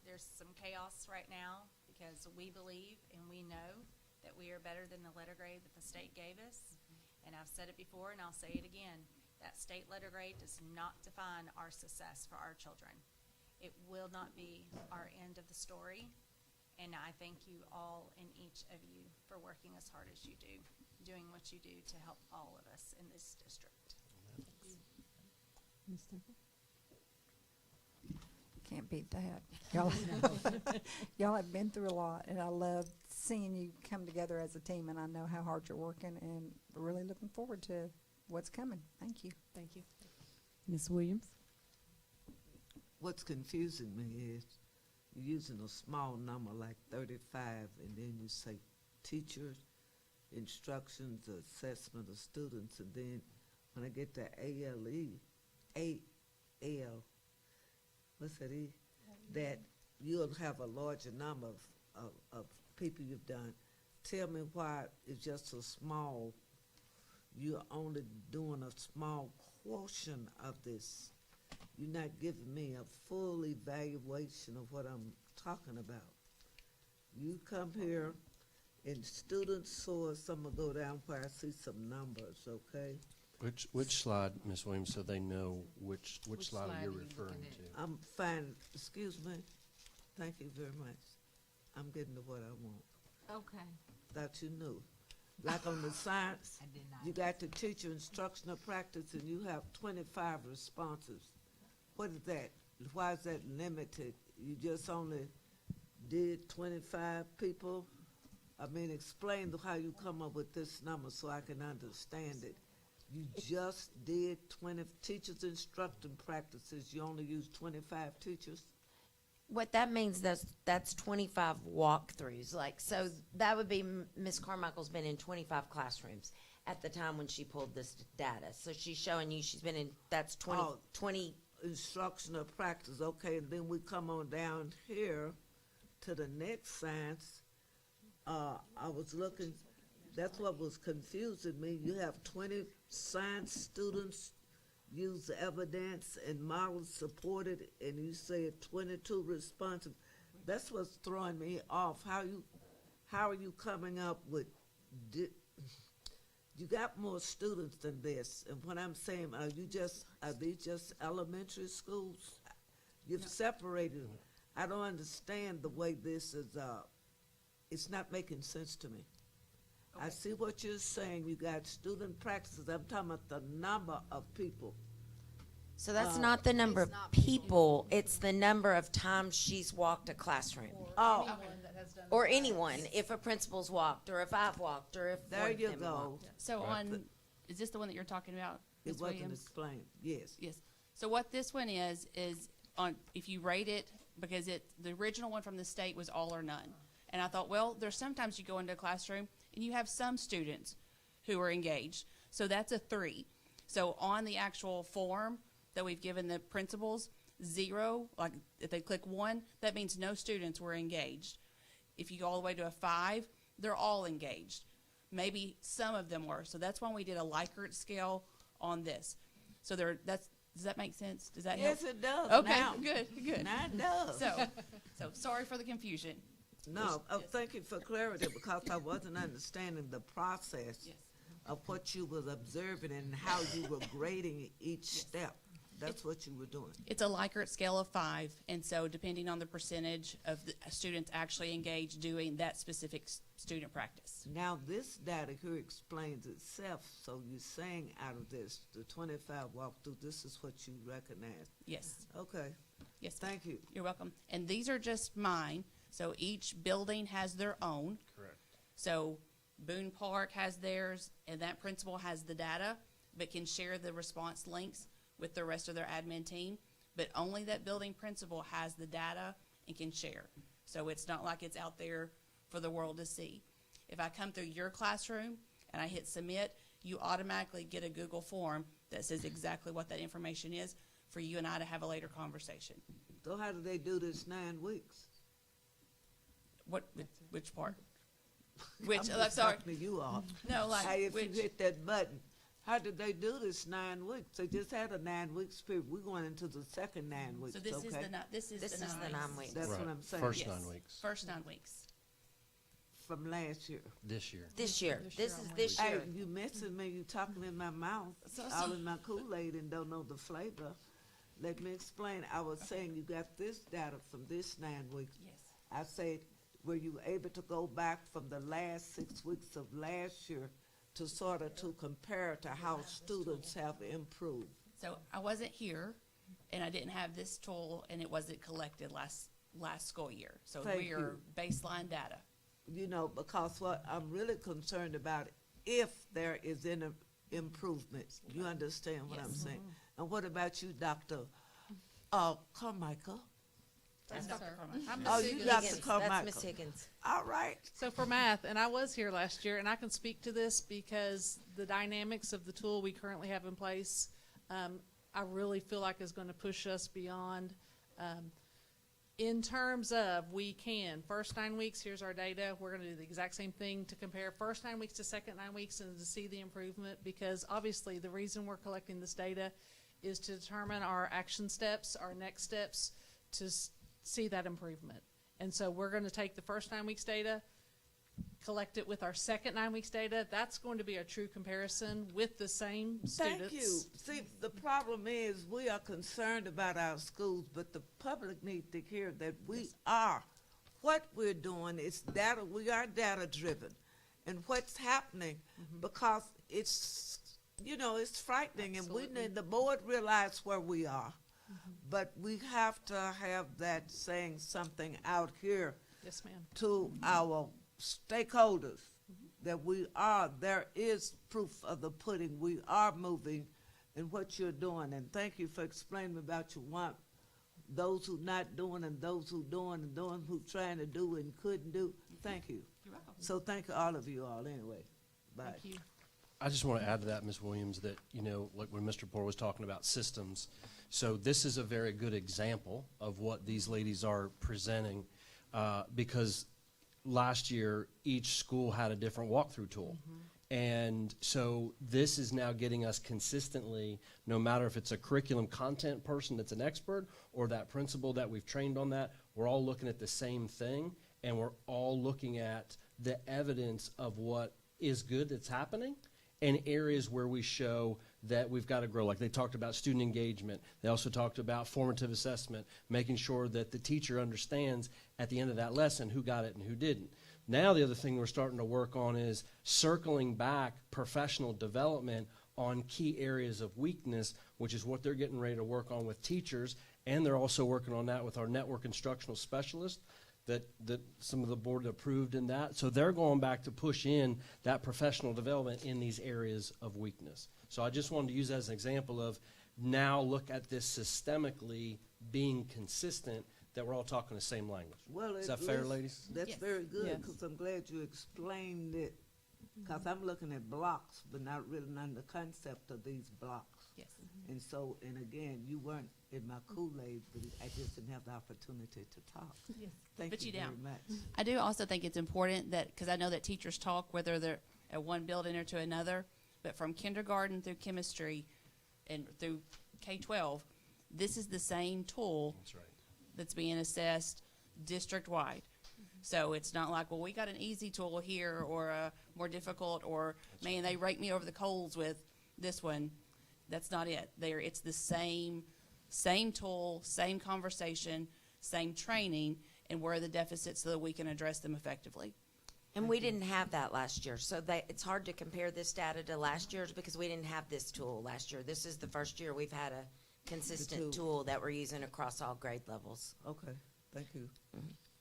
There's some chaos right now because we believe and we know that we are better than the letter grade that the state gave us. And I've said it before and I'll say it again. That state letter grade does not define our success for our children. It will not be our end of the story. And I thank you all and each of you for working as hard as you do, doing what you do to help all of us in this district. Ms. Temple. Can't beat that. Y'all have been through a lot, and I love seeing you come together as a team, and I know how hard you're working, and we're really looking forward to what's coming. Thank you. Thank you. Ms. Williams. What's confusing me is you're using a small number like 35, and then you say teachers, instructions, assessment of students, and then when I get to what's that E? That you'll have a larger number of people you've done. Tell me why it's just so small. You're only doing a small portion of this. You're not giving me a full evaluation of what I'm talking about. You come here in student source, I'm gonna go down where I see some numbers, okay? Which slide, Ms. Williams, so they know which slide you're referring to? I'm fine, excuse me. Thank you very much. I'm getting to what I want. Okay. Thought you knew. Like on the science, you got the teacher instructional practice and you have 25 responses. What is that? Why is that limited? You just only did 25 people? I mean, explain how you come up with this number so I can understand it. You just did 20 teachers instructing practices. You only used 25 teachers? What that means, that's 25 walkthroughs. Like, so that would be Ms. Carmichael's been in 25 classrooms at the time when she pulled this data. So she's showing you she's been in, that's 20 instructional practice. Okay, and then we come on down here to the next science. I was looking, that's what was confusing me. You have 20 science students use evidence and models supported, and you say 22 responsive. That's what's throwing me off. How are you coming up with? You got more students than this, and what I'm saying, are these just elementary schools? You've separated them. I don't understand the way this is. It's not making sense to me. Okay. I see what you're saying. You got student practices. I'm talking about the number of people. So that's not the number of people. It's the number of times she's walked a classroom. Or anyone, if a principal's walked, or if I've walked, or if there you go. So is this the one that you're talking about, Ms. It wasn't Williams? explained. Yes. Yes. So what this one is on, if you rate it, because the original one from the state was all or none. And I thought, well, there's sometimes you go into a classroom and you have some students who are engaged. So that's a 3. So on the actual form that we've given the principals, 0, like if they click 1, that means no students were engaged. If you go all the way to a 5, they're all engaged. Maybe some of them were. So that's why we did a Likert scale on this. So does that make sense? Does that help? Yes, it does. Okay, now. Good. Now it does. So sorry for the confusion. No, thank you for clarity, because I wasn't understanding the process of what you was observing and how you were grading each step. That's what you were doing. It's a Likert scale of 5, and so depending on the percentage of the students actually engaged doing that specific student practice. Now, this data here explains itself, so you're saying out of this, the 25 walkthrough, this is what you recognize? Yes. Okay. Yes. Thank you. You're welcome. And these are just mine, so each building has their own. Correct. So Boone Park has theirs, and that principal has the data, but can share the response links with the rest of their admin team. But only that building principal has the data and can share. So it's not like it's out there for the world to see. If I come through your classroom and I hit submit, you automatically get a Google form that says exactly what that information is for you and I to have a later conversation. So how do they do this 9 weeks? Which part? I'm just talking to you all. No, like Hey, if which? you hit that button, how did they do this 9 weeks? They just had a 9 week period. We're going into the second 9 weeks. So this okay? is the 9 weeks. That's Right. what I'm saying. First Yes. 9 weeks. First 9 weeks. From last year. This year. This year. This is this Hey, year. you messing me. You talking in my mouth, all in my Kool-Aid and don't know the flavor. Let me explain. I was saying you got this data from this 9 weeks. Yes. I said, were you able to go back from the last 6 weeks of last year to sort of to compare to how students have improved? So I wasn't here, and I didn't have this tool, and it wasn't collected last school year. So Thank we are you. baseline data. You know, because what I'm really concerned about, if there is any improvement, you understand what I'm Yes. saying? And what about you, Dr. Carmichael? That's Yes, Dr. sir. Carmichael. I'm Oh, Miss you Higgins. Dr. Higgins. Carmichael. That's Miss Higgins. All right. So for math, and I was here last year, and I can speak to this because the dynamics of the tool we currently have in place, I really feel like is going to push us beyond. In terms of first 9 weeks, here's our data. We're going to do the exact same thing to compare first 9 weeks to second 9 weeks and to see the improvement, because obviously the reason we're collecting this data is to determine our action steps, our next steps to see that improvement. And so we're going to take the first 9 weeks data, collect it with our second 9 weeks data. That's going to be a true comparison with the same students. Thank you. See, the problem is we are concerned about our schools, but the public needs to hear that what we're doing is data, we are data driven. And what's happening, because it's, it's frightening, Absolutely. and we need the board realize where we are. But we have to have that saying something out here Yes, ma'am. to our stakeholders that there is proof of the pudding. We are moving in what you're doing. And thank you for explaining about your want, those who not doing and those who doing and those who trying to do and couldn't do. Thank you. You're welcome. So thank all of you all anyway. Bye. Thank you. I just want to add to that, Ms. Williams, that, like when Mr. Poor was talking about systems, so this is a very good example of what these ladies are presenting, because last year, each school had a different walkthrough tool. And so this is now getting us consistently, no matter if it's a curriculum content person that's an expert or that principal that we've trained on that, we're all looking at the same thing, and we're all looking at the evidence of what is good that's happening and areas where we show that we've got to grow. Like they talked about student engagement. They also talked about formative assessment, making sure that the teacher understands at the end of that lesson who got it and who didn't. Now the other thing we're starting to work on is circling back professional development on key areas of weakness, which is what they're getting ready to work on with teachers, and they're also working on that with our network instructional specialist that some of the board approved in that. So they're going back to push in that professional development in these areas of weakness. So I just wanted to use that as an example of now look at this systemically being consistent, that we're all talking the same language. Well, Is that fair, ladies? That's Yes. very good, Yes. because I'm glad you explained it, because I'm looking at blocks, but not really on the concept of these blocks. Yes. And so, and again, you weren't in my Kool-Aid, but I just didn't have the opportunity to talk. Yes. Thank Put you you very down. much. I do also think it's important that, because I know that teachers talk whether they're at one building or to another, but from kindergarten through chemistry and through K-12, this is the same tool That's right. that's being assessed district-wide. So it's not like, well, we got an easy tool here or a more difficult, or, man, they raked me over the coals with this one. That's not it. It's the same tool, same conversation, same training, and where are the deficits so that we can address them effectively. And we didn't have that last year, so it's hard to compare this data to last year's because we didn't have this tool last year. This is the first year we've had a consistent tool that we're using across all grade levels. Okay, thank you.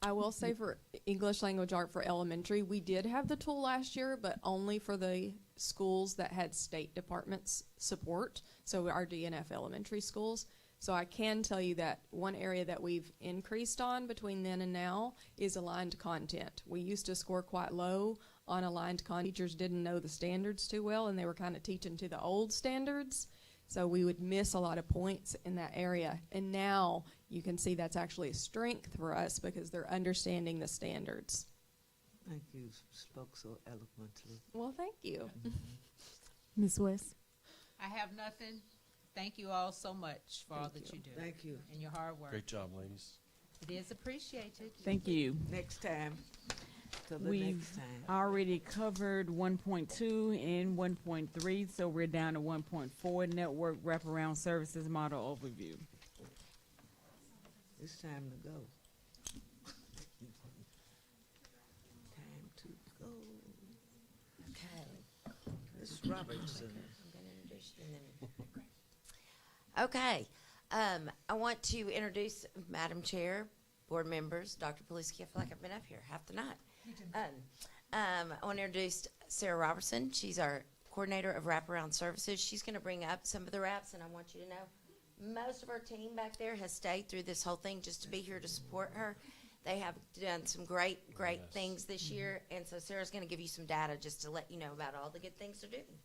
I will say for English language art for elementary, we did have the tool last year, but only for the schools that had state departments support, so our DNF elementary schools. So I can tell you that one area that we've increased on between then and now is aligned content. We used to score quite low on aligned content. Teachers didn't know the standards too well, and they were kind of teaching to the old standards. So we would miss a lot of points in that area. And now you can see that's actually a strength for us because they're understanding the standards. Thank you. Spoke so eloquently. Well, thank you. Ms. West? I have nothing. Thank you all so much for all that you do. Thank you. And your hard work. Great job, ladies. It is appreciated. Thank you. Next time. Till the We've next time. already covered 1.2 and 1.3, so we're down to 1.4, network wraparound services model overview. It's time to go. Time to go. Okay. Ms. Robertson. I'm going to introduce you and then. Okay. I want to introduce Madam Chair, board members, Dr. Poliski. I feel like I've been up here half the night. I want to introduce Sarah Robertson. She's our coordinator of wraparound services. She's going to bring up some of the wraps, and I want you to know most of our team back there has stayed through this whole thing just to be here to support her. They have done some great things this year, and so Sarah's going to give you some data just to let you know about all the good things they're doing.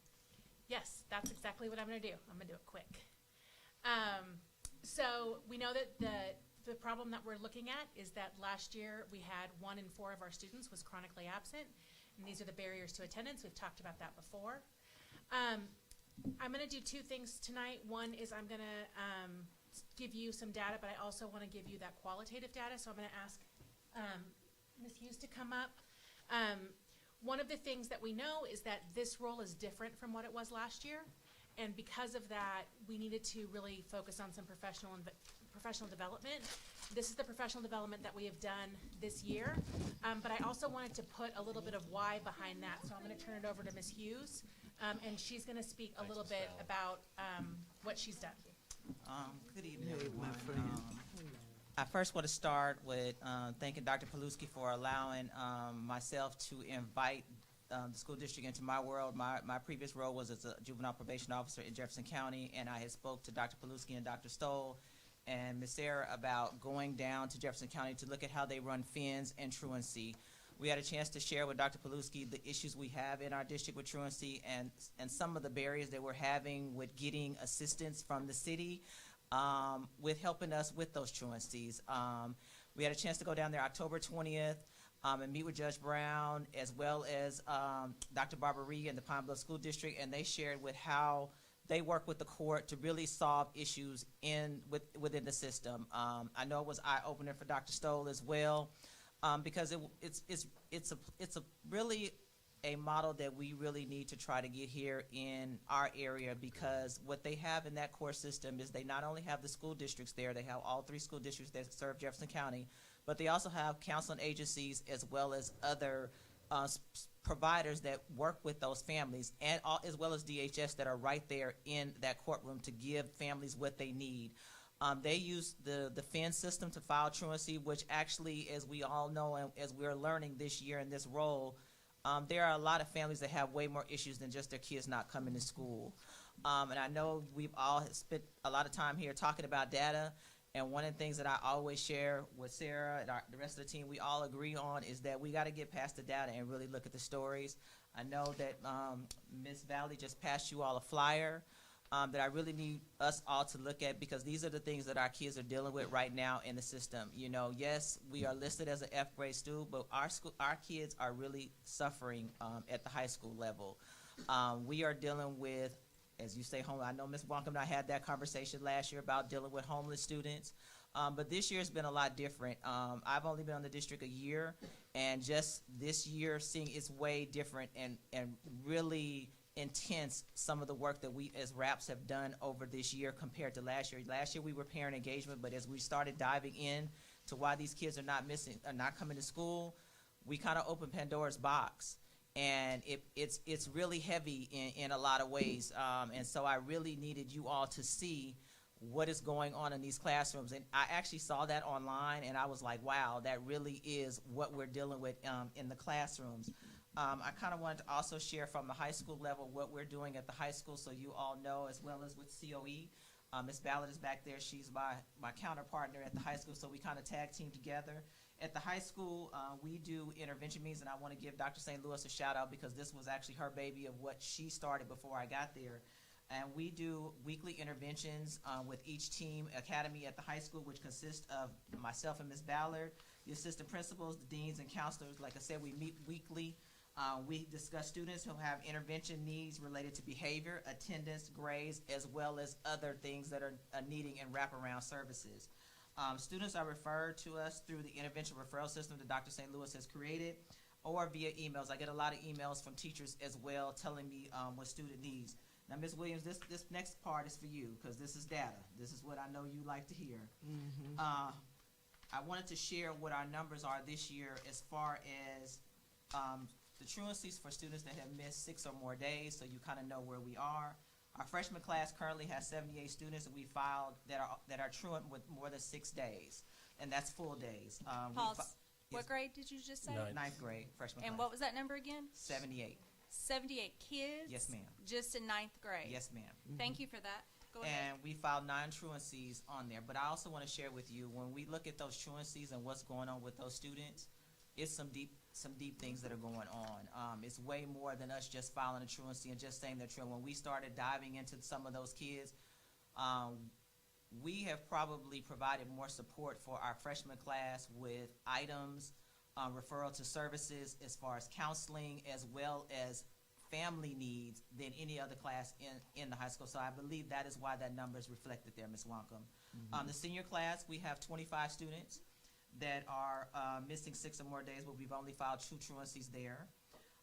Yes, that's exactly what I'm going to do. I'm going to do it quick. So we know that the problem that we're looking at is that last year we had 1 in 4 of our students was chronically absent, and these are the barriers to attendance. We've talked about that before. I'm going to do 2 things tonight. One is I'm going to give you some data, but I also want to give you that qualitative data. So I'm going to ask Ms. Hughes to come up. One of the things that we know is that this role is different from what it was last year. And because of that, we needed to really focus on some professional development. This is the professional development that we have done this year. But I also wanted to put a little bit of why behind that. So I'm going to turn it over to Ms. Hughes. And she's going to speak a little bit about what she's done. Good evening, everyone. I first want to start with thanking Dr. Paluski for allowing myself to invite the school district into my world. My previous role was as a juvenile probation officer in Jefferson County, and I had spoke to Dr. Paluski and Dr. Stoll and Ms. Sarah about going down to Jefferson County to look at how they run fins and truancy. We had a chance to share with Dr. Paluski the issues we have in our district with truancy and some of the barriers that we're having with getting assistance from the city with helping us with those truancies. We had a chance to go down there October 20th and meet with Judge Brown as well as Dr. Barbara Reed and the Pine Bluff School District, and they shared with how they work with the court to really solve issues within the system. I know it was eye-opener for Dr. Stoll as well. Because it's a really a model that we really need to try to get here in our area, because what they have in that core system is they not only have the school districts there, they have all 3 school districts that serve Jefferson County, but they also have counseling agencies as well as other providers that work with those families, and as well as DHS that are right there in that courtroom to give families what they need. They use the FIN system to file truancy, which actually, as we all know and as we're learning this year in this role, there are a lot of families that have way more issues than just their kids not coming to school. And I know we've all spent a lot of time here talking about data, and one of the things that I always share with Sarah and the rest of the team, we all agree on, is that we got to get past the data and really look at the stories. I know that Ms. Valley just passed you all a flyer that I really need us all to look at, because these are the things that our kids are dealing with right now in the system. You know, yes, we are listed as an F grade student, but our kids are really suffering at the high school level. We are dealing with, as you say, home. I know Ms. Wonka and I had that conversation last year about dealing with homeless students, but this year has been a lot different. I've only been on the district a year, and just this year seeing it's way different and really intense some of the work that we as RAPs have done over this year compared to last year. Last year we were parent engagement, but as we started diving in to why these kids are not coming to school, we kind of opened Pandora's box. And it's really heavy in a lot of ways. And so I really needed you all to see what is going on in these classrooms. And I actually saw that online, and I was like, wow, that really is what we're dealing with in the classrooms. I kind of wanted to also share from the high school level what we're doing at the high school so you all know, as well as with COE. Ms. Ballard is back there. She's my counterpartner at the high school, so we kind of tag team together. At the high school, we do intervention meetings, and I want to give Dr. St. Louis a shout out because this was actually her baby of what she started before I got there. And we do weekly interventions with each team academy at the high school, which consists of myself and Ms. Ballard, the assistant principals, the deans, and counselors. Like I said, we meet weekly. We discuss students who have intervention needs related to behavior, attendance, grades, as well as other things that are needing and wraparound services. Students are referred to us through the intervention referral system that Dr. St. Louis has created, or via emails. I get a lot of emails from teachers as well telling me what student needs. Now, Ms. Williams, this next part is for you because this is data. This is what I know you like to hear. Mm-hmm. I wanted to share what our numbers are this year as far as the truancies for students that have missed 6 or more days, so you kind of know where we are. Our freshman class currently has 78 students that we filed that are truant with more than 6 days, and that's full days. Pause. What grade did you just say? Ninth grade, freshman class. And what was that number again? 78. 78 kids? Yes, ma'am. Just in 9th grade? Yes, ma'am. Thank you for that. Go ahead. And we filed 9 truancies on there. But I also want to share with you, when we look at those truancies and what's going on with those students, it's some deep things that are going on. It's way more than us just filing a truancy and just saying they're truant. When we started diving into some of those kids, we have probably provided more support for our freshman class with items, referral to services as far as counseling, as well as family needs than any other class in the high school. So I believe that is why that number is reflected there, Ms. Wancom. Mm-hmm. The senior class, we have 25 students that are missing 6 or more days, but we've only filed 2 truancies there.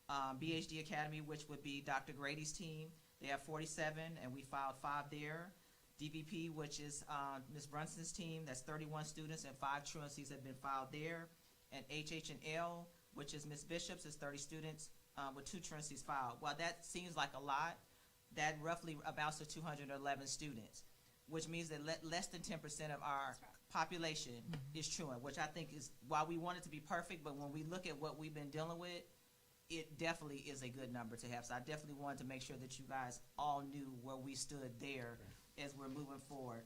BHD Academy, which would be Dr. Grady's team, they have 47, and we filed 5 there. DVP, which is Ms. Brunson's team, that's 31 students, and 5 truancies have been filed there. And HH&L, which is Ms. Bishop's, is 30 students with 2 truancies filed. While that seems like a lot, that roughly amounts to 211 students, which means that less than 10% of our population is truant, which I think is why we want it to be perfect, but when we look at what we've been dealing with, it definitely is a good number to have. So I definitely wanted to make sure that you guys all knew where we stood there as we're moving forward.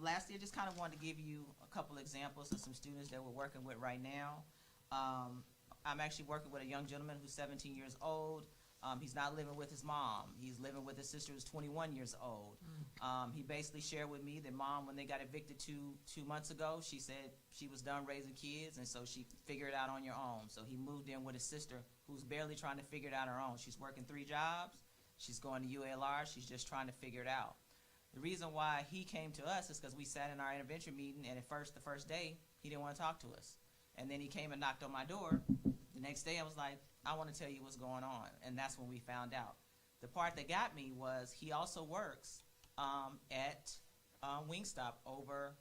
Lastly, I just kind of wanted to give you a couple examples of some students that we're working with right now. I'm actually working with a young gentleman who's 17 years old. He's not living with his mom. He's living with his sister who's 21 years old. He basically shared with me that mom, when they got evicted two months ago, she said she was done raising kids, and so she figured it out on your own. So he moved in with his sister, who's barely trying to figure it out on her own. She's working 3 jobs. She's going to ULR. She's just trying to figure it out. The reason why he came to us is because we sat in our intervention meeting, and the first day, he didn't want to talk to us. And then he came and knocked on my door. The next day, I was like, I want to tell you what's going on. And that's when we found out. The part that got me was he also works at Wingstop over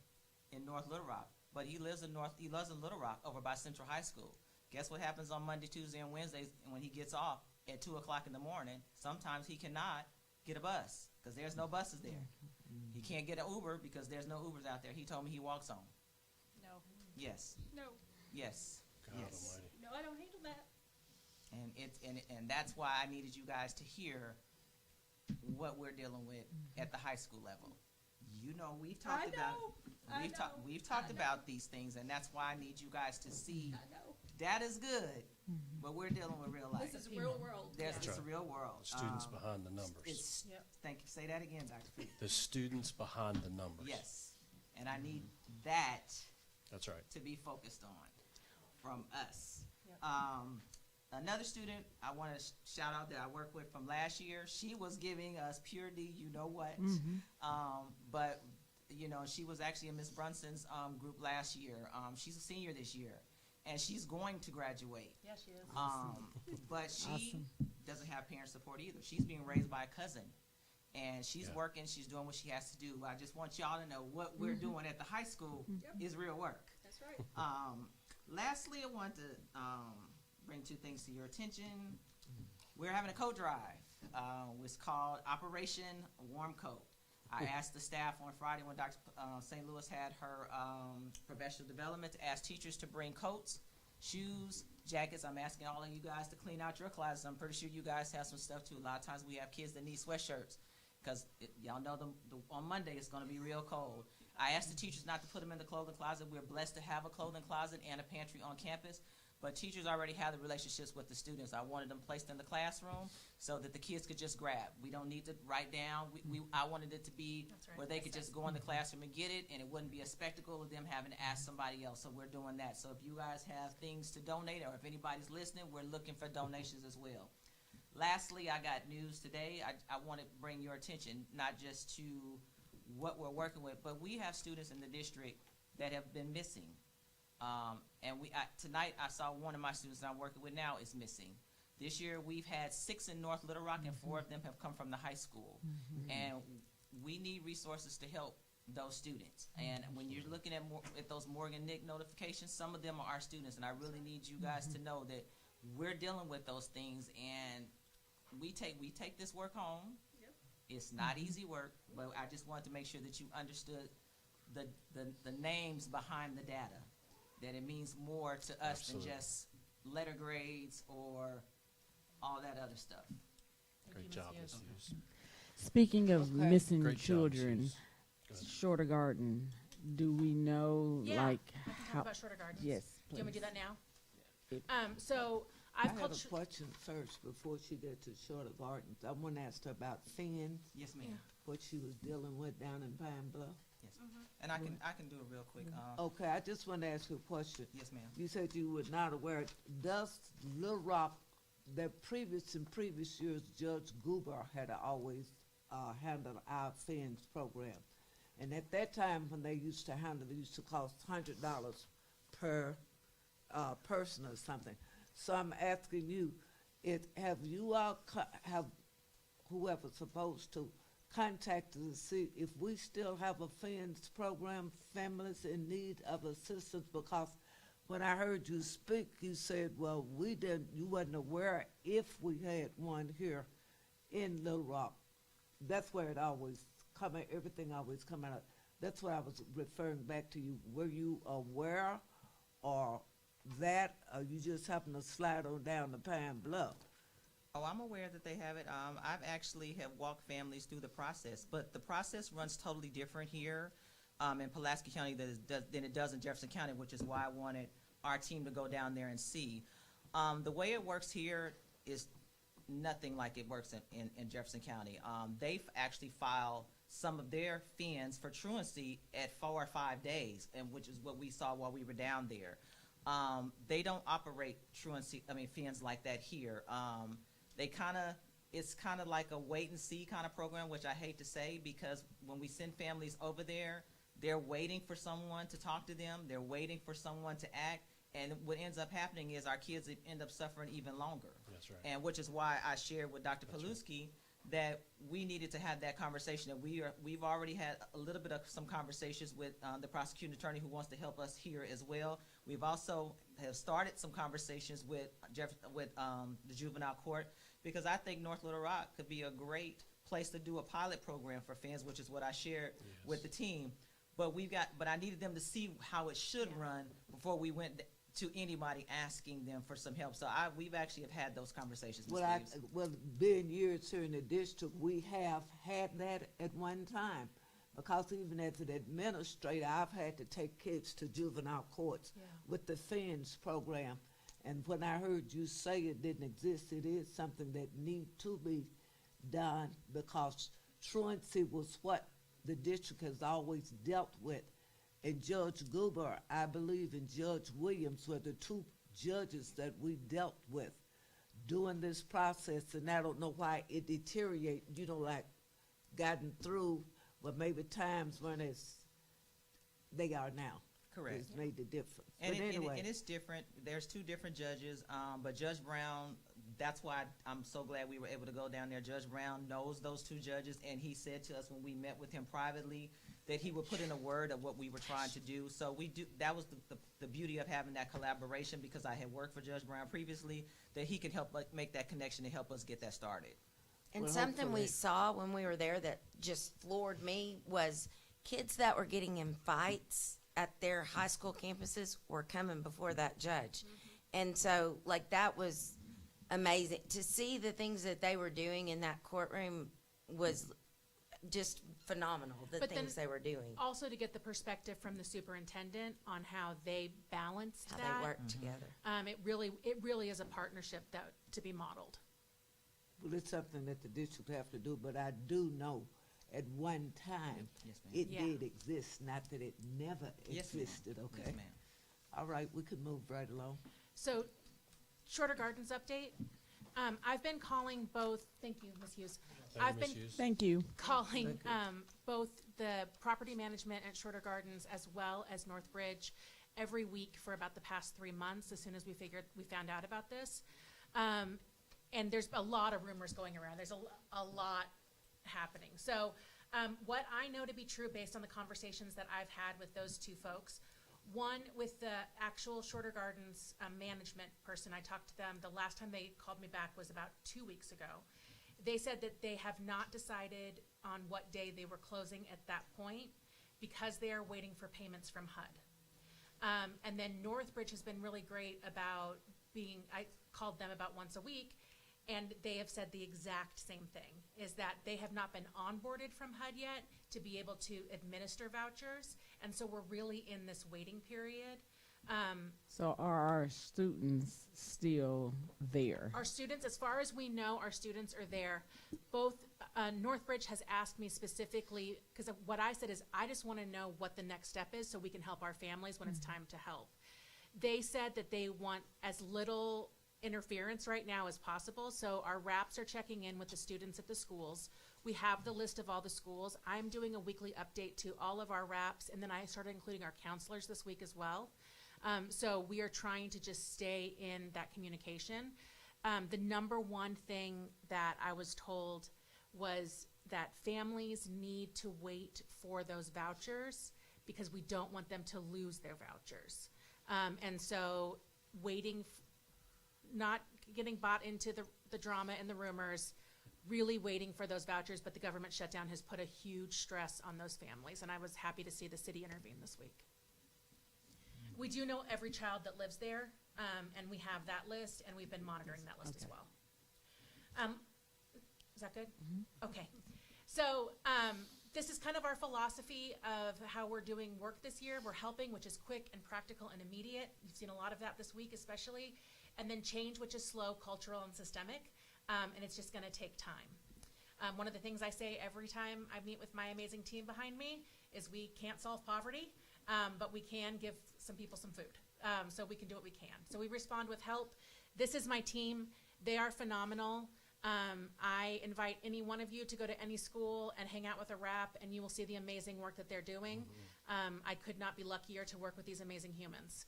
in North Little Rock. But he lives in Little Rock over by Central High School. Guess what happens on Monday, Tuesday, and Wednesdays when he gets off at 2 o'clock in the morning? Sometimes he cannot get a bus because there's no buses there. He can't get an Uber because there's no Ubers out there. He told me he walks home. No. Yes. No. Yes. God yes. almighty. No, I don't handle that. And that's why I needed you guys to hear what we're dealing with at the high school level. You know, we've talked about these things, and that's why I need you guys to see that is good, but we're dealing with real life. This is real world. It's a real world. Students behind the numbers. Thank you. Say that again, Dr. Pete. The students behind the numbers. Yes, and I need that. That's right. To be focused on from us. Another student I want to shout out that I worked with from last year, she was giving us pure D, you know what. But, you know, she was actually in Ms. Brunson's group last year. She's a senior this year, and she's going to graduate. Yeah, she is. But she doesn't have parent support either. She's being raised by a cousin. And she's working, she's doing what she has to do. I just want y'all to know what we're doing at the high school is real work. That's right. Lastly, I want to bring two things to your attention. We're having a coat drive. It's called Operation Warm Coat. I asked the staff on Friday when Dr. St. Louis had her professional development to ask teachers to bring coats, shoes, jackets. I'm asking all of you guys to clean out your closets. I'm pretty sure you guys have some stuff too. A lot of times we have kids that need sweatshirts because y'all know on Monday it's going to be real cold. I asked the teachers not to put them in the clothing closet. We're blessed to have a clothing closet and a pantry on campus. But teachers already have the relationships with the students. I wanted them placed in the classroom so that the kids could just grab. We don't need to write down. I wanted it to be where they could just go in the classroom and get it, and it wouldn't be a spectacle of them having to ask somebody else. So we're doing that. So if you guys have things to donate, or if anybody's listening, we're looking for donations as well. Lastly, I got news today. I want to bring your attention not just to what we're working with, but we have students in the district that have been missing. And tonight I saw one of my students that I'm working with now is missing. This year we've had 6 in North Little Rock, and 4 of them have come from the high school. And we need resources to help those students. And when you're looking at those Morgan Nick notifications, some of them are our students, and I really need you guys to know that we're dealing with those things, and we take this work home. It's not easy work, but I just wanted to make sure that you understood the names behind the data. That it means more to us than just letter grades or all that other stuff. Great job, Ms. Hughes. Speaking of missing Great job, children, Ms. Hughes. Shorter Garden, do we know Yeah, like I can how? talk about Shorter Gardens. Yes, Do you want me to please. do that now? It- So I I've have called. a question first before she gets to Shorter Gardens. I want to ask her about fins. Yes, ma'am. What she was dealing with down in Pine Bluff. Yes. And I can do it real quick. Okay, I just want to ask you a question. Yes, ma'am. You said you were not aware. Does Little Rock, in previous years, Judge Goober had always handled our fins program. And at that time, when they used to handle it, used to cost $100 per person or something. So I'm asking you, have you all, have whoever's supposed to contacted to see if we still have a fins program, families in need of assistance, because when I heard you speak, you said, well, you wasn't aware if we had one here in Little Rock. That's where it always everything always come out. That's what I was referring back to you. Were you aware or you just happened to slide on down the Pine Bluff? Oh, I'm aware that they have it. I've actually have walked families through the process, but the process runs totally different here in Pulaski County than it does in Jefferson County, which is why I wanted our team to go down there and see. The way it works here is nothing like it works in Jefferson County. They've actually filed some of their fins for truancy at 4 or 5 days, and which is what we saw while we were down there. They don't operate fins like that here. It's kind of like a wait and see kind of program, which I hate to say, because when we send families over there, they're waiting for someone to talk to them. They're waiting for someone to act. And what ends up happening is our kids end up suffering even longer. That's right. And which is why I shared with Dr. Paluski that we needed to have that conversation. And we've already had a little bit of some conversations with the prosecuting attorney who wants to help us here as well. We've also have started some conversations with the juvenile court, because I think North Little Rock could be a great place to do a pilot program for fins, which is what I shared with the team. But I needed them to see how it should run before we went to anybody asking them for some help. So we've actually have had those conversations. Well, being years here in the district, we have had that at one time. Because even as an administrator, I've had to take kids to juvenile courts with the fins program. And when I heard you say it didn't exist, it is something that needs to be done, because truancy was what the district has always dealt with. And Judge Goober, I believe, and Judge Williams were the 2 judges that we dealt with during this process. And I don't know why it deteriorated, gotten through, but maybe times weren't as they are now. Correct. It's made the difference. And But anyway. and it's different. There's 2 different judges, but Judge Brown That's why I'm so glad we were able to go down there. Judge Brown knows those two judges, and he said to us when we met with him privately that he would put in a word of what we were trying to do. So we do. That was the beauty of having that collaboration, because I had worked for Judge Brown previously, that he could help make that connection and help us get that started. And Well, something we hopefully- saw when we were there that just floored me was kids that were getting in fights at their high school campuses were coming before that judge. And so, like, that was amazing. To see the things that they were doing in that courtroom was just phenomenal, the But then things they were doing. Also to get the perspective from the superintendent on how they balanced How that. they worked together. It really is a partnership that to be modeled. Well, it's something that the district have to do, but I do know at one time Yes, ma'am. it Yeah. did exist, not that it never Yes, ma'am. existed, okay? Yes, ma'am. All right, we can move right along. So, Shorter Gardens update. I've been calling both, thank you, Ms. Hughes. I've been Thank you. calling both the property management at Shorter Gardens as well as Northbridge every week for about the past 3 months, as soon as we found out about this. And there's a lot of rumors going around. There's a lot happening. So what I know to be true based on the conversations that I've had with those two folks, one with the actual Shorter Gardens management person, I talked to them, the last time they called me back was about 2 weeks ago. They said that they have not decided on what day they were closing at that point because they are waiting for payments from HUD. And then Northbridge has been really great about I called them about once a week, and they have said the exact same thing, is that they have not been onboarded from HUD yet to be able to administer vouchers, and so we're really in this waiting period. So are our students still there? Our students, as far as we know, our students are there. Both Northbridge has asked me specifically, because what I said is I just want to know what the next step is so we can help our families when it's time to help. They said that they want as little interference right now as possible, so our RAPs are checking in with the students at the schools. We have the list of all the schools. I'm doing a weekly update to all of our RAPs, and then I started including our counselors this week as well. So we are trying to just stay in that communication. The number one thing that I was told was that families need to wait for those vouchers because we don't want them to lose their vouchers. And so waiting, not getting bought into the drama and the rumors, really waiting for those vouchers, but the government shutdown has put a huge stress on those families, and I was happy to see the city intervene this week. We do know every child that lives there, and we have that list, and we've been monitoring that list as well. Is that good? Okay. So this is kind of our philosophy of how we're doing work this year. We're helping, which is quick and practical and immediate. You've seen a lot of that this week especially. And then change, which is slow, cultural, and systemic. And it's just going to take time. One of the things I say every time I meet with my amazing team behind me is we can't solve poverty, but we can give some people some food. So we can do what we can. So we respond with help. This is my team. They are phenomenal. I invite any one of you to go to any school and hang out with a RAP, and you will see the amazing work that they're doing. I could not be luckier to work with these amazing humans.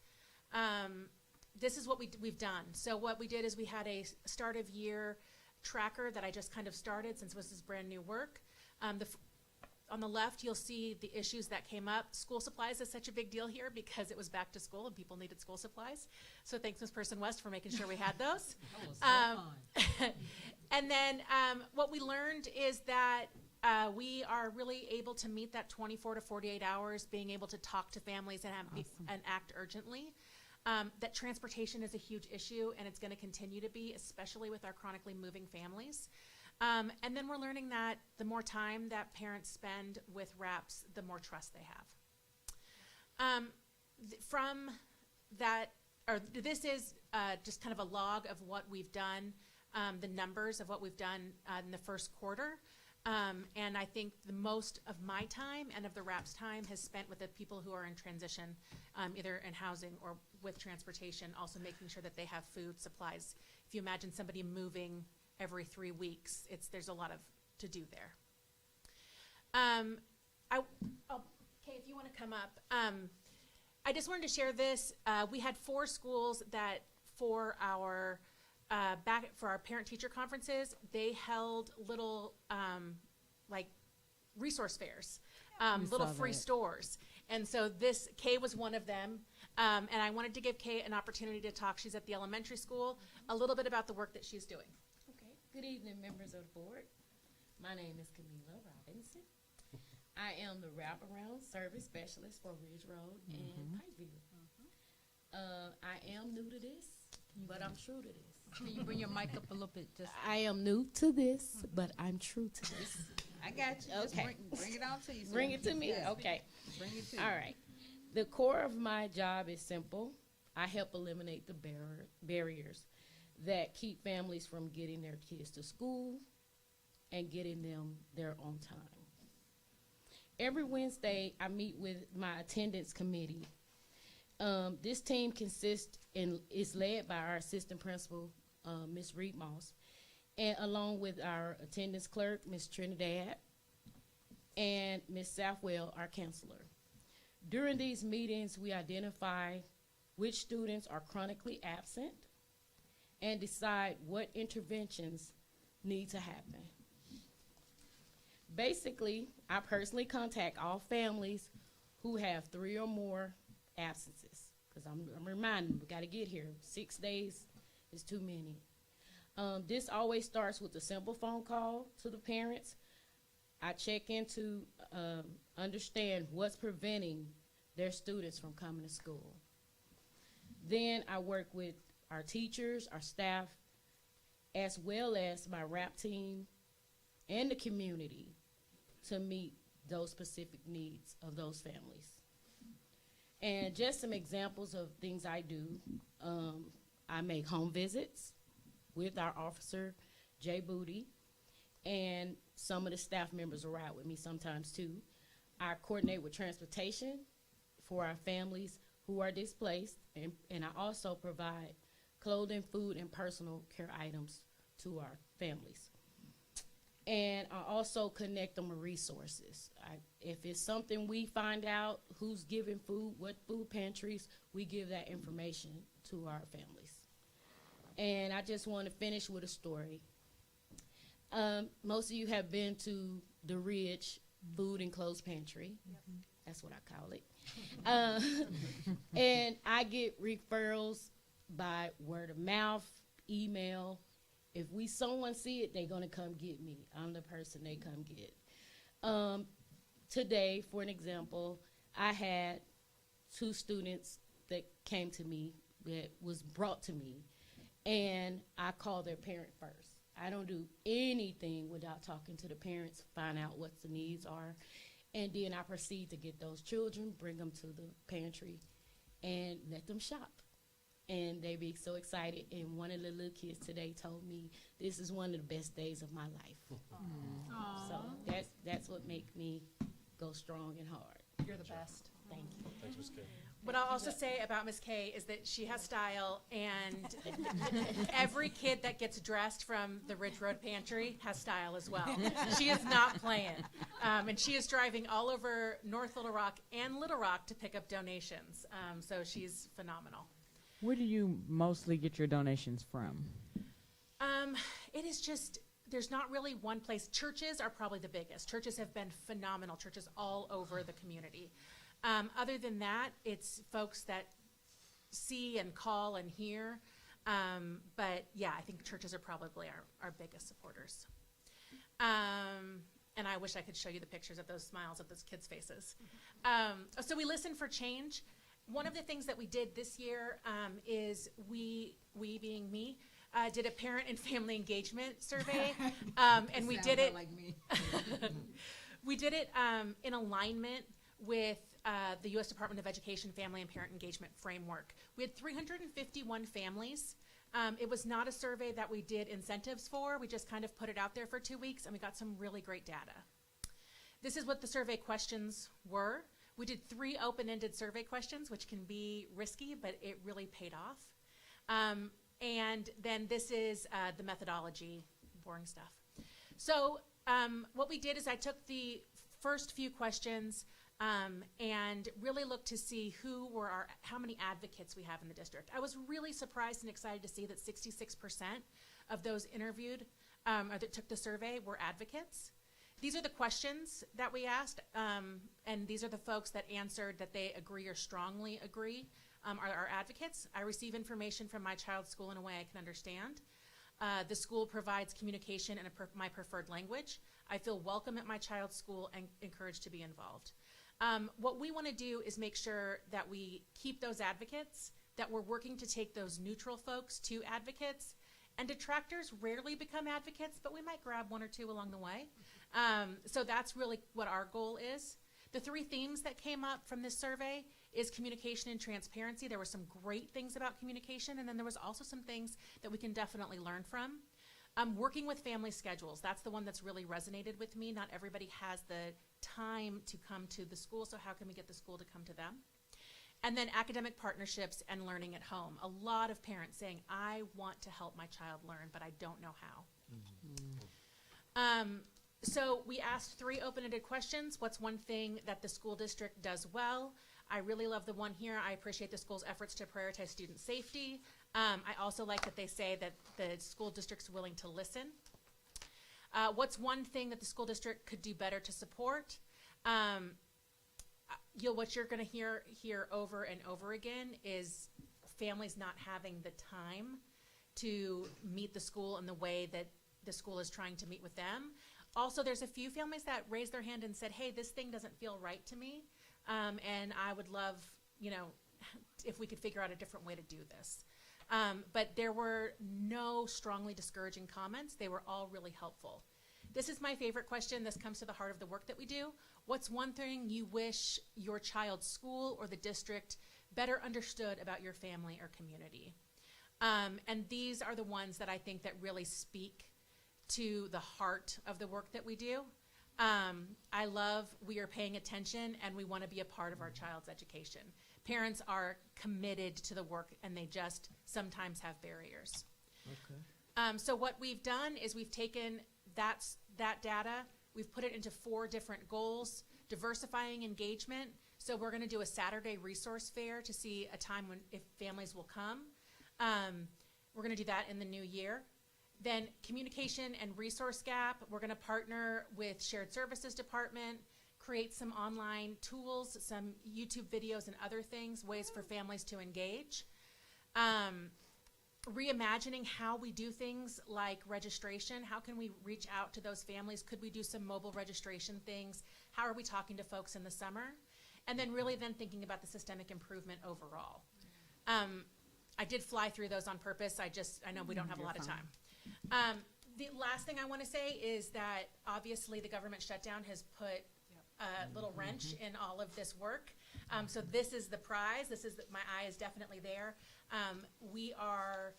This is what we've done. So what we did is we had a start of year tracker that I just kind of started since this is brand new work. On the left, you'll see the issues that came up. School supplies is such a big deal here because it was back to school and people needed school supplies. So thanks, Ms. Person West, for making sure we had those. And then what we learned is that we are really able to meet that 24 to 48 hours, being able to talk to families and act urgently. That transportation is a huge issue, and it's going to continue to be, especially with our chronically moving families. And then we're learning that the more time that parents spend with RAPs, the more trust they have. From that, or this is just kind of a log of what we've done, the numbers of what we've done in the first quarter. And I think the most of my time and of the RAP's time has spent with the people who are in transition, either in housing or with transportation, also making sure that they have food, supplies. If you imagine somebody moving every 3 weeks, there's a lot to do there. Okay, if you want to come up. I just wanted to share this. We had 4 schools that for our back for our parent-teacher conferences, they held little like resource fairs, little free stores. And so this, Kay was one of them. And I wanted to give Kay an opportunity to talk. She's at the elementary school, a little bit about the work that she's doing. Okay. Good evening, members of the board. My name is Camila Robinson. I am the wraparound service specialist for Ridge Road and Pikeview. I am new to this, but I'm true to this. Can you bring your mic up a little bit? Just I am new to this, but I'm true to this. I got you. Just Okay. bring it on to you. Bring it to me? Yeah. Okay. Bring it to you. All right. The core of my job is simple. I help eliminate the barriers that keep families from getting their kids to school and getting them there on time. Every Wednesday, I meet with my attendance committee. This team consists and is led by our assistant principal, Ms. Reed Moss, and along with our attendance clerk, Ms. Trinidad, and Ms. Southwell, our counselor. During these meetings, we identify which students are chronically absent and decide what interventions need to happen. Basically, I personally contact all families who have 3 or more absences, because I'm reminding them, we got to get here. 6 days is too many. This always starts with a simple phone call to the parents. I check in to understand what's preventing their students from coming to school. Then I work with our teachers, our staff, as well as my RAP team and the community to meet those specific needs of those families. And just some examples of things I do. I make home visits with our officer, Jay Booty, and some of the staff members will ride with me sometimes too. I coordinate with transportation for our families who are displaced, and I also provide clothing, food, and personal care items to our families. And I also connect them with resources. If it's something we find out who's giving food, what food pantries, we give that information to our families. And I just want to finish with a story. Most of you have been to the Ridge Food and Clothes Pantry. Yep. That's what I call it. And I get referrals by word of mouth, email. If someone see it, they're going to come get me. I'm the person they come get. Today, for an example, I had 2 students that came to me, that was brought to me, and I called their parent first. I don't do anything without talking to the parents, find out what the needs are, and then I proceed to get those children, bring them to the pantry, and let them shop. And they be so excited. And one of the little kids today told me, this is one of the best days of my life. So that's what makes me go strong and hard. You're the best. Thank you. Thanks, Ms. Kay. What I'll also say about Miss Kay is that she has style, and every kid that gets dressed from the Ridge Road Pantry has style as well. She is not playing. And she is driving all over North Little Rock and Little Rock to pick up donations. So she's phenomenal. Where do you mostly get your donations from? It is just, there's not really one place. Churches are probably the biggest. Churches have been phenomenal, churches all over the community. Other than that, it's folks that see and call and hear. But yeah, I think churches are probably our biggest supporters. And I wish I could show you the pictures of those smiles of those kids' faces. So we listen for change. One of the things that we did this year is we being me, did a parent and family engagement survey. And we did it like me. We did it in alignment with the U.S. Department of Education Family and Parent Engagement Framework. We had 351 families. It was not a survey that we did incentives for. We just kind of put it out there for 2 weeks, and we got some really great data. This is what the survey questions were. We did 3 open-ended survey questions, which can be risky, but it really paid off. And then this is the methodology, boring stuff. So what we did is I took the first few questions and really look to see how many advocates we have in the district. I was really surprised and excited to see that 66% of those interviewed or that took the survey were advocates. These are the questions that we asked, and these are the folks that answered that they agree or strongly agree are advocates. I receive information from my child's school in a way I can understand. The school provides communication in my preferred language. I feel welcome at my child's school and encouraged to be involved. What we want to do is make sure that we keep those advocates, that we're working to take those neutral folks to advocates. And detractors rarely become advocates, but we might grab one or two along the way. So that's really what our goal is. The 3 themes that came up from this survey is communication and transparency. There were some great things about communication, and then there was also some things that we can definitely learn from. Working with family schedules, that's the one that's really resonated with me. Not everybody has the time to come to the school, so how can we get the school to come to them? And then academic partnerships and learning at home. A lot of parents saying, I want to help my child learn, but I don't know how. So we asked 3 open-ended questions. What's one thing that the school district does well? I really love the one here. I appreciate the school's efforts to prioritize student safety. I also like that they say that the school district's willing to listen. What's one thing that the school district could do better to support? What you're going to hear over and over again is families not having the time to meet the school in the way that the school is trying to meet with them. Also, there's a few families that raised their hand and said, hey, this thing doesn't feel right to me, and I would love, if we could figure out a different way to do this. But there were no strongly discouraging comments. They were all really helpful. This is my favorite question. This comes to the heart of the work that we do. What's one thing you wish your child's school or the district better understood about your family or community? And these are the ones that I think that really speak to the heart of the work that we do. I love we are paying attention and we want to be a part of our child's education. Parents are committed to the work and they just sometimes have barriers. Okay. So what we've done is we've taken that data, we've put it into 4 different goals. Diversifying engagement. So we're going to do a Saturday resource fair to see a time if families will come. We're going to do that in the new year. Then communication and resource gap. We're going to partner with Shared Services Department, create some online tools, some YouTube videos and other things, ways for families to engage. Reimagining how we do things like registration. How can we reach out to those families? Could we do some mobile registration things? How are we talking to folks in the summer? And then really then thinking about the systemic improvement overall. I did fly through those on purpose. I know we don't have a lot of time. The last thing I want to say is that obviously the government shutdown has put a little wrench in all of this work. So this is the prize. My eye is definitely there. We are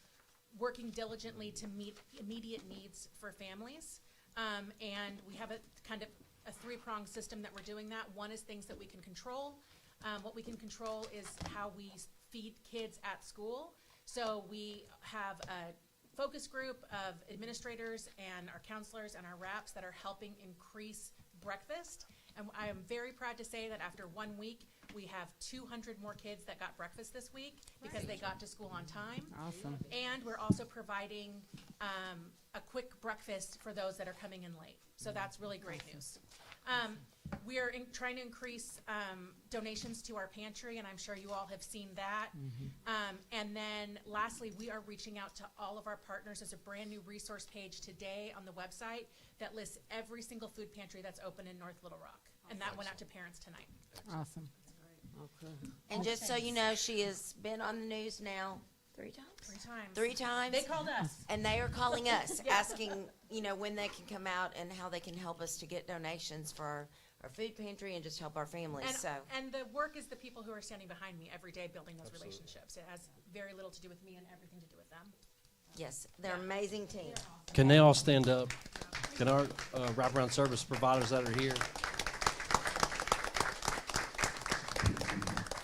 working diligently to meet immediate needs for families. And we have a kind of a 3-pronged system that we're doing that. One is things that we can control. What we can control is how we feed kids at school. So we have a focus group of administrators and our counselors and our RAPs that are helping increase breakfast. And I am very proud to say that after 1 week, we have 200 more kids that got breakfast this week because they got to school on time. Awesome. And we're also providing a quick breakfast for those that are coming in late. So that's really great news. We are trying to increase donations to our pantry, and I'm sure you all have seen that. And then lastly, we are reaching out to all of our partners. There's a brand new resource page today on the website that lists every single food pantry that's open in North Little Rock. And that went out to parents tonight. Awesome. Okay. And just so you know, she has been on the news now 3 times? 3 times. 3 times. They called us. And they are calling us, asking, when they can come out and how they can help us to get donations for our food pantry and just help our families. And the work is the people who are standing behind me every day building those relationships. It has very little to do with me and everything to do with them. Yes, they're an amazing team. Can they all stand up? Can our wraparound service providers that are here?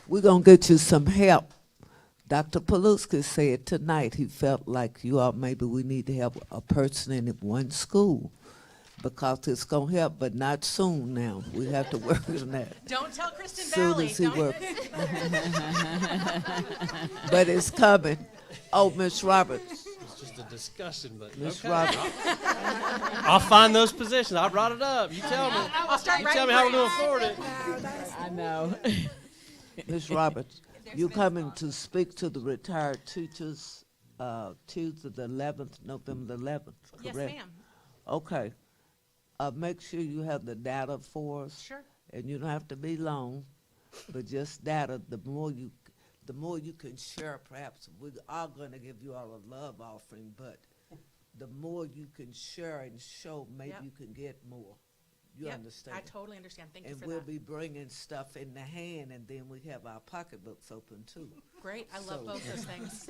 We're going to get you some help. Dr. Paluski said tonight he felt like maybe we need to have a person in one school. because it's gonna help, but not soon now. We have to work on that. Don't tell Kristen Soon Valley. as he Don't- work. But it's coming. Oh, Miss Roberts. It's just a discussion, but Miss okay. Roberts. I'll find those positions. I'll write it up. You tell me. I'll start You tell me how we're writing going to afford it. I know. Ms. Roberts, you coming to speak to the retired teachers Tuesday the 11th, November the 11th, Yes, correct? ma'am. Okay. Make sure you have the data for us. Sure. And you don't have to be long, but just data. The more you can share, perhaps we are going to give you all a love offering, but the more you can share and show, maybe Yep. you can get more. You Yep, understand? I totally understand. Thank you And for we'll that. be bringing stuff in the hand, and then we have our pocketbooks open too. Great. I love So, both those things.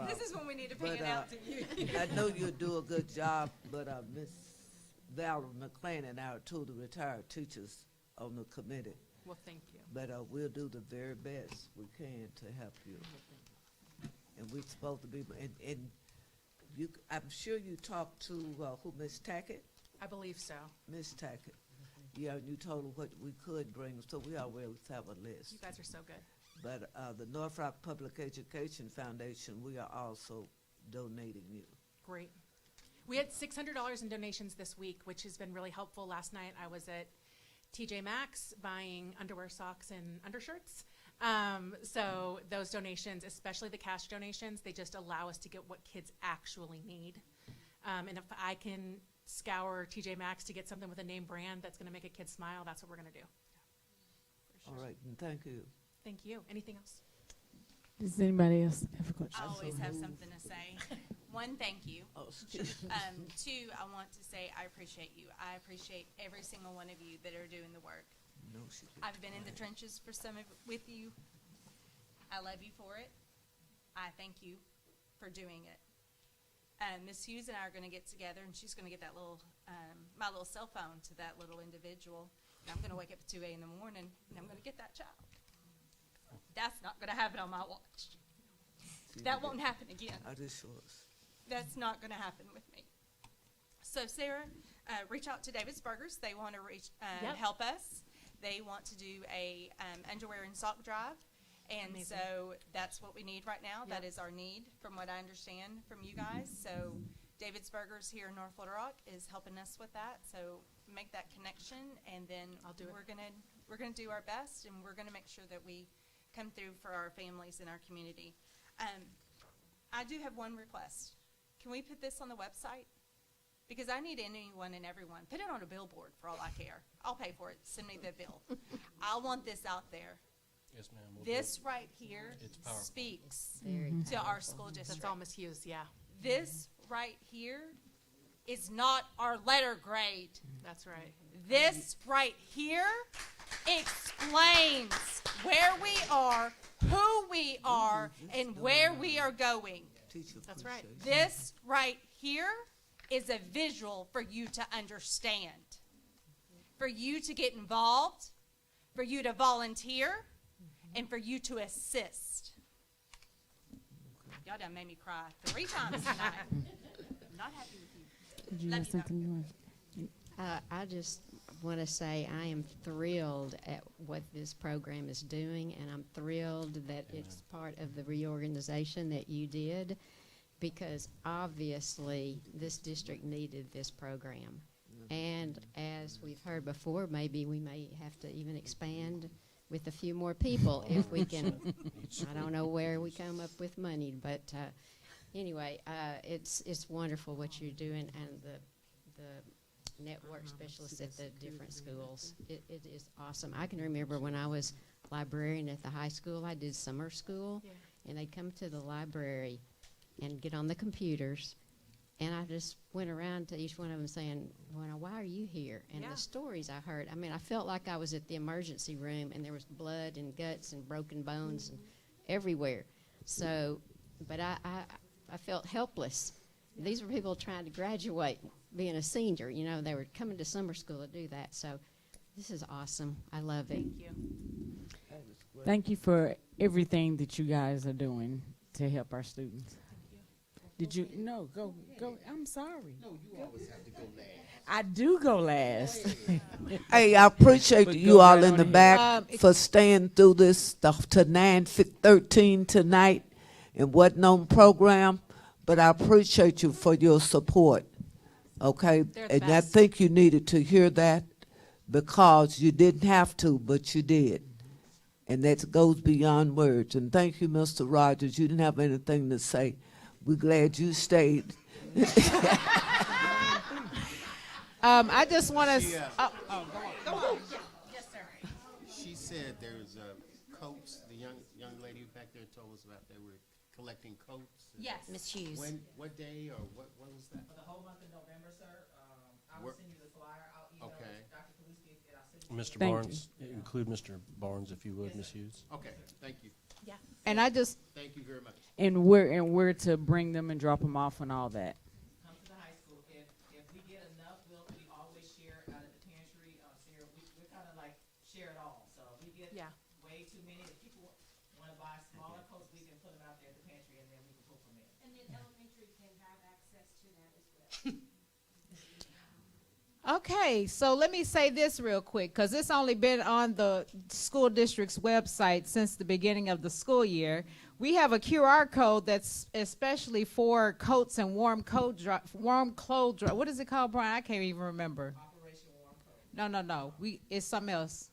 This is when we need to but, pay it out to you. I know you'll do a good job, but Miss Valerie McLean and I are two of the retired teachers on the committee. Well, thank you. But we'll do the very best we can to help you. And we're supposed to be, and you, I'm sure you talked to who, Miss Tackett? I believe so. Miss Tackett. Yeah, and you told her what we could bring, so we always have a list. You guys are so good. But the North Rock Public Education Foundation, we are also donating you. Great. We had $600 in donations this week, which has been really helpful. Last night I was at TJ Maxx buying underwear, socks, and undershirts. So those donations, especially the cash donations, they just allow us to get what kids actually need. And if I can scour TJ Maxx to get something with a name brand that's going to make a kid smile, that's what we're going to do. All right, and thank you. Thank you. Anything else? Does anybody else have a question? I always have something to say. One, thank you. Two, I want to say I appreciate you. I appreciate every single one of you that are doing the work. No, she didn't. I've been in the trenches for some of with you. I love you for it. I thank you for doing it. Miss Hughes and I are going to get together, and she's going to get that little, my little cell phone to that little individual. And I'm going to wake up at 2 a.m. in the morning, and I'm going to get that child. That's not going to happen on my watch. That won't happen again. I just was. That's not going to happen with me. So Sarah, reach out to David's Burgers. They want to help us. They want to do a underwear and sock drive. And Amazing. So that's what we need right now. Yep. That is our need from what I understand from you guys. So David's Burgers here in North Little Rock is helping us with that. So make that connection, and then we're gonna do our best, and we're gonna make sure that we come through for our families in our community. I do have one request. Can we put this on the website? Because I need anyone and everyone. Put it on a billboard for all I care. I'll pay for it. Send me the bill. I want this out there. Yes, ma'am. We'll This right here It's powerful. speaks Very to our school district. That's all Miss Hughes, yeah. This right here is not our letter grade. That's right. This right here explains where we are, who we are, and where we are going. That's right. This right here is a visual for you to understand, for you to get involved, for you to volunteer, and for you to assist. Y'all done made me cry 3 times tonight. I'm not happy with you. Did you Love have you, something you want? I just want to say I am thrilled at what this program is doing, and I'm thrilled that it's part of the reorganization that you did, because obviously this district needed this program. And as we've heard before, maybe we may have to even expand with a few more people if we can. I don't know where we come up with money, but anyway, it's wonderful what you're doing, and the network specialists at the different schools. It is awesome. I can remember when I was librarian at the high school, I did summer school, and they'd come to the library and get on the computers, and I just went around to each one of them saying, well, why are you here? And the stories I heard, I mean, I felt like I was at the emergency room, and there was blood and guts and broken bones and everywhere. So, but I felt helpless. These were people trying to graduate, being a senior. You know, they were coming to summer school to do that. So this is awesome. I love it. Thank you. Thank you for everything that you guys are doing to help our students. Did you? No, go. I'm sorry. No, you always have to go last. I do go last. Hey, I appreciate But you go all right in on the ahead. back for staying through this to 9:13 tonight and wasn't on program, but I appreciate you for your support, okay? They're the And I best. think you needed to hear that because you didn't have to, but you did. And that goes beyond words. And thank you, Mr. Rogers. You didn't have anything to say. We're glad you stayed. I just want to. Go on. Yes, sir. She said there's coats. The young lady back there told us about they were collecting coats. Yes. Ms. Hughes. What day or what was that? For the whole month of November, sir, I will Where- send you the flyer. I'll email Okay. Dr. Paluski and I'll send you. Mr. Thank Barnes, include Mr. Barnes if you would, Ms. Hughes. Okay, thank you. Yeah. And I just. Thank you very much. And where to bring them and drop them off and all that. Come to the high school. If we get enough, we always share out of the pantry. We're kind of like share it all. So if we get way too many, if people want to buy smaller coats, we can put them out there at the pantry and then we can pull from there. And then elementary can have access to that as well. Okay, so let me say this real quick, because it's only been on the school district's website since the beginning of the school year. We have a QR code that's especially for coats and warm clothes. What is it called, Brian? I can't even remember. Operation Warm Coat. No. It's something else.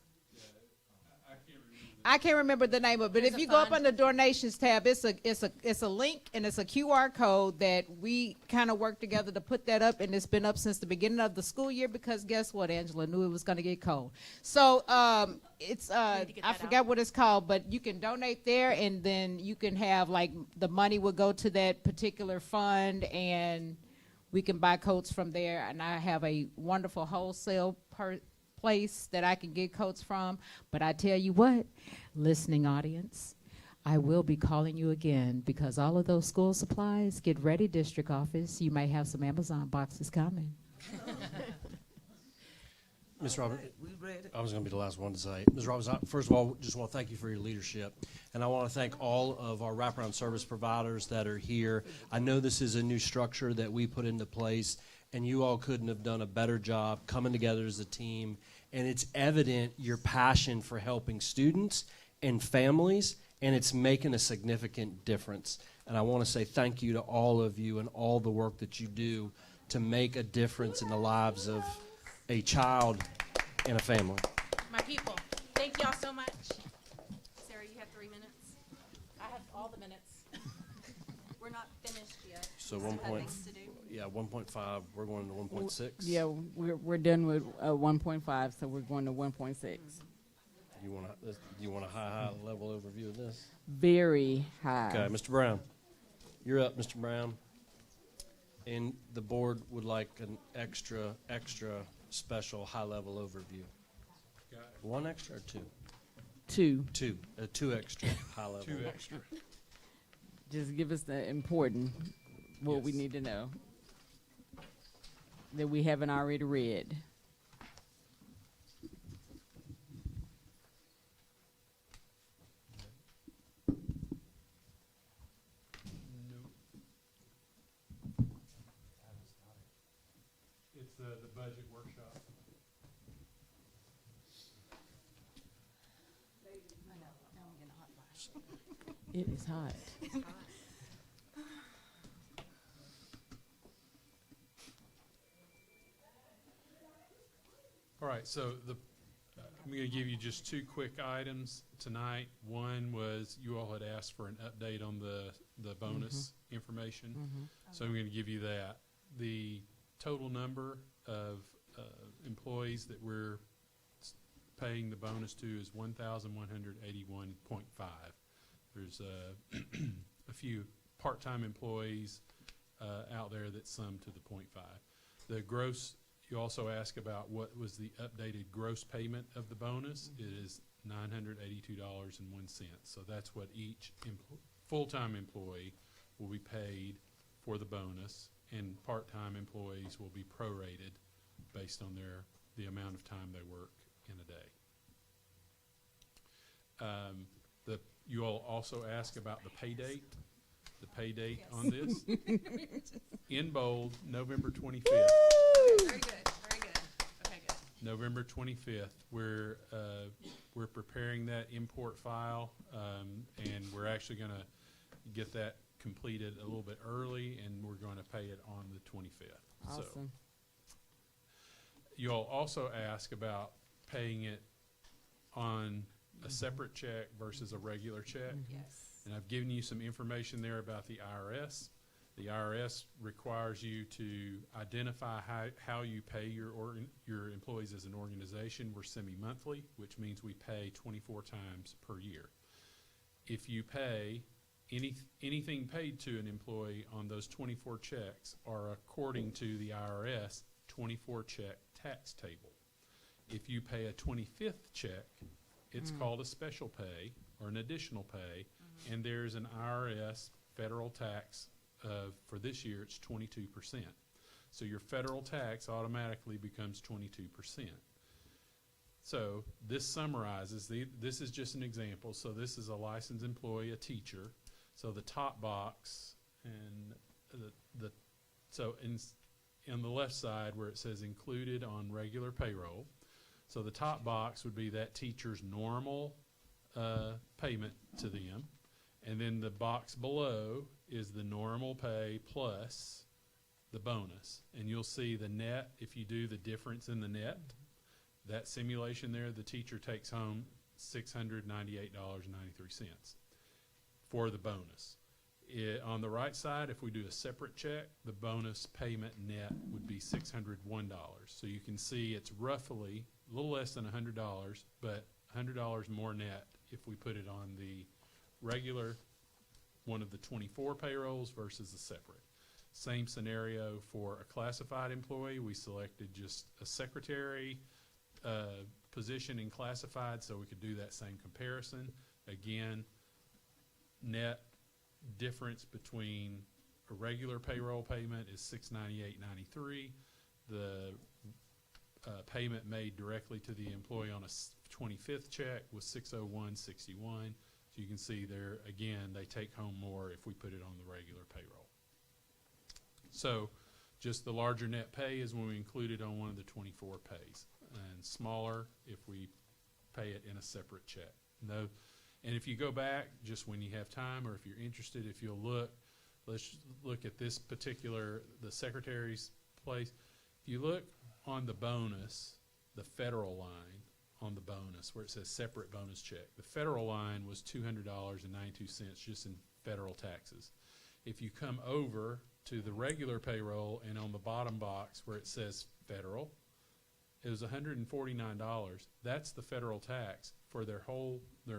I can't remember the name of it, but if you go up on the donations tab, it's a link and it's a QR code that we kind of work together to put that up, and it's been up since the beginning of the school year because guess what, Angela knew it was going to get cold. So it's I forgot what it's called, but you can donate there, and then you can have like the money will go to that particular fund, and we can buy coats from there. And I have a wonderful wholesale place that I can get coats from. But I tell you what, listening audience, I will be calling you again because all of those school supplies, get ready, district office. You may have some Amazon boxes coming. Ms. Roberts, We ready? I was going to be the last one to say. Ms. Roberts, first of all, just want to thank you for your leadership. And I want to thank all of our wraparound service providers that are here. I know this is a new structure that we put into place, and you all couldn't have done a better job coming together as a team. And it's evident your passion for helping students and families, and it's making a significant difference. And I want to say thank you to all of you and all the work that you do to make a difference in the lives of a child and a family. My people, thank y'all so much. Sarah, you have 3 minutes. I have all the minutes. We're not finished yet. So We still 1 have point, things to do. yeah, 1.5. We're going to 1.6. Yeah, we're done with 1.5, so we're going to 1.6. You want a high level overview of this? Very high. Okay, Mr. Brown, you're up, Mr. Brown. And the board would like an extra special high-level overview. One extra or two? Two. Two extra high-level. Two extra. Just give us the important, what we need to know that we haven't already read. It's the budget workshop. It is hot. All right, so I'm going to give you just two quick items tonight. One was you all had asked for an update on the bonus information, so I'm going to give you that. The total number of employees that we're paying the bonus to is 1,181.5. There's a few part-time employees out there that sum to the 0.5. The gross, you also ask about what was the updated gross payment of the bonus. It is $982.01. So that's what each full-time employee will be paid for the bonus, and part-time employees will be prorated based on the amount of time they work in a day. You all also ask about the pay date. the pay date on this. We were just- In bold, November 25th. Very good, very good. Okay, good. November 25th. We're preparing that import file, and we're actually going to get that completed a little bit early, and we're going to pay it on the 25th. So Awesome. you all also ask about paying it on a separate check versus a regular check. Yes. And I've given you some information there about the IRS. The IRS requires you to identify how you pay your employees as an organization. We're semi-monthly, which means we pay 24 times per year. If you pay anything paid to an employee on those 24 checks are, according to the IRS, 24 check tax table. If you pay a 25th check, it's called a special pay or an additional pay, and there's an IRS federal tax for this year, it's 22%. So your federal tax automatically becomes 22%. So this summarizes, this is just an example. So this is a licensed employee, a teacher. So the top box and so on the left side where it says included on regular payroll. So the top box would be that teacher's normal payment to them. And then the box below is the normal pay plus the bonus. And you'll see the net, if you do the difference in the net, that simulation there, the teacher takes home $698.93 for the bonus. On the right side, if we do a separate check, the bonus payment net would be $601. So you can see it's roughly a little less than $100, but $100 more net if we put it on the regular, one of the 24 payrolls versus a separate. Same scenario for a classified employee. We selected just a secretary position in classified so we could do that same comparison. Again, net difference between a regular payroll payment is $698.93. The payment made directly to the employee on a 25th check was $601.61. So you can see there, again, they take home more if we put it on the regular payroll. So just the larger net pay is when we include it on one of the 24 pays, and smaller if we pay it in a separate check. No, and if you go back, just when you have time, or if you're interested, if you'll look, let's look at this particular, the secretary's place. If you look on the bonus, the federal line on the bonus, where it says separate bonus check, the federal line was $200.92 just in federal taxes. If you come over to the regular payroll and on the bottom box where it says federal, it was $149. That's the federal tax for their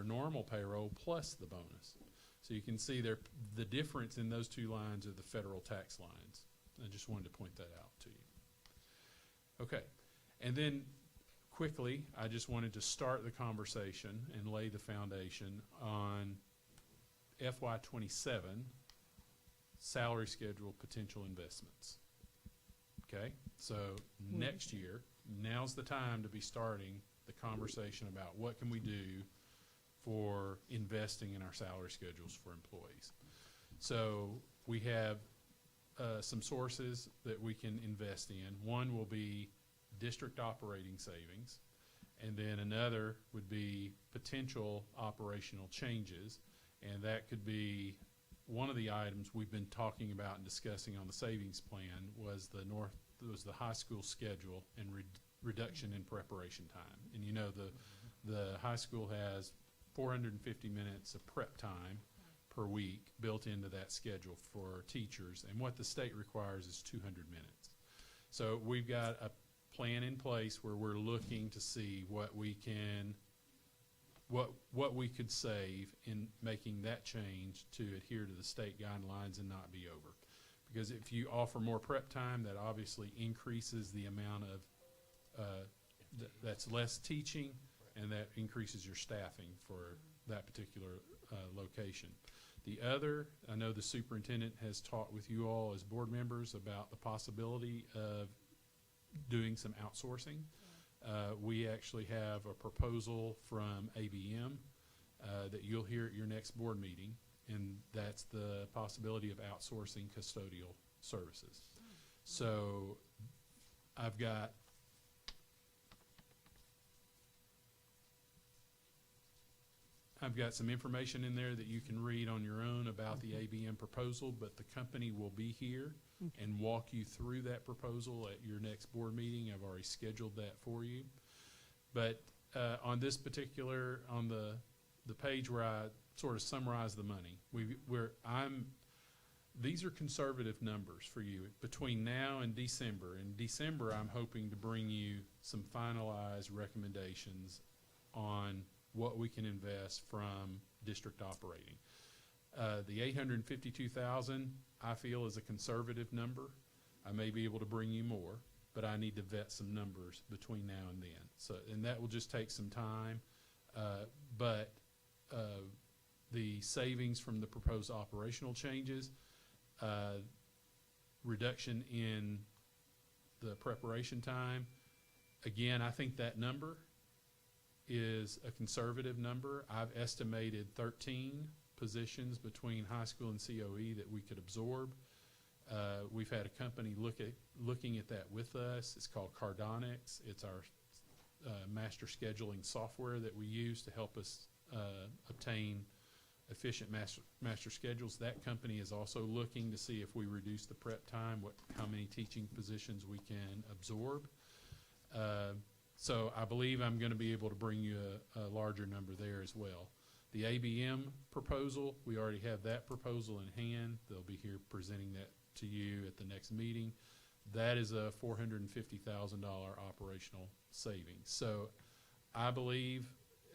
normal payroll plus the bonus. So you can see the difference in those two lines are the federal tax lines. I just wanted to point that out to you. Okay, and then quickly, I just wanted to start the conversation and lay the foundation on FY27 salary schedule potential investments. Okay, so next year, now's the time to be starting the conversation about what can we do for investing in our salary schedules for employees. So we have some sources that we can invest in. One will be district operating savings, and then another would be potential operational changes, and that could be one of the items we've been talking about and discussing on the savings plan was the high school schedule and reduction in preparation time. And you know the high school has 450 minutes of prep time per week built into that schedule for teachers, and what the state requires is 200 minutes. So we've got a plan in place where we're looking to see what we could save in making that change to adhere to the state guidelines and not be over. Because if you offer more prep time, that obviously increases the amount of that's less teaching, and that increases your staffing for that particular location. The other, I know the superintendent has talked with you all as board members about the possibility of doing some outsourcing. We actually have a proposal from ABM that you'll hear at your next board meeting, and that's the possibility of outsourcing custodial services. So I've got some information in there that you can read on your own about the ABM proposal, but the company will be here and walk you through that proposal at your next board meeting. I've already scheduled that for you. But on this particular, on the page where I sort of summarize the money, these are conservative numbers for you. Between now and December, I'm hoping to bring you some finalized recommendations on what we can invest from district operating. The $852,000 I feel is a conservative number. I may be able to bring you more, but I need to vet some numbers between now and then. So, and that will just take some time. But the savings from the proposed operational changes, reduction in the preparation time, again, I think that number is a conservative number. I've estimated 13 positions between high school and COE that we could absorb. We've had a company looking at that with us. It's called Cardonics. It's our master scheduling software that we use to help us obtain efficient master schedules. That company is also looking to see if we reduce the prep time, how many teaching positions we can absorb. So I believe I'm going to be able to bring you a larger number there as well. The ABM proposal, we already have that proposal in hand. They'll be here presenting that to you at the next meeting. That is a $450,000 operational savings. So I believe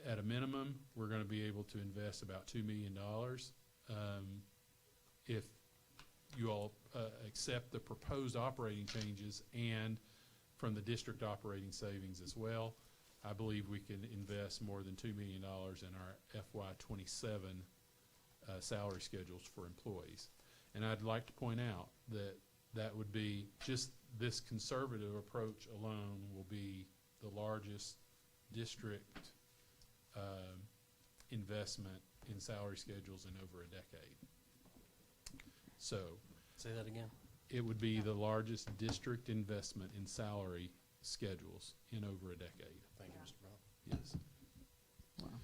at a minimum, we're going to be able to invest about $2 million if you all accept the proposed operating changes and from the district operating savings as well. I believe we can invest more than $2 million in our FY27 salary schedules for employees. And I'd like to point out that that would be just this conservative approach alone will be the largest district investment in salary schedules in over a decade. So, say that again. It would be the largest district investment in salary schedules in over a decade. Thank you, Mr. Brown. Yes. Wow.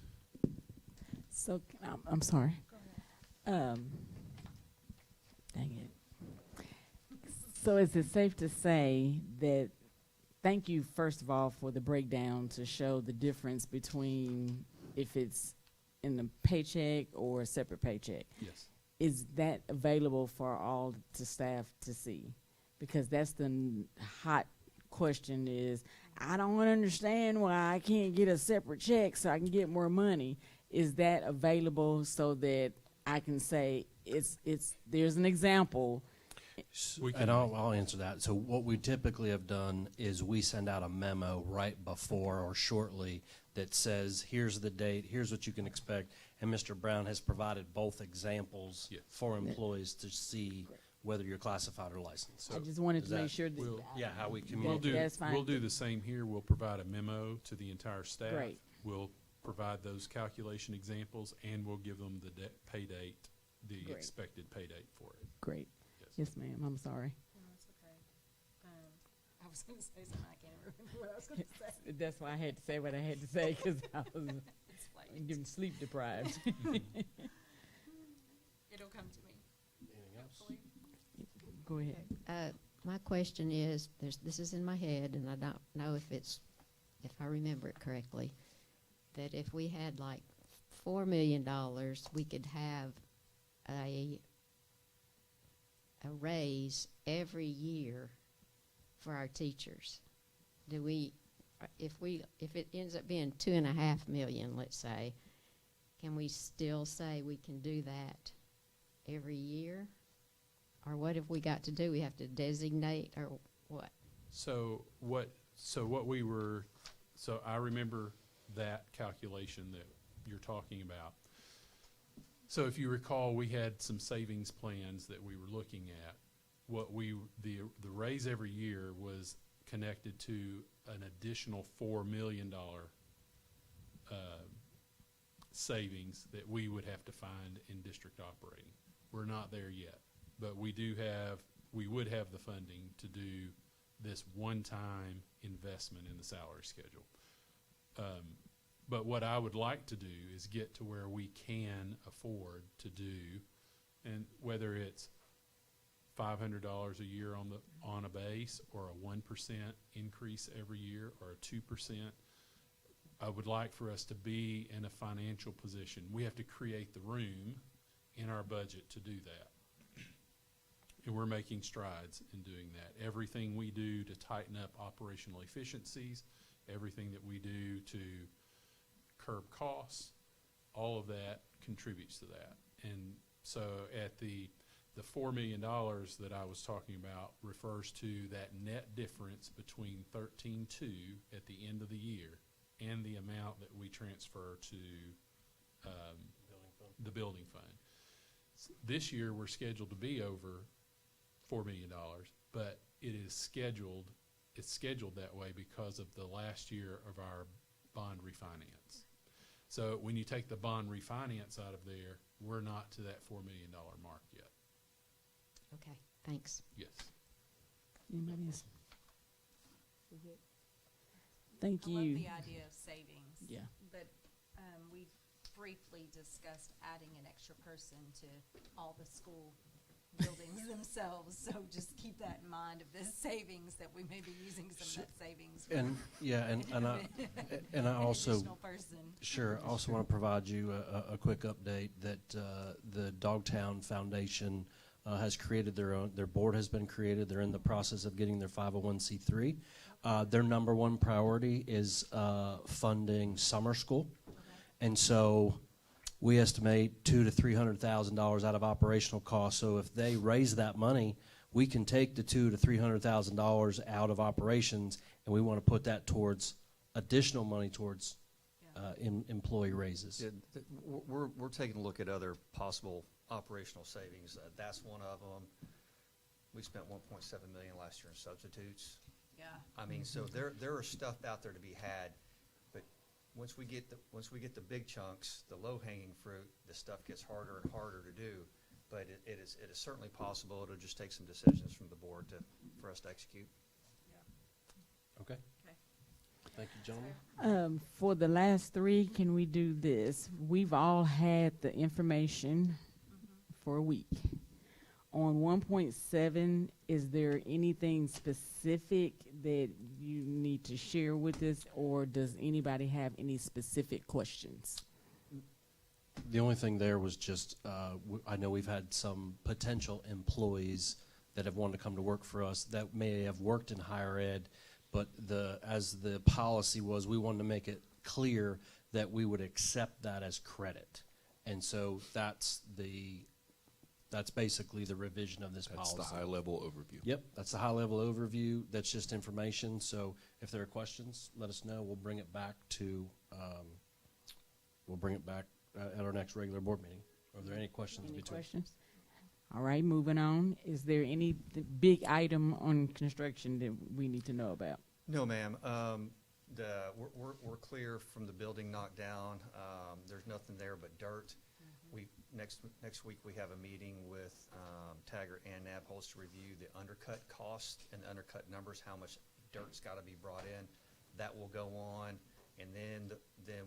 So, I'm sorry. Dang it. So is it safe to say that, thank you first of all for the breakdown to show the difference between if it's in the paycheck or a separate paycheck? Yes. Is that available for all the staff to see? Because that's the hot question is, I don't understand why I can't get a separate check so I can get more money. Is that available so that I can say there's an example? And I'll answer that. So what we typically have done is we send out a memo right before or shortly that says, here's the date, here's what you can expect. And Mr. Brown has provided both examples for employees to see whether you're classified or licensed. So I just wanted to make sure that how we communicate. that's fine. We'll do the same here. We'll provide a memo to the entire staff. Great. We'll provide those calculation examples, and we'll give them the pay date, the Great. expected pay date for it. Great. Yes, ma'am. I'm sorry. No, that's okay. I was going to say something. I can't remember what I was going to say. That's why I had to say what I had to say, because I was getting sleep deprived. It'll come to me. Anything else? Hopefully. Go ahead. My question is, this is in my head, and I don't know if I remember it correctly, that if we had like $4 million, we could have a raise every year for our teachers. Do we, if it ends up being $2.5 million, let's say, can we still say we can do that every year? Or what have we got to do? We have to designate, or what? So I remember that calculation that you're talking about. So if you recall, we had some savings plans that we were looking at. The raise every year was connected to an additional $4 million savings that we would have to find in district operating. We're not there yet, but we would have the funding to do this one-time investment in the salary schedule. But what I would like to do is get to where we can afford to do, and whether it's $500 a year on a base, or a 1% increase every year, or a 2%, I would like for us to be in a financial position. We have to create the room in our budget to do that. And we're making strides in doing that. Everything we do to tighten up operational efficiencies, everything that we do to curb costs, all of that contributes to that. And so at the $4 million that I was talking about refers to that net difference between 13.2 at the end of the year and the amount that we transfer to the building fund. This year we're scheduled to be over $4 million, but it's scheduled that way because of the last year of our bond refinance. So when you take the bond refinance out of there, we're not to that $4 million mark yet. Okay, thanks. Yes. Anybody else? Thank I you. love the idea of savings. Yeah. But we briefly discussed adding an extra person to all the school buildings themselves. So just keep that in mind of this savings, that we may be using some of that savings. And yeah, and I also additional person. Sure. I also want to provide you a quick update that the Dogtown Foundation has created their board has been created. They're in the process of getting their 501c3. Their number one priority is funding summer school, and so we estimate $200,000 to $300,000 out of operational costs. So if they raise that money, we can take the $200,000 to $300,000 out of operations, and we want to put that towards additional money towards employee raises. Yeah, we're taking a look at other possible operational savings. That's one of them. We spent $1.7 million last year in substitutes. Yeah. I mean, so there are stuff out there to be had, but once we get the big chunks, the low-hanging fruit, the stuff gets harder and harder to do. But it is certainly possible. It'll just take some decisions from the board for us to execute. Yeah. Okay. Okay. Thank you, gentlemen. For the last three, can we do this? We've all had the information for a week. On 1.7, is there anything specific that you need to share with us, or does anybody have any specific questions? The only thing there was just, I know we've had some potential employees that have wanted to come to work for us that may have worked in higher ed, but as the policy was, we wanted to make it clear that we would accept that as credit. And so that's basically the revision of this policy. That's the high-level overview. Yep, that's the high-level overview. That's just information. So if there are questions, let us know. We'll bring it back at our next regular board meeting. Are there any questions? Any questions? All right, moving on. Is there any big item on construction that we need to know about? No, ma'am. We're clear from the building knockdown. There's nothing there but dirt. Next week we have a meeting with Taggart and Nabholz to review the undercut cost and the undercut numbers, how much dirt's got to be brought in. That will go on, and then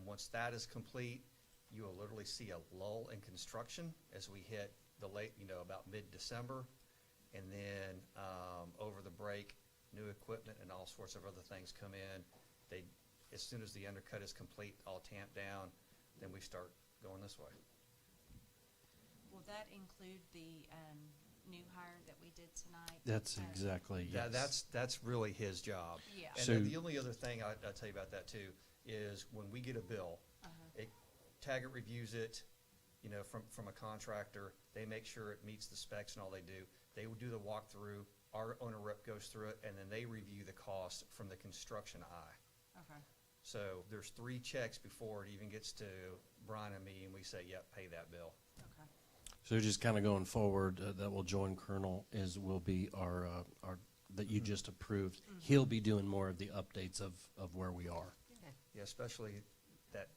once that is complete, you will literally see a lull in construction as we hit about mid-December, and then over the break, new equipment and all sorts of other things come in. As soon as the undercut is complete, all tamped down, then we start going this way. Will that include the new hire that we did tonight? That's exactly, yes. That's really his job. Yeah. And So then the only other thing I'll tell you about that too is when we get a bill, Taggart reviews it, from a contractor. They make sure it meets the specs and all they do. They will do the walkthrough. Our owner rep goes through it, and then they review the cost from the construction eye. Okay. So there's 3 checks before it even gets to Brian and me, and we say, yep, pay that bill. Okay. So just kind of going forward, that will join Colonel will be our that you just approved. He'll be doing more of the updates of where we are. Yeah, especially that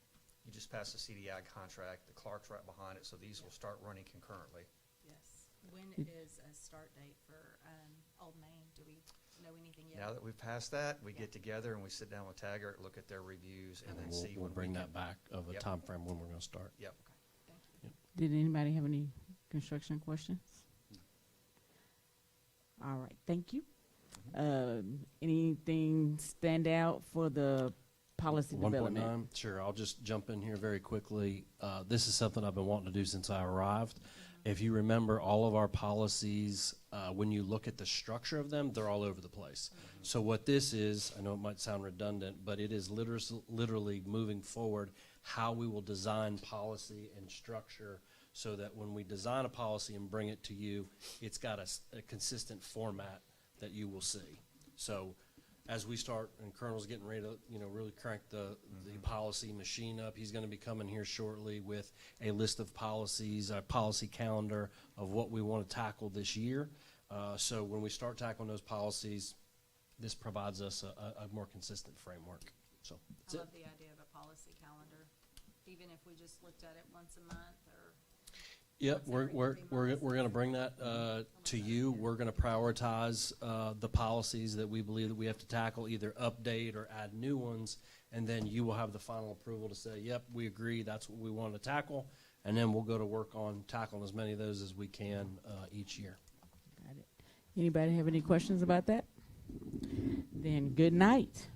You just passed the CDI contract, the Clark's right behind it, so these will start running concurrently. Yes. When is a start date for Old Main? Do we know anything yet? Now that we've passed that, we get together and we sit down with Taggart, look at their reviews, and then see we'll when bring we that back of a Yep. time frame when we're going to start. Yep. Did anybody have any construction questions? All right, thank you. Anything stand out for the policy development? 1.9, sure. I'll just jump in here very quickly. This is something I've been wanting to do since I arrived. If you remember, all of our policies, when you look at the structure of them, they're all over the place. So what this is, I know it might sound redundant, but it is literally moving forward how we will design policy and structure so that when we design a policy and bring it to you, it's got a consistent format that you will see. So as we start, and Colonel's getting ready to, really crank the policy machine up, he's going to be coming here shortly with a list of policies, a policy calendar of what we want to tackle this year. So when we start tackling those policies, this provides us a more consistent framework. So that's I love it. the idea of a policy calendar, even if we just looked at it once a month or. Yep, we're going to bring that to you. We're going to prioritize the policies that we believe that we have to tackle, either update or add new ones, and then you will have the final approval to say, yep, we agree, that's what we want to tackle, and then we'll go to work on tackling as many of those as we can each year. Got it. Anybody have any questions about that? Then good night.